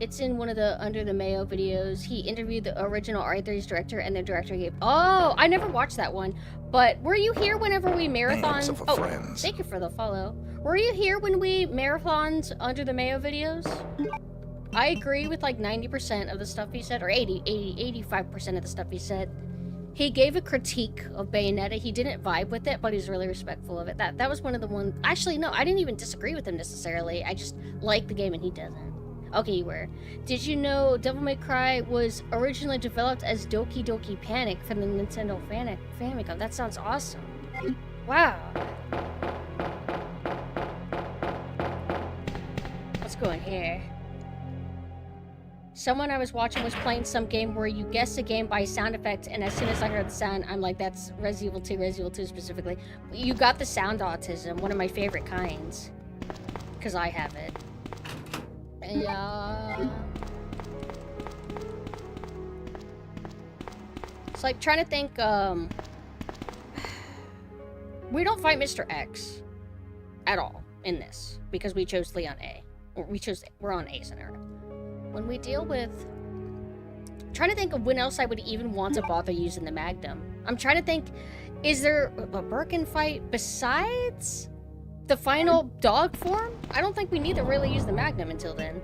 It's in one of the Under the Mayo videos. He interviewed the original RE3's director, and the director gave... Oh, I never watched that one. But were you here whenever we marathoned... Oh, friends. Thank you for the follow. Were you here when we marathoned Under the Mayo videos? I agree with like 90% of the stuff he said, or 85% of the stuff he said. He gave a critique of Bayonetta. He didn't vibe with it, but he's really respectful of it. That was one of the ones... Actually, no, I didn't even disagree with him necessarily. I just like the game and he doesn't. Okay, you were. Did you know Devil May Cry was originally developed as Doki Doki Panic for the Nintendo Famicom? That sounds awesome. Wow. Let's go in here. Someone I was watching was playing some game where you guess a game by sound effect, and as soon as I heard the sound, I'm like, that's Resident Evil 2 specifically. You got the sound autism, one of my favorite kinds. Because I have it. Yeah. So like trying to think, we don't fight Mr. X at all in this because we chose Leon A. Or we're on A scenario. When we deal with, trying to think of when else I would even want to bother using the Magnum. I'm trying to think, is there a Birkin fight besides the final dog form? I don't think we need to really use the Magnum until then.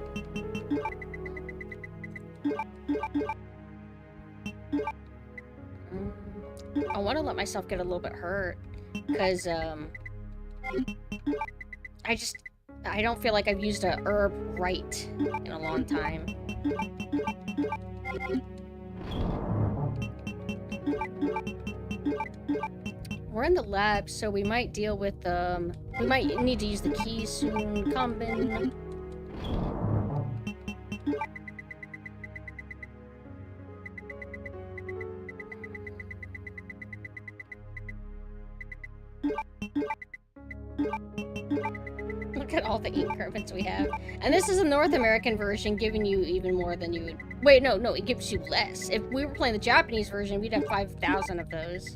I want to let myself get a little bit hurt because I don't feel like I've used a herb right in a long time. We're in the lab, so we might deal with, we might need to use the keys soon. Combin. Look at all the increments we have. And this is a North American version, giving you even more than you would... Wait, no, it gives you less. If we were playing the Japanese version, we'd have 5,000 of those.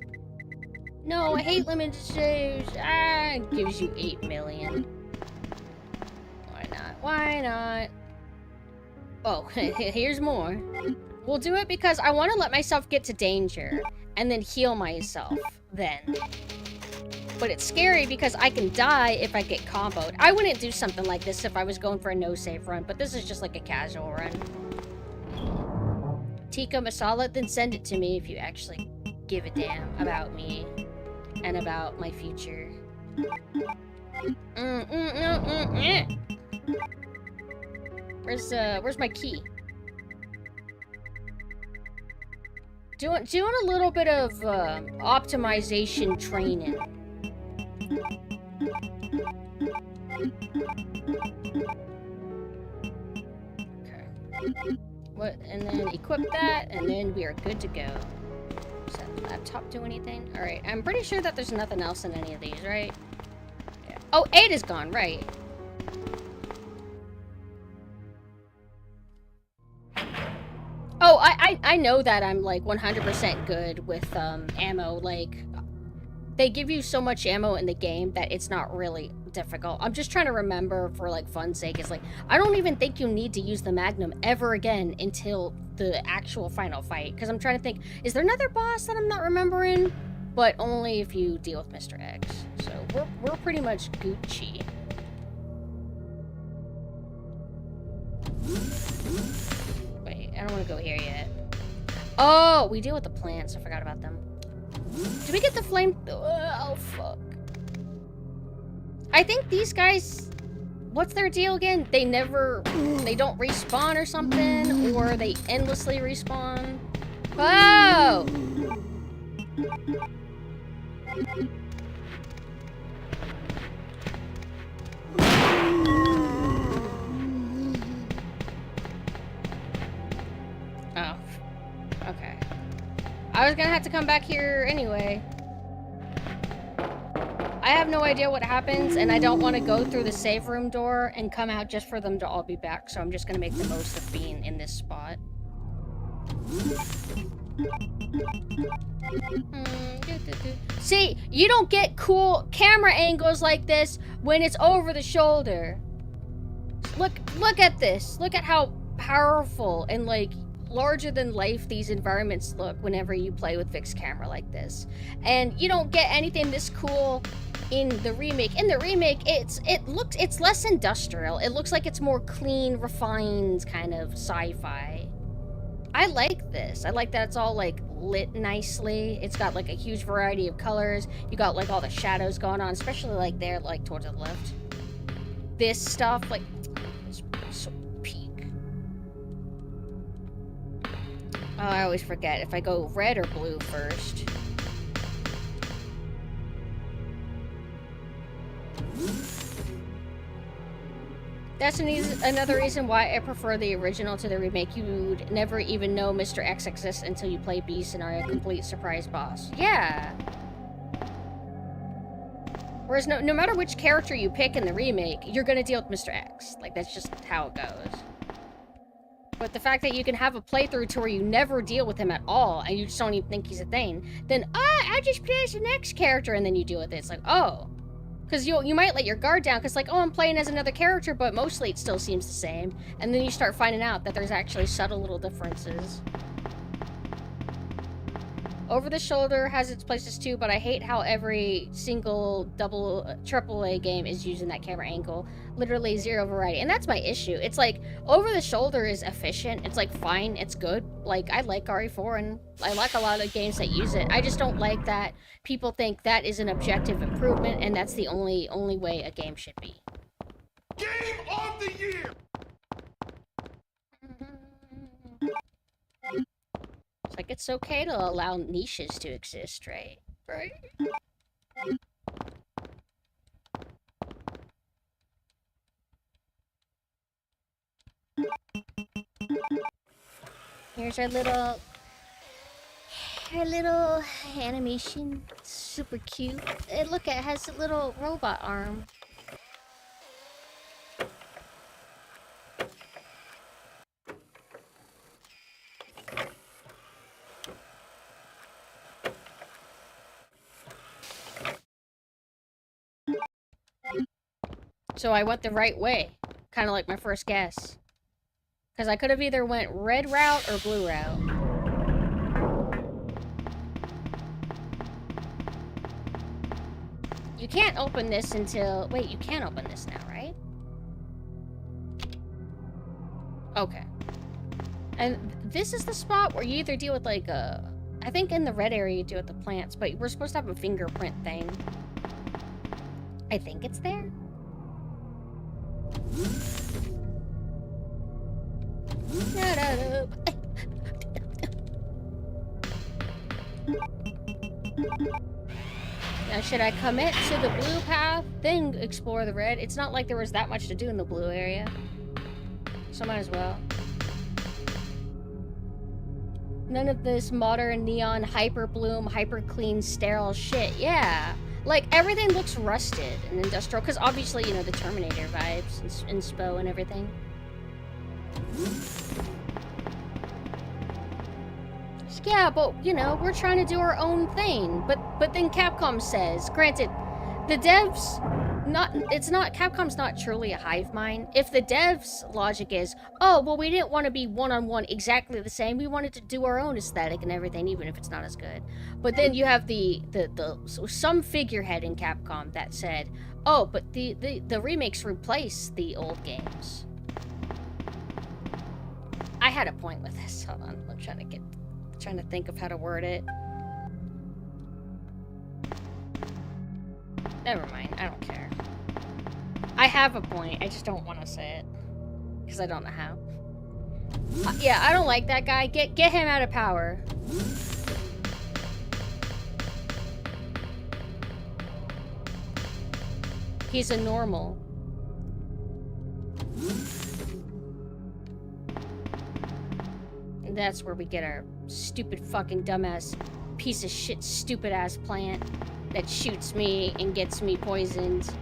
No, I hate limited saves. Ah, it gives you 8 million. Why not? Why not? Oh, here's more. We'll do it because I want to let myself get to danger and then heal myself then. But it's scary because I can die if I get comboed. I wouldn't do something like this if I was going for a no-save run, but this is just like a casual run. Tikka Masala, then send it to me if you actually give a damn about me and about my future. Where's my key? Doing a little bit of optimization training. Okay. What? And then equip that, and then we are good to go. Does that laptop do anything? All right. I'm pretty sure that there's nothing else in any of these, right? Yeah. Oh, 8 is gone, right? Oh, I know that I'm like 100% good with ammo. Like, they give you so much ammo in the game that it's not really difficult. I'm just trying to remember for like fun's sake. It's like, I don't even think you need to use the Magnum ever again until the actual final fight. Because I'm trying to think, is there another boss that I'm not remembering? But only if you deal with Mr. X. So we're pretty much Gucci. Wait, I don't want to go here yet. Oh, we deal with the plants. I forgot about them. Do we get the flame? Oh, fuck. I think these guys... What's their deal again? They don't respawn or something? Or they endlessly respawn? Oh! Oh. Okay. I was gonna have to come back here anyway. I have no idea what happens, and I don't want to go through the save room door and come out just for them to all be back, so I'm just gonna make the most of being in this spot. See, you don't get cool camera angles like this when it's over the shoulder. Look at this. Look at how powerful and like larger than life these environments look whenever you play with fixed camera like this. And you don't get anything this cool in the remake. In the remake, it's less industrial. It looks like it's more clean, refined kind of sci-fi. I like this. I like that it's all like lit nicely. It's got like a huge variety of colors. You got like all the shadows going on, especially like there, like towards the left. This stuff, like, it's so peak. Oh, I always forget if I go red or blue first. That's another reason why I prefer the original to the remake. You'd never even know Mr. X exists until you play B scenario, complete surprise boss. Yeah. Whereas no matter which character you pick in the remake, you're gonna deal with Mr. X. Like, that's just how it goes. But the fact that you can have a playthrough to where you never deal with him at all, and you just don't even think he's a thing, then, I just play as the next character, and then you deal with it. It's like, oh. Because you might let your guard down, because like, oh, I'm playing as another character, but mostly it still seems the same. And then you start finding out that there's actually subtle little differences. Over the Shoulder has its places too, but I hate how every single triple A game is using that camera angle. Literally zero variety. And that's my issue. It's like, Over the Shoulder is efficient. It's like, fine, it's good. Like, I like RE4 and I like a lot of games that use it. I just don't like that people think that is an objective improvement and that's the only way a game should be. Game of the year! It's like, it's okay to allow niches to exist, right? Right? Here's our little animation. It's super cute. And look, it has a little robot arm. So I went the right way. Kind of like my first guess. Because I could have either went red route or blue route. You can't open this until... Wait, you can open this now, right? Okay. And this is the spot where you either deal with like a... I think in the red area you deal with the plants, but we're supposed to have a fingerprint thing. I think it's there. Now, should I commit to the blue path, then explore the red? It's not like there was that much to do in the blue area. So might as well. None of this modern neon hyper bloom, hyper clean, sterile shit. Yeah. Like, everything looks rusted and industrial, because obviously, you know, the Terminator vibes and Spo and everything. Yeah, but, you know, we're trying to do our own thing. But then Capcom says, granted, the devs, Capcom's not truly a hive mind. If the devs' logic is, oh, well, we didn't want to be one-on-one exactly the same, we wanted to do our own aesthetic and everything, even if it's not as good. But then you have some figurehead in Capcom that said, oh, but the remakes replace the old games. I had a point with this. Hold on, I'm trying to think of how to word it. Never mind, I don't care. I have a point, I just don't want to say it. Because I don't know how. Yeah, I don't like that guy. Get him out of power. He's a normal. And that's where we get our stupid fucking dumbass piece of shit stupid ass plant that shoots me and gets me poisoned.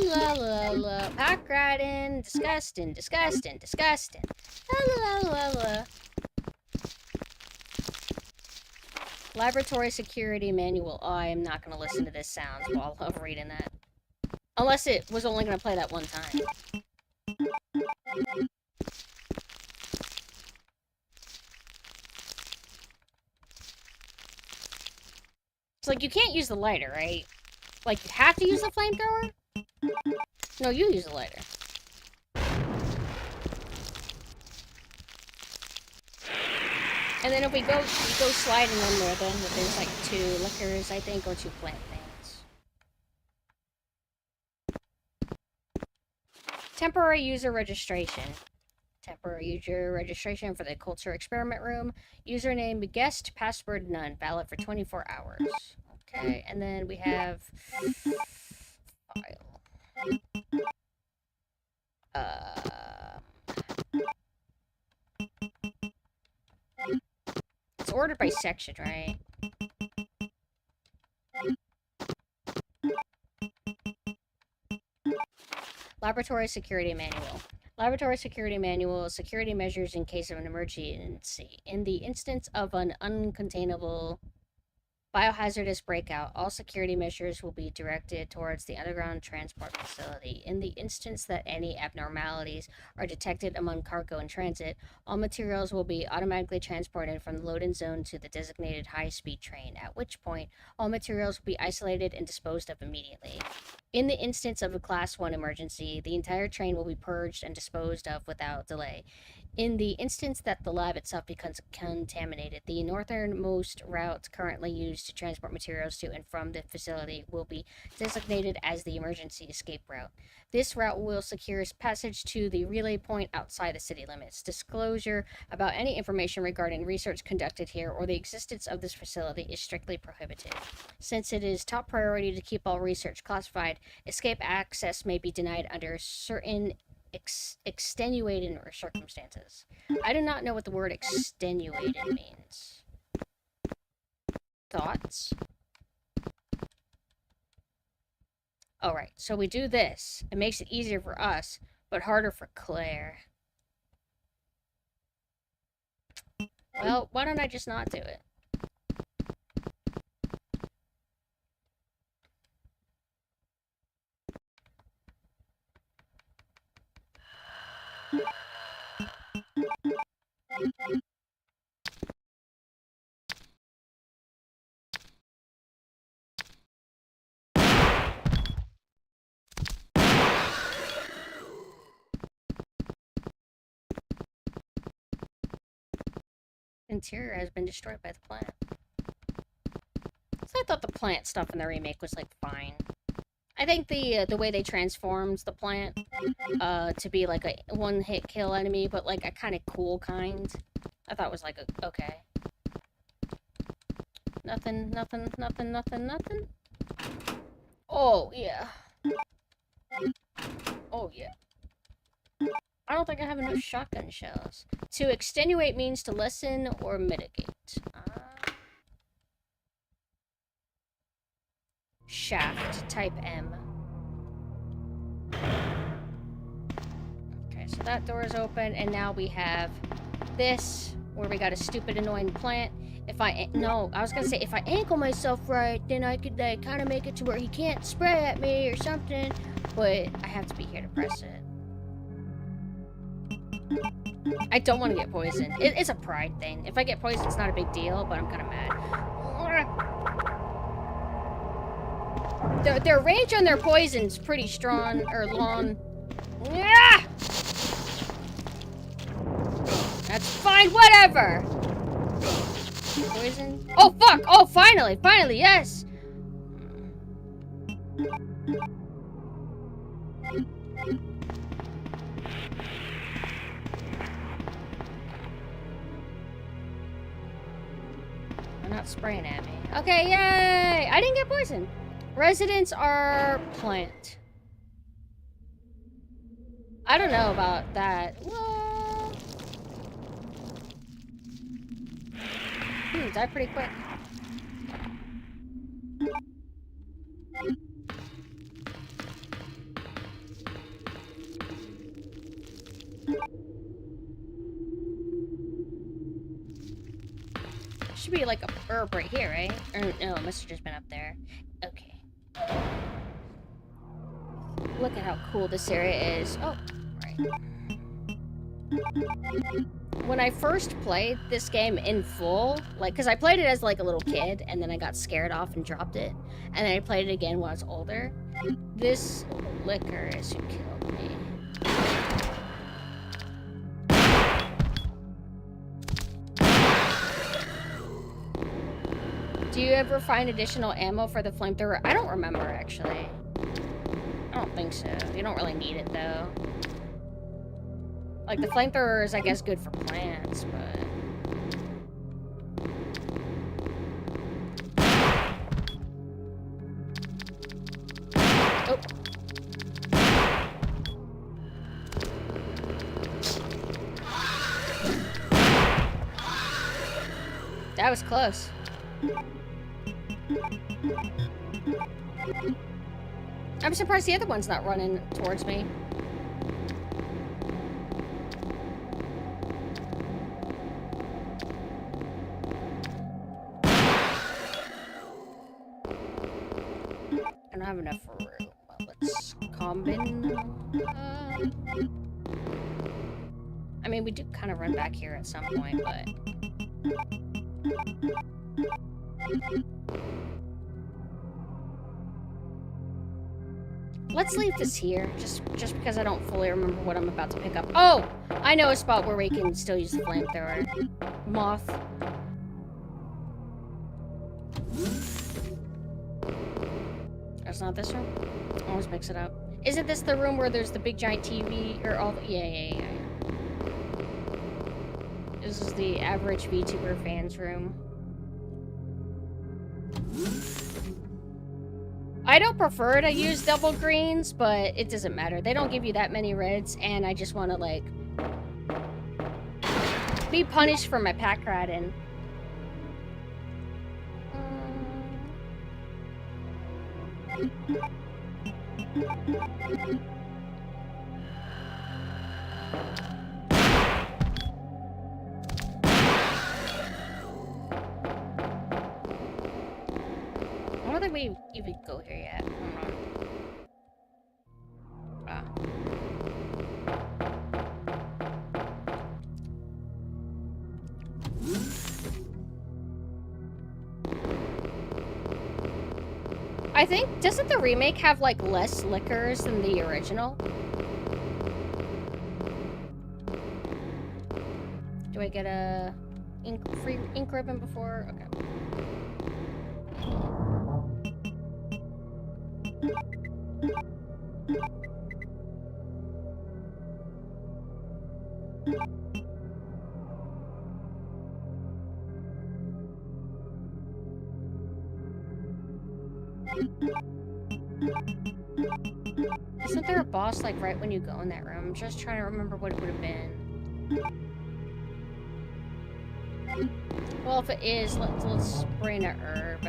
La la la la. Pack riding, disgusting. La la la la. Laboratory security manual. Oh, I am not going to listen to this sound while I'm reading that. Unless it was only going to play that one time. It's like, you can't use the lighter, right? Like, you have to use the flamethrower? No, you use the lighter. And then if we go sliding in there, then there's like 2 liquors, I think, or 2 plant things. Temporary user registration. Temporary user registration for the culture experiment room. Username guest, password none. Valid for 24 hours. Okay, and then we have file. It's ordered by section, right? Laboratory Security Manual. Laboratory Security Manual, security measures in case of an emergency. In the instance of an uncontainable biohazardous breakout, all security measures will be directed towards the underground transport facility. In the instance that any abnormalities are detected among cargo in transit, all materials will be automatically transported from the load-in zone to the designated high-speed train, at which point all materials will be isolated and disposed of immediately. In the instance of a Class 1 emergency, the entire train will be purged and disposed of without delay. In the instance that the lab itself becomes contaminated, the northernmost route currently used to transport materials to and from the facility will be designated as the emergency escape route. This route will secure passage to the relay point outside the city limits. Disclosure about any information regarding research conducted here or the existence of this facility is strictly prohibited. Since it is top priority to keep all research classified, escape access may be denied under certain extenuating circumstances. I do not know what the word extenuated means. Thoughts? Alright, so we do this. It makes it easier for us, but harder for Claire. Well, why don't I just not do it? Interior has been destroyed by the plant. So I thought the plant stuff in the remake was like fine. I think the way they transformed the plant to be like a one-hit kill enemy, but like a kind of cool kind, I thought was like okay. Nothing. Oh yeah. Oh yeah. I don't think I have enough shotgun shells. To extenuate means to lessen or mitigate. Shaft, type M. Okay, so that door is open, and now we have this, where we got a stupid, annoying plant. I was gonna say, if I angle myself right, then I could kind of make it to where he can't spray at me or something, but I have to be here to press it. I don't want to get poisoned. It's a pride thing. If I get poisoned, it's not a big deal, but I'm kind of mad. Their range on their poison's pretty strong, or long. Yeah! That's fine, whatever! Poison? Oh, fuck! Oh, finally! Finally, yes! They're not spraying at me. Okay, yay! I didn't get poisoned. Residents are plant. I don't know about that. Well... died pretty quick. Should be like a herb right here, right? Or no, it must have just been up there. Okay. Look at how cool this area is. Oh, right. When I first played this game in full, like, because I played it as like a little kid, and then I got scared off and dropped it, and then I played it again when I was older. This liquor is who killed me. Do you ever find additional ammo for the flamethrower? I don't remember, actually. I don't think so. You don't really need it, though. Like, the flamethrower is, I guess, good for plants, but... Oh. That was close. I'm surprised the other one's not running towards me. I mean, we do kind of run back here at some point, but... Let's leave this here, just because I don't fully remember what I'm about to pick up. Oh! I know a spot where we can still use the flamethrower. Moth. That's not this room? I always mix it up. Isn't this the room where there's the big giant TV? Or all the... Yeah. This is the average VTuber fans room. I don't prefer to use double greens, but it doesn't matter. They don't give you that many reds, and I just want to, like, be punished for my pack riding. I don't think we even go here yet. Ah. I think, doesn't the remake have, like, less liquors than the original? Do I get a free ink ribbon before? Okay. Isn't there a boss, like, right when you go in that room? I'm just trying to remember what it would have been. Well, if it is, let's bring a herb.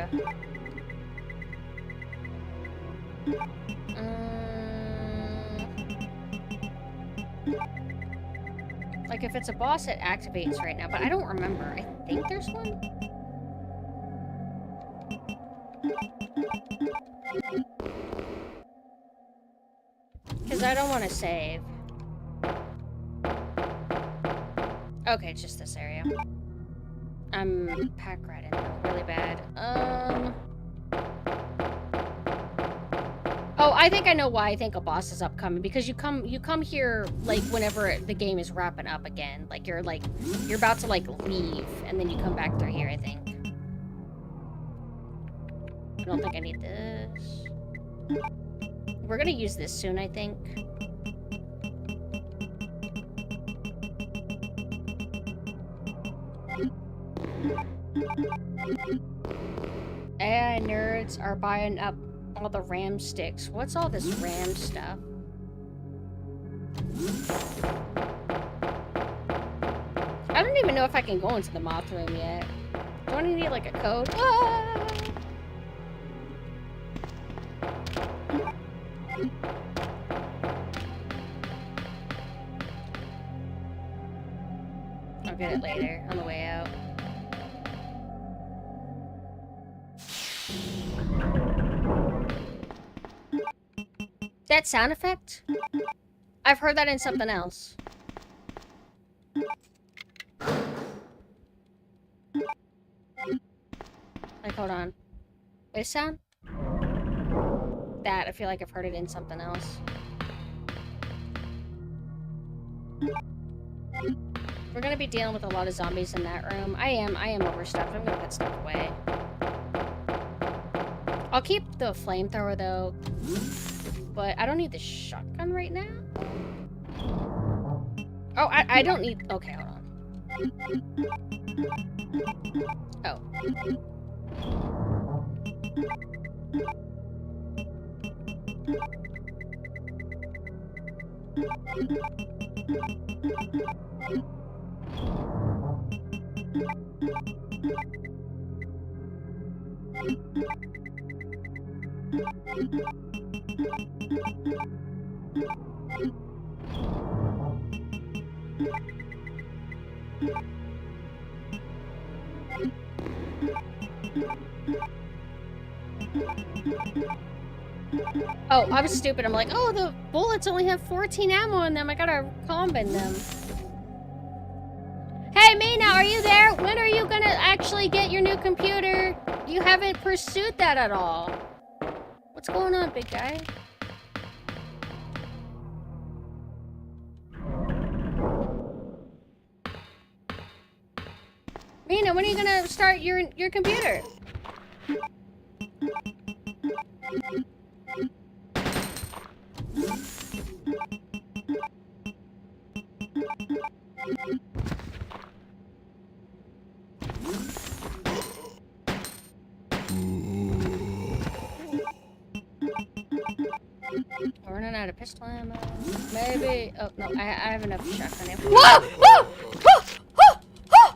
Like, if it's a boss, it activates right now, but I don't remember. I think there's one? Because I don't want to save. Okay, it's just this area. I'm pack riding really bad. Oh, I think I know why I think a boss is upcoming. Because you come here, like, whenever the game is wrapping up again. Like, you're about to, like, leave. And then you come back through here, I think. I don't think I need this. We're gonna use this soon, I think. AI nerds are buying up all the RAM sticks. What's all this RAM stuff? I don't even know if I can go into the moth room yet. Do I need, like, a code? Ah! I'll get it later, on the way out. That sound effect? I've heard that in something else. Like, hold on. This sound? That, I feel like I've heard it in something else. We're gonna be dealing with a lot of zombies in that room. I am overstuffed. I'm gonna put stuff away. I'll keep the flamethrower, though. But I don't need the shotgun right now. Oh, I don't need... Okay, hold on. Oh. Oh, I was stupid. I'm like, oh, the bullets only have 14 ammo in them. I gotta combine them. Hey, Mina, are you there? When are you gonna actually get your new computer? You haven't pursued that at all. What's going on, big guy? Mina, when are you gonna start your computer? We're running out of pistol ammo. Maybe. Oh no, I have enough shotgun ammo. Whoa! Whoa! Whoa! Whoa! Whoa!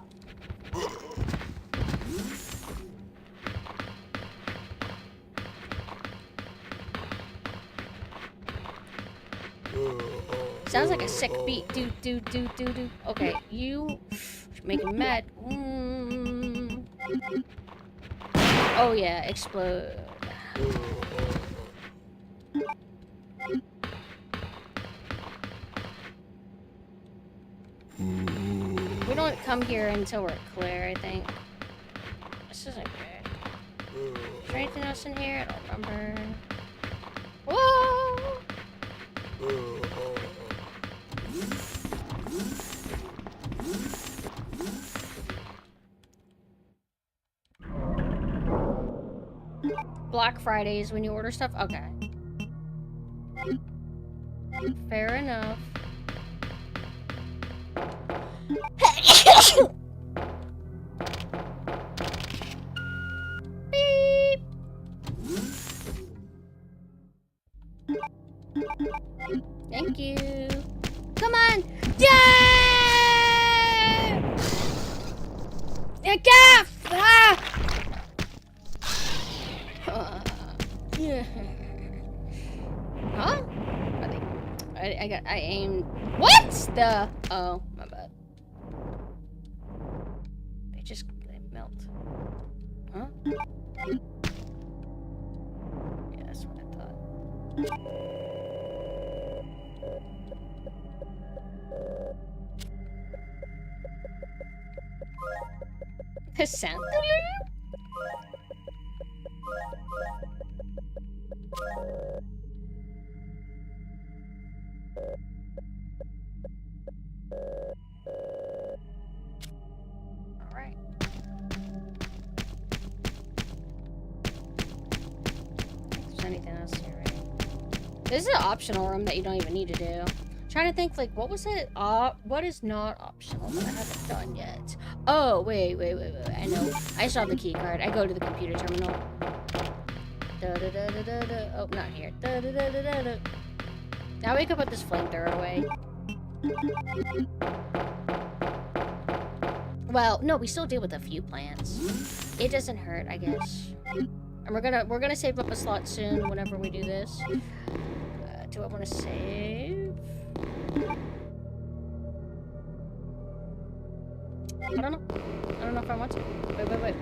Sounds like a sick beat. Do. Okay, you make him mad. Oh yeah, explode. We don't come here until we're clear, I think. This isn't good. Is there anything else in here? I don't remember. Whoa! Black Fridays when you order stuff? Okay. Fair enough. Beep. Thank you. Come on. Yeah! Gaff! Ah! Yeah. Huh? I aimed. What the? Oh, my bad. They melt. Huh? Yeah, that's what I thought. The sound. Alright. There's anything else here, right? This is an optional room that you don't even need to do. I'm trying to think, like, what was it? What is not optional that I haven't done yet? Oh, wait. I know. I still have the key card. I go to the computer terminal. Oh, not here. Now we can put this flamethrower away. Well, no, we still deal with a few plants. It doesn't hurt, I guess. And we're gonna save up a slot soon whenever we do this. Do I want to save? I don't know. I don't know if I want to. Wait.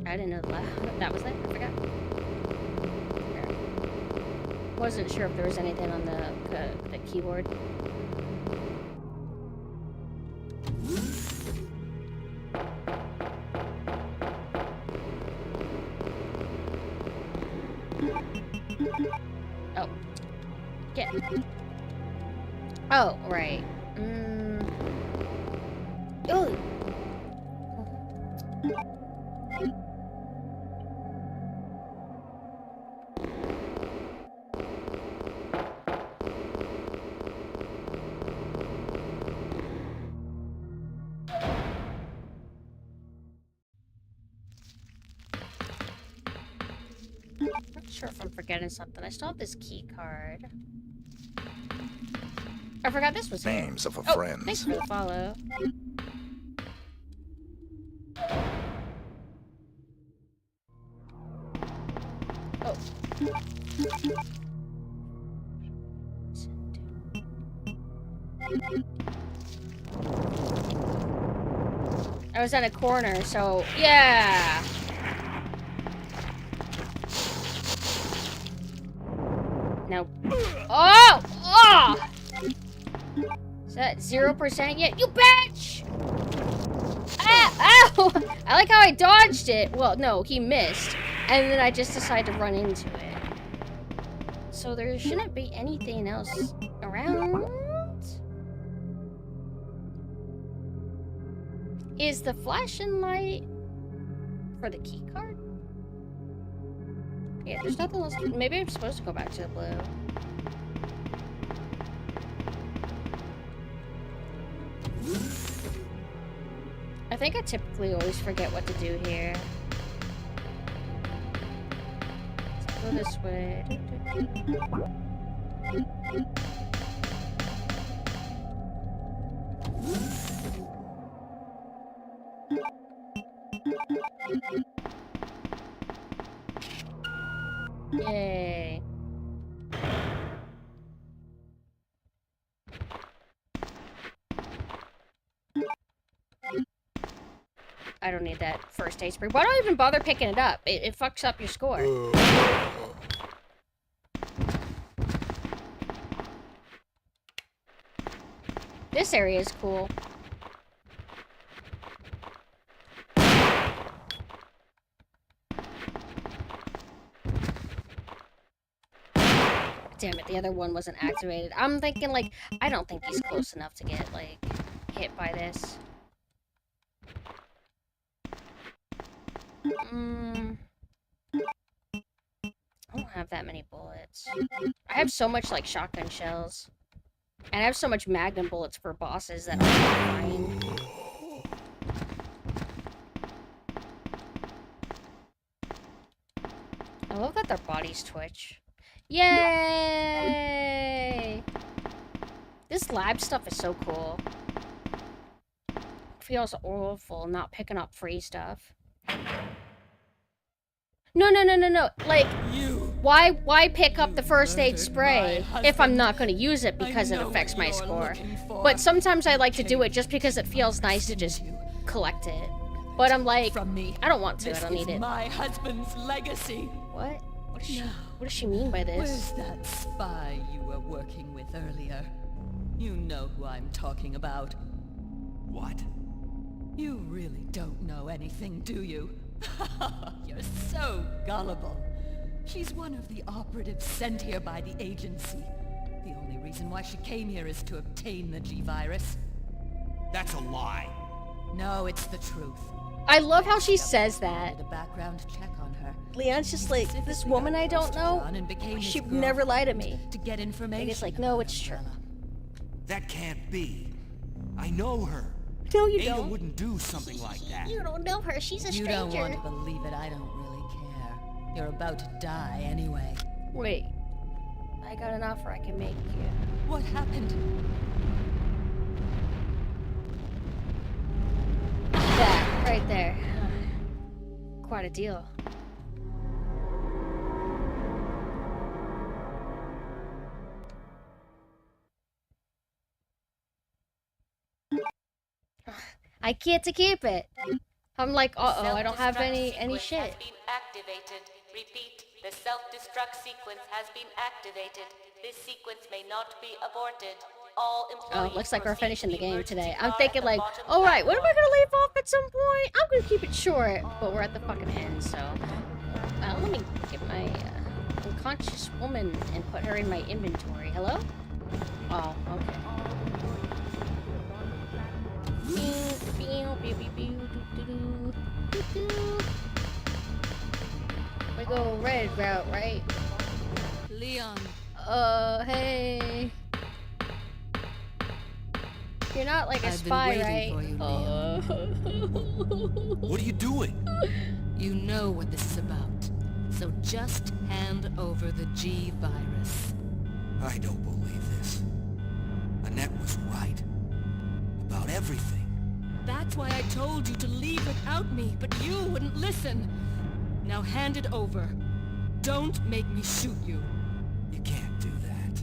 I didn't know that was there. I forgot. There. Wasn't sure if there was anything on the keyboard. Oh. Get. Oh, right. Oh. Not sure if I'm forgetting something. I still have this key card. I forgot this was here. Names of a Oh, friend. thanks for the follow. Oh. I was at a corner, so yeah. No. Oh! Oh! Is that 0% yet? You bitch! Ah! Ow! I like how I dodged it. Well, no, he missed. And then I just decided to run into it. So there shouldn't be anything else around. Is the flashing light for the key card? Yeah, there's nothing else. Maybe I'm supposed to go back to the blue. I think I typically always forget what to do here. Let's go this way. Yay. I don't need that first aid spray. Why do I even bother picking it up? It fucks up your score. This area is cool. Damn it, the other one wasn't activated. I'm thinking, like, I don't think he's close enough to get, like, hit by this. I don't have that many bullets. I have so much, like, shotgun shells. And I have so much magnum bullets for bosses that I'm fine. I love that their bodies twitch. Yay! This lab stuff is so cool. Feels awful not picking up free stuff. No. Like, why pick up the first aid spray if I'm not going to use it because it affects my score? But sometimes I like to do it just because it feels nice to just collect it. But I'm like, I don't want to. I don't need it. My husband's legacy. What? What does she mean by this? Where's that spy you were working with earlier? You know who I'm talking about. What? You really don't know anything, do you? You're so gullible. She's one of the operatives sent here by the agency. The only reason why she came here is to obtain the G-Virus. That's a lie. No, it's the truth. I love how she says that. A background check on her. Leon's just like, this woman I don't know, she'd never lie to me. To get information. And it's like, no, it's true. That can't be. I know her. No, you Ada don't. wouldn't do something like that. You don't know her. She's a stranger. You don't want to believe it. I don't really care. You're about to die anyway. Wait. I got an offer I can make you. What happened? That, right there. Quite a deal. I get to keep it. I'm like, uh-oh, I don't have any shit. Has been activated. Repeat, the self-destruct sequence has been activated. This sequence may not be aborted. All employees looks like we're finishing the game emergency today. bar I'm thinking at the like, bottom alright, when am I platform. gonna leave off at some point? I'm gonna keep it short, but we're at the fucking end, so... let me get my unconscious woman and put her in my inventory. Hello? Oh, okay. We go red route, right? Leon. Hey. You're not like a spy, right? For you, What are you doing? You know what this is about. So just hand over the G-Virus. I don't believe this. Annette was right. About everything. That's why I told you to leave without me, but you wouldn't listen. Now hand it over. Don't make me shoot you. You can't do that.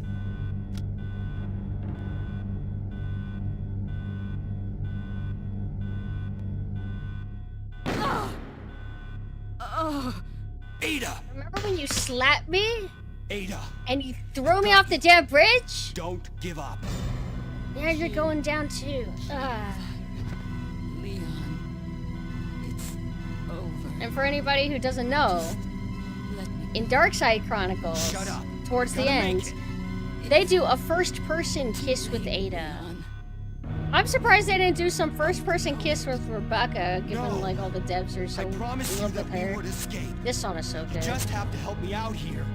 Oh. Ada! Remember when you slapped me? Ada! And you threw me off the damn bridge? Don't give up. Yeah, you're going down too. Leon, it's over. And for anybody who doesn't know, Let me... in Darkside Chronicles, Shut up. towards the Gotta end, make it. they do a first-person kiss with Ada. Leon. I'm surprised they didn't do some first-person kiss with Rebecca, given No. like all the devs are so I in promised you love that with we her. would escape. This song is so You good. just have to help me out here.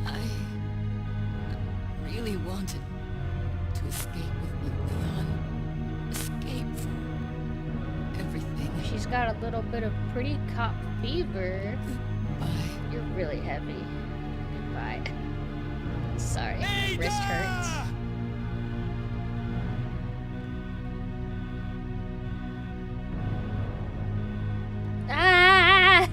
I really wanted to escape with you, Leon. Escape from everything. She's got a little bit of pretty cop fever. Goodbye. You're really heavy. Goodbye. Sorry, wrist hurts. Ah!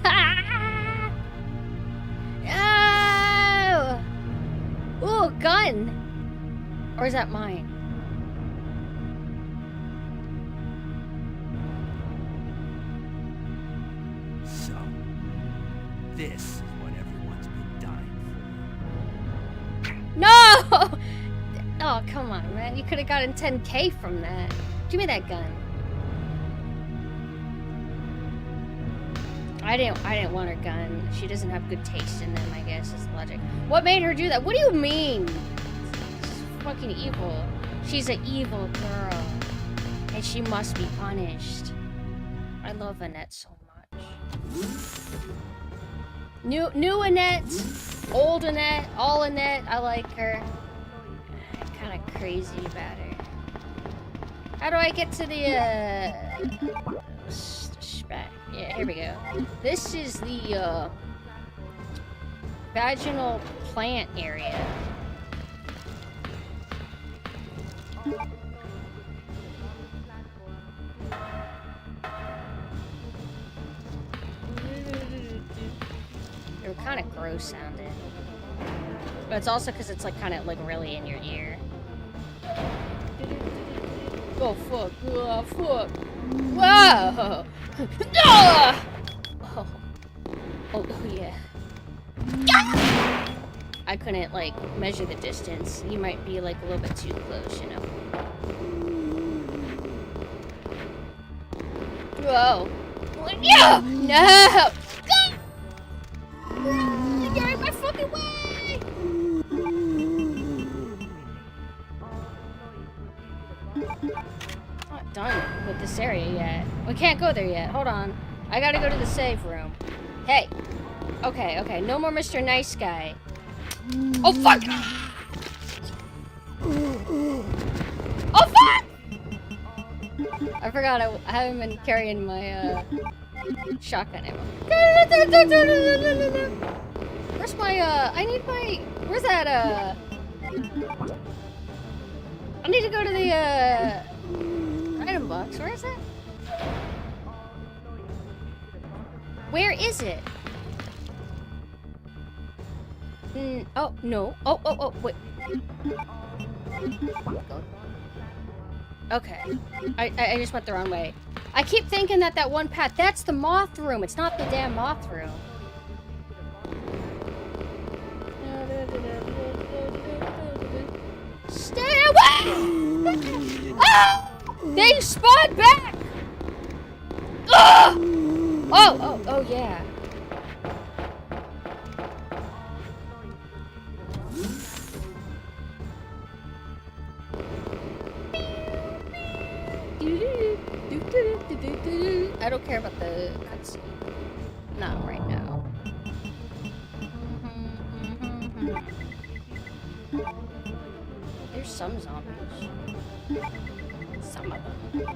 No! Ooh, a gun! Or is that mine? So, this is what everyone's been dying for. No! Oh, come on, man. You could have gotten 10K from that. Give me that gun. I didn't want her gun. She doesn't have good taste in them, I guess, is the logic. What made her do that? What do you mean? She's fucking evil. She's an evil girl. And she must be punished. I love Annette so much. New Annette, old Annette, all Annette, I like her. Kind of crazy about her. How do I get to the, yeah, here we go. This is the, vaginal plant area. They were kind of gross sounding. But it's also because it's like kind of like really in your ear. Oh fuck! Oh fuck! Whoa! Ah! Oh yeah. I couldn't like measure the distance. You might be like a little bit too close, you know. Whoa! No! No! You're in my fucking way! Not done with this area yet. We can't go there yet. Hold on. I gotta go to the save room. Hey. Okay. No more Mr. Nice Guy. Oh, fuck! Oh, fuck! I forgot I haven't been carrying my, shotgun ammo. Where's my, I need my... Where's that, I need to go to the, item box. Where is it? Where is it? Oh, no. Oh, wait. Okay. I just went the wrong way. I keep thinking that one path, that's the moth room. It's not the damn moth room. Stay away! Ah! They spawned back! Ah! Oh, yeah. I don't care about the cutscene. Not right now. There's some zombies. Some of them.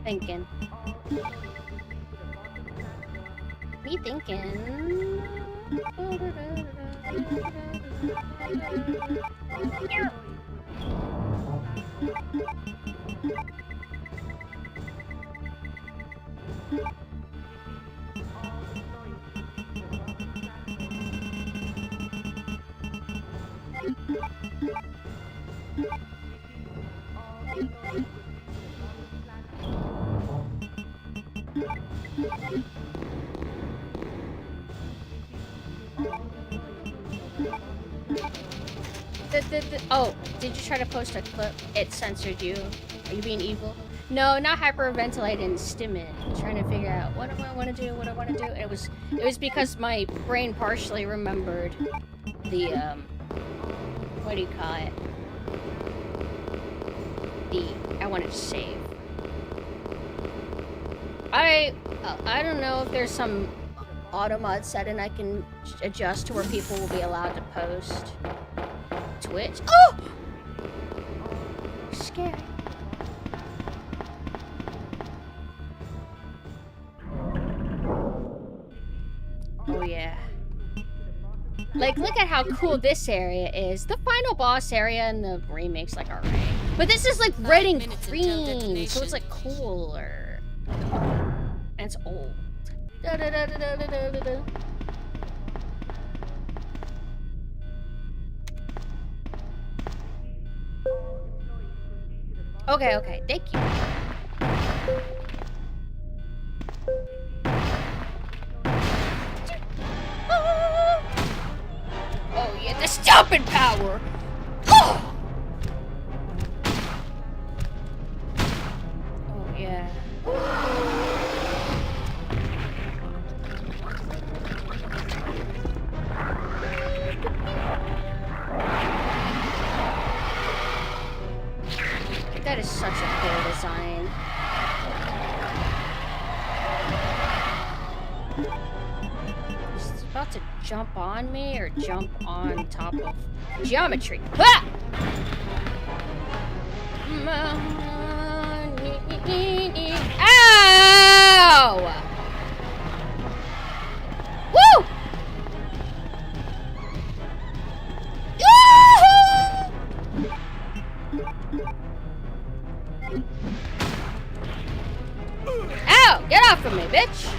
Thinking. Me thinking. Oh, did you try to post a clip? It censored you. Are you being evil? No, not hyperventilating, stimming. Trying to figure out what do I want to do, what I want to do. It was because my brain partially remembered the what do you call it? I wanted to save. I don't know if there's some auto mod setting I can adjust to where people will be allowed to post. Twitch. Oh! Scary. Oh yeah. Like, look at how cool this area is. The final boss area in the remake's like alright. But this is like red and green, so it's like cooler. And it's old. Da, da, da, da, da, da, da, da. Okay, thank you. Oh yeah, the stomping power! Oh! Oh yeah. That is such a cool design. He's about to jump on me or jump on top of geometry. Ah! Ow! Woo! Ow! Get off of me, bitch!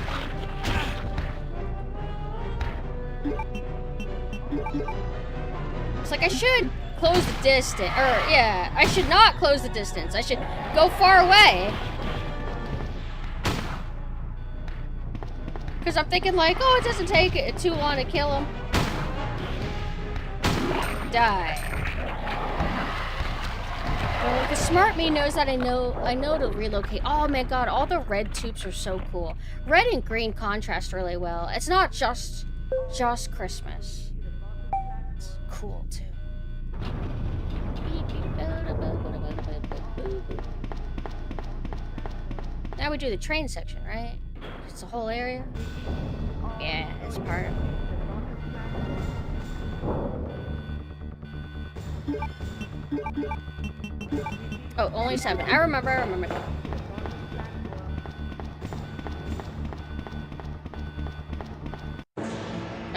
It's like I should close the distance. Or, yeah, I should not close the distance. I should go far away. Because I'm thinking like, oh, it doesn't take it too long to kill him. Die. Well, the smart me knows that I know to relocate. Oh my god, all the red tubes are so cool. Red and green contrast really well. It's not just Christmas. It's cool too. Now we do the train section, right? It's the whole area? Yeah, it's part of it. Oh, only 7. I remember.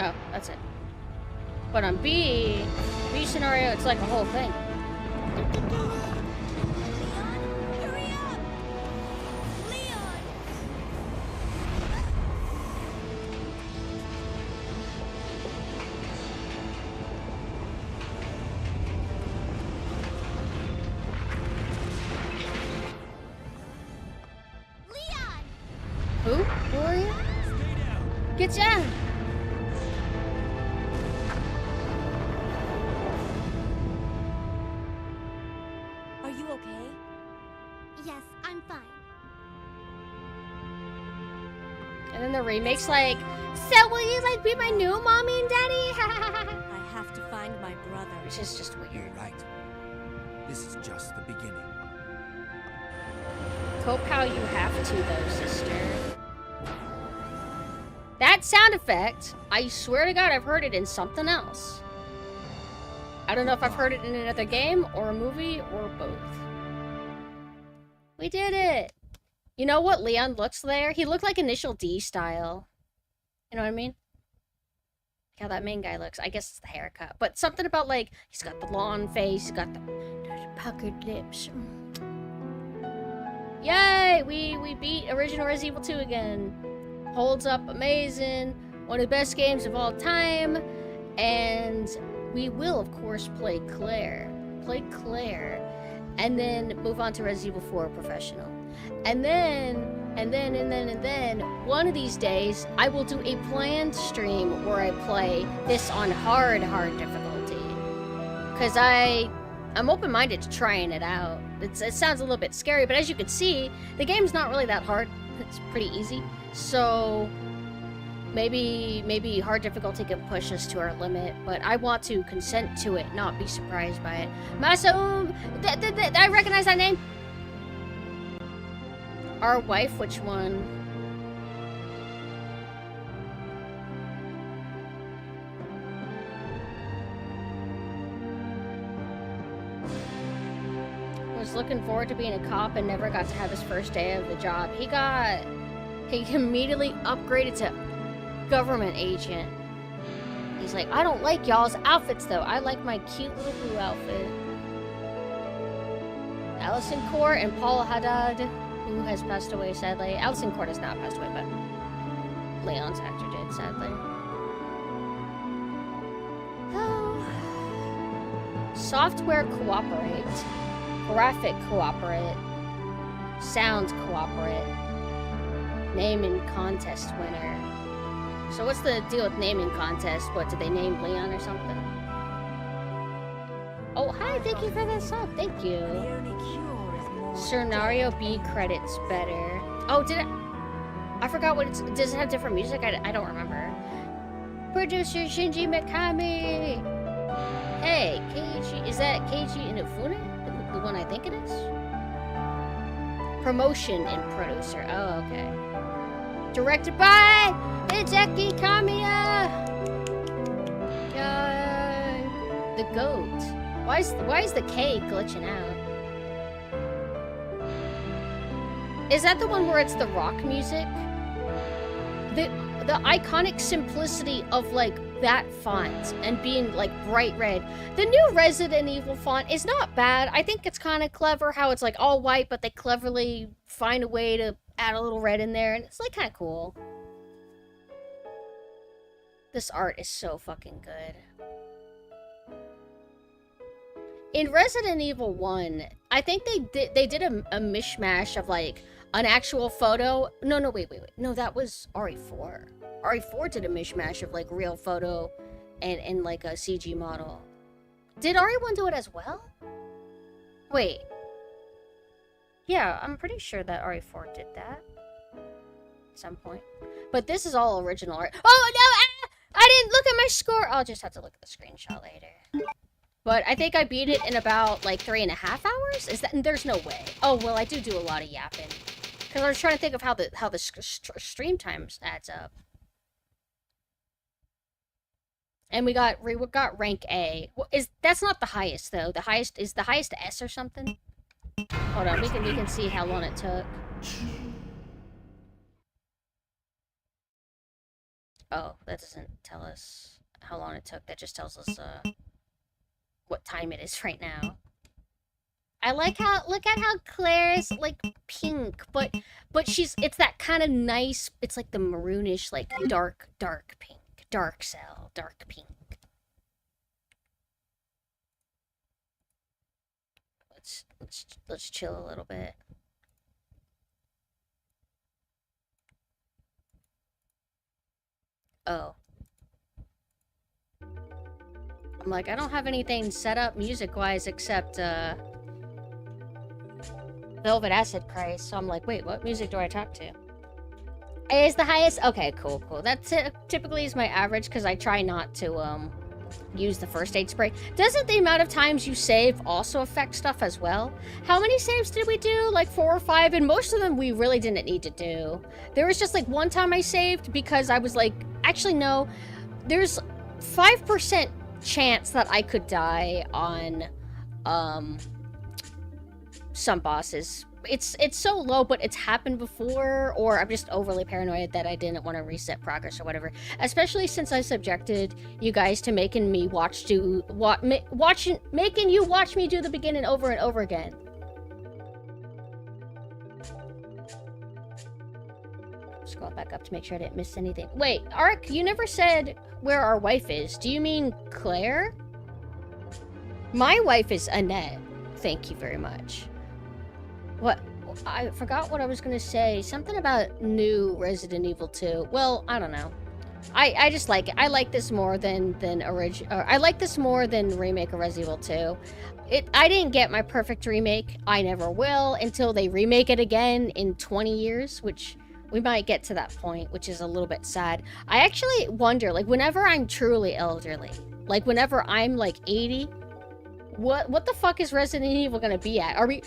Oh, that's it. But on B scenario, it's like a whole thing. Hurry up! Leon! Leon! Who? Who are you? Get down! Are you okay? Yes, I'm fine. And then the remake's like, so will you like be my new mommy and daddy? I have to find my brother. Which is just You're weird. right. This is just the beginning. Cope how you have to though, sister. That sound effect, I swear to God, I've heard it in something else. I don't know if I've heard it in another game or a movie or both. We did it! You know what Leon looks there? He looked like Initial D style. You know what I mean? Like how that main guy looks. I guess it's the haircut. But something about like, he's got the long face, he's got the puckered lips. Yay! We beat original Resident Evil 2 again. Holds up amazing. One of the best games of all time. And we will, of course, play Claire. And then move on to Resident Evil 4 Professional. And then, one of these days, I will do a planned stream where I play this on hard difficulty. Because I'm open-minded to trying it out. It sounds a little bit scary, but as you can see, the game's not really that hard. It's pretty easy. So maybe hard difficulty can push us to our limit, but I want to consent to it, not be surprised by it. Masoom! Did I recognize that name? Our wife, which one? Was looking forward to being a cop and never got to have his first day of the job. He immediately upgraded to government agent. He's like, I don't like y'all's outfits though. I like my cute little blue outfit. Allison Court and Paul Haddad, who has passed away sadly. Allison Court has not passed away, but Leon's actor did sadly. Oh. Software cooperate. Graphic cooperate. Sound cooperate. Name and contest winner. So what's the deal with naming contest? What, did they name Leon or something? Oh, hi, thank you for the sub. Thank you. Scenario B credits better. Oh, I forgot what it's... Does it have different music? I don't remember. Producer Shinji Mikami! Hey, Keiji... Is that Keiji Inafune? The one I think it is? Promotion and producer. Oh, okay. Directed by Hideki Kamiya! The GOAT. Why is the K glitching out? Is that the one where it's the rock music? The iconic simplicity of, like, that font and being, like, bright red. The new Resident Evil font is not bad. I think it's kind of clever how it's, like, all white, but they cleverly find a way to add a little red in there, and it's, like, kind of cool. This art is so fucking good. In Resident Evil 1, I think they did a mishmash of, like, an actual photo. No, wait. No, that was RE4. RE4 did a mishmash of, like, real photo and like, a CG model. Did RE1 do it as well? Wait. Yeah, I'm pretty sure that RE4 did that. At some point. But this is all original art. Oh, no! I didn't look at my score! I'll just have to look at the screenshot later. But I think I beat it in about, like, 3.5 hours? Is that... There's no way. Oh, well, I do a lot of yapping. Because I was trying to think of how the stream times adds up. And we got rank A. Well, that's not the highest, though. The highest... Is the highest S or something? Hold on, we can see how long it took. Oh, that doesn't tell us how long it took. That just tells us, what time it is right now. I like how, look at how Claire's, like, pink, but it's that kind of nice, it's like the maroonish, like, dark pink. Dark cell, dark pink. Let's chill a little bit. Oh. I'm like, I don't have anything set up music-wise except, Velvet Acid Christ. So I'm like, wait, what music do I talk to? A is the highest? Okay, cool. That's typically is my average because I try not to, use the first aid spray. Doesn't the amount of times you save also affect stuff as well? How many saves did we do? Like 4 or 5, and most of them we really didn't need to do. There was just like one time I saved because I was like, actually no, there's 5% chance that I could die on, some bosses. It's so low, but it's happened before, or I'm just overly paranoid that I didn't want to reset progress or whatever. Especially since I subjected you guys to making you watch me do the beginning over and over again. Scroll back up to make sure I didn't miss anything. Wait, Ark, you never said where our wife is. Do you mean Claire? My wife is Annette. Thank you very much. What? I forgot what I was gonna say. Something about new Resident Evil 2. Well, I don't know. I just like it. I like this more than I like this more than remake of Resident Evil 2. I didn't get my perfect remake. I never will until they remake it again in 20 years, which we might get to that point, which is a little bit sad. I actually wonder, like, whenever I'm truly elderly, like whenever I'm like 80, what the fuck is Resident Evil gonna be at? Are we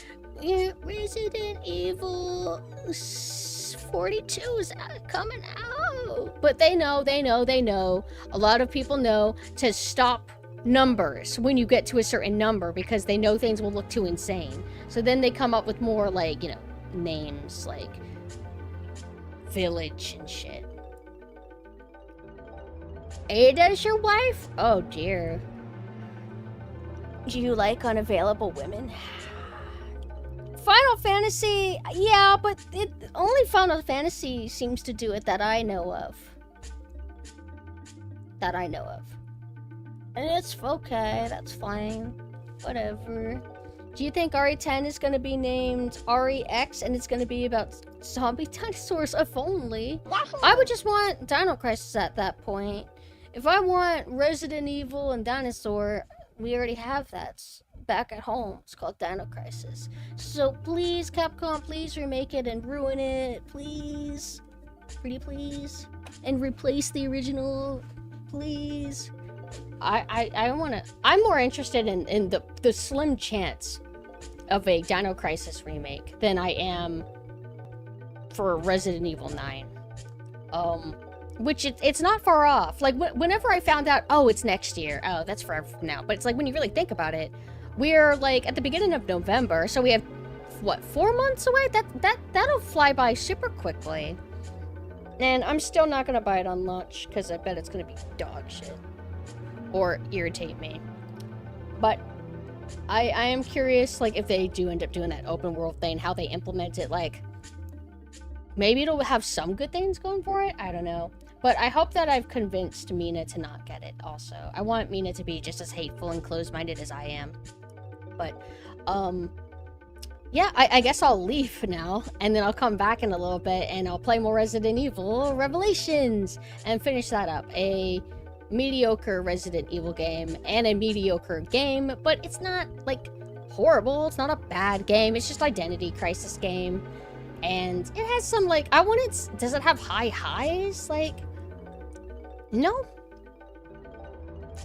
Resident Evil 42 is coming out? But they know. A lot of people know to stop numbers when you get to a certain number because they know things will look too insane. So then they come up with more, like, you know, names like Village and shit. Ada's your wife? Oh dear. Do you like unavailable women? Final Fantasy, yeah, but only Final Fantasy seems to do it that I know of. And it's okay, that's fine. Whatever. Do you think RE10 is going to be named REX and it's going to be about zombie dinosaurs? If only. I would just want Dino Crisis at that point. If I want Resident Evil and Dinosaur, we already have that back at home. It's called Dino Crisis. So please, Capcom, please remake it and ruin it. Please. Pretty please. And replace the original. Please. I'm more interested in the slim chance of a Dino Crisis remake than I am for Resident Evil 9. Which it's not far off. Like, whenever I found out, oh, it's next year. Oh, that's forever from now. But it's like, when you really think about it, we're like at the beginning of November, so we have, what, 4 months away? That'll fly by super quickly. And I'm still not gonna buy it on launch, because I bet it's gonna be dog shit. Or irritate me. But I am curious, like, if they do end up doing that open world thing, how they implement it. Like, maybe it'll have some good things going for it. I don't know. But I hope that I've convinced Mina to not get it also. I want Mina to be just as hateful and closed-minded as I am. But, yeah, I guess I'll leave now. And then I'll come back in a little bit and I'll play more Resident Evil Revelations and finish that up. A mediocre Resident Evil game and a mediocre game, but it's not, like, horrible. It's not a bad game. It's just Identity Crisis game. And it has some, like, does it have high highs? Like, no.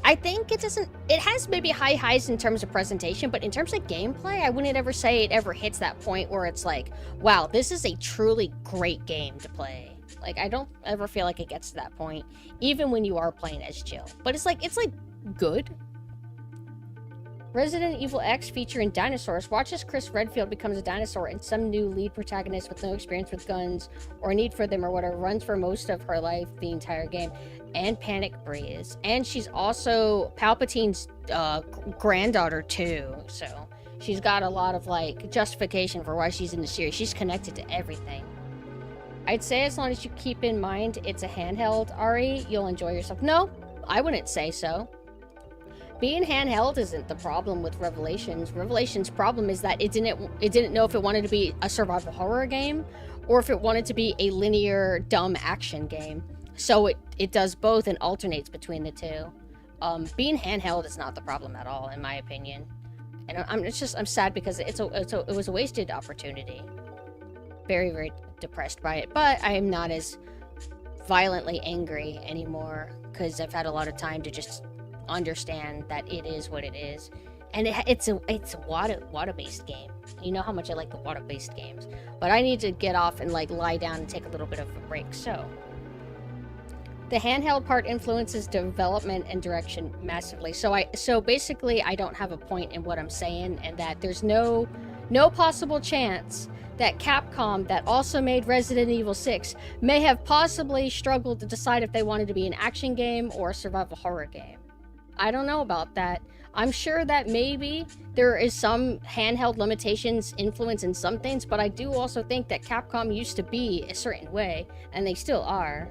I think it doesn't, it has maybe high highs in terms of presentation, but in terms of gameplay, I wouldn't ever say it ever hits that point where it's like, wow, this is a truly great game to play. Like, I don't ever feel like it gets to that point, even when you are playing as Jill. But it's like good. Resident Evil X featuring dinosaurs. Watch as Chris Redfield becomes a dinosaur and some new lead protagonist with no experience with guns or need for them or whatever runs for most of her life the entire game. And Panic Breeze. And she's also Palpatine's granddaughter too. So she's got a lot of, like, justification for why she's in the series. She's connected to everything. I'd say as long as you keep in mind it's a handheld, Ari, you'll enjoy yourself. No, I wouldn't say so. Being handheld isn't the problem with Revelations. Revelations' problem is that it didn't know if it wanted to be a survival horror game or if it wanted to be a linear dumb action game. So it does both and alternates between the two. Being handheld is not the problem at all, in my opinion. And I'm sad because it was a wasted opportunity. Very, very depressed by it, but I am not as violently angry anymore because I've had a lot of time to just understand that it is what it is. And it's a water-based game. You know how much I like the water-based games. But I need to get off and, like, lie down and take a little bit of a break. So the handheld part influences development and direction massively. So basically I don't have a point in what I'm saying, and that there's no possible chance that Capcom, that also made Resident Evil 6, may have possibly struggled to decide if they wanted to be an action game or a survival horror game. I don't know about that. I'm sure that maybe there is some handheld limitations influence in some things, but I do also think that Capcom used to be a certain way, and they still are.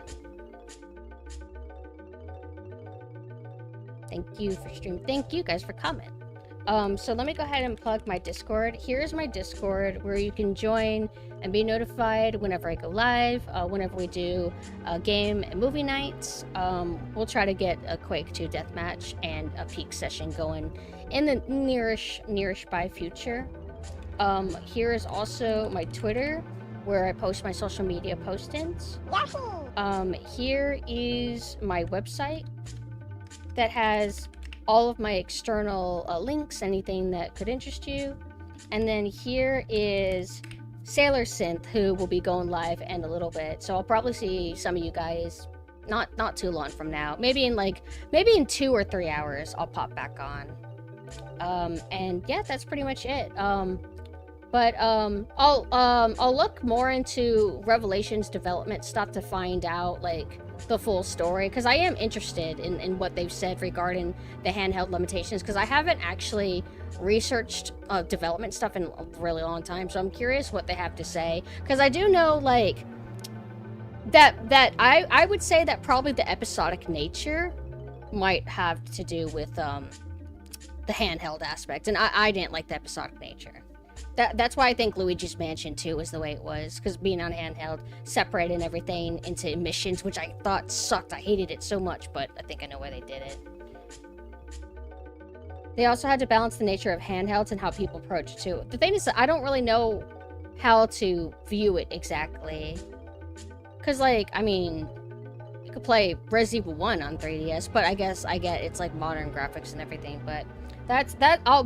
Thank you for stream. Thank you guys for coming. So let me go ahead and plug my Discord. Here's my Discord where you can join and be notified whenever I go live, whenever we do game and movie nights. We'll try to get a Quake 2 deathmatch and a peak session going in the nearish by future. Here is also my Twitter where I post my social media postings. Here is my website that has all of my external links, anything that could interest you. And then here is PumpkinSynth, who will be going live in a little bit. So I'll probably see some of you guys not too long from now. Maybe in 2 or 3 hours I'll pop back on. And yeah, that's pretty much it. I'll look more into Revelations development stuff to find out like the full story, because I am interested in what they've said regarding the handheld limitations, because I haven't actually researched development stuff in a really long time, so I'm curious what they have to say, because I do know like that I would say that probably the episodic nature might have to do with the handheld aspect, and I didn't like the episodic nature. That's why I think Luigi's Mansion 2 was the way it was, because being on handheld, separating everything into missions, which I thought sucked. I hated it so much, but I think I know why they did it. They also had to balance the nature of handhelds and how people approach it too. The thing is that I don't really know how to view it exactly. Because, like, I mean, you could play Resident Evil 1 on 3DS, but I guess I get it's like modern graphics and everything, but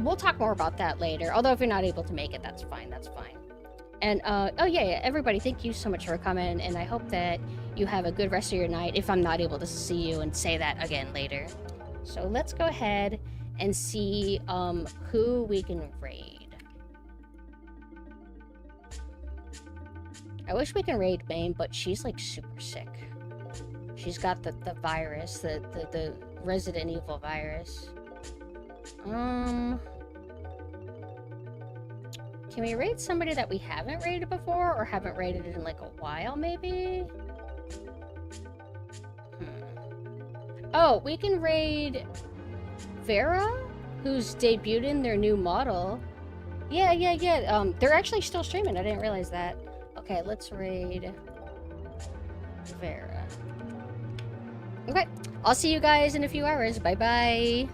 we'll talk more about that later. Although if you're not able to make it, that's fine. And oh yeah, everybody, thank you so much for coming, and I hope that you have a good rest of your night. If I'm not able to see you and say that again later, so let's go ahead and see who we can raid. I wish we can raid Bane, but she's like super sick. She's got the virus, the Resident Evil virus. Can we raid somebody that we haven't raided before, or haven't raided in like a while, maybe? Oh, we can raid Vera, who's debuting their new model. Yeah. They're actually still streaming. I didn't realize that. Okay, let's raid Vera. Okay, I'll see you guys in a few hours. Bye-bye.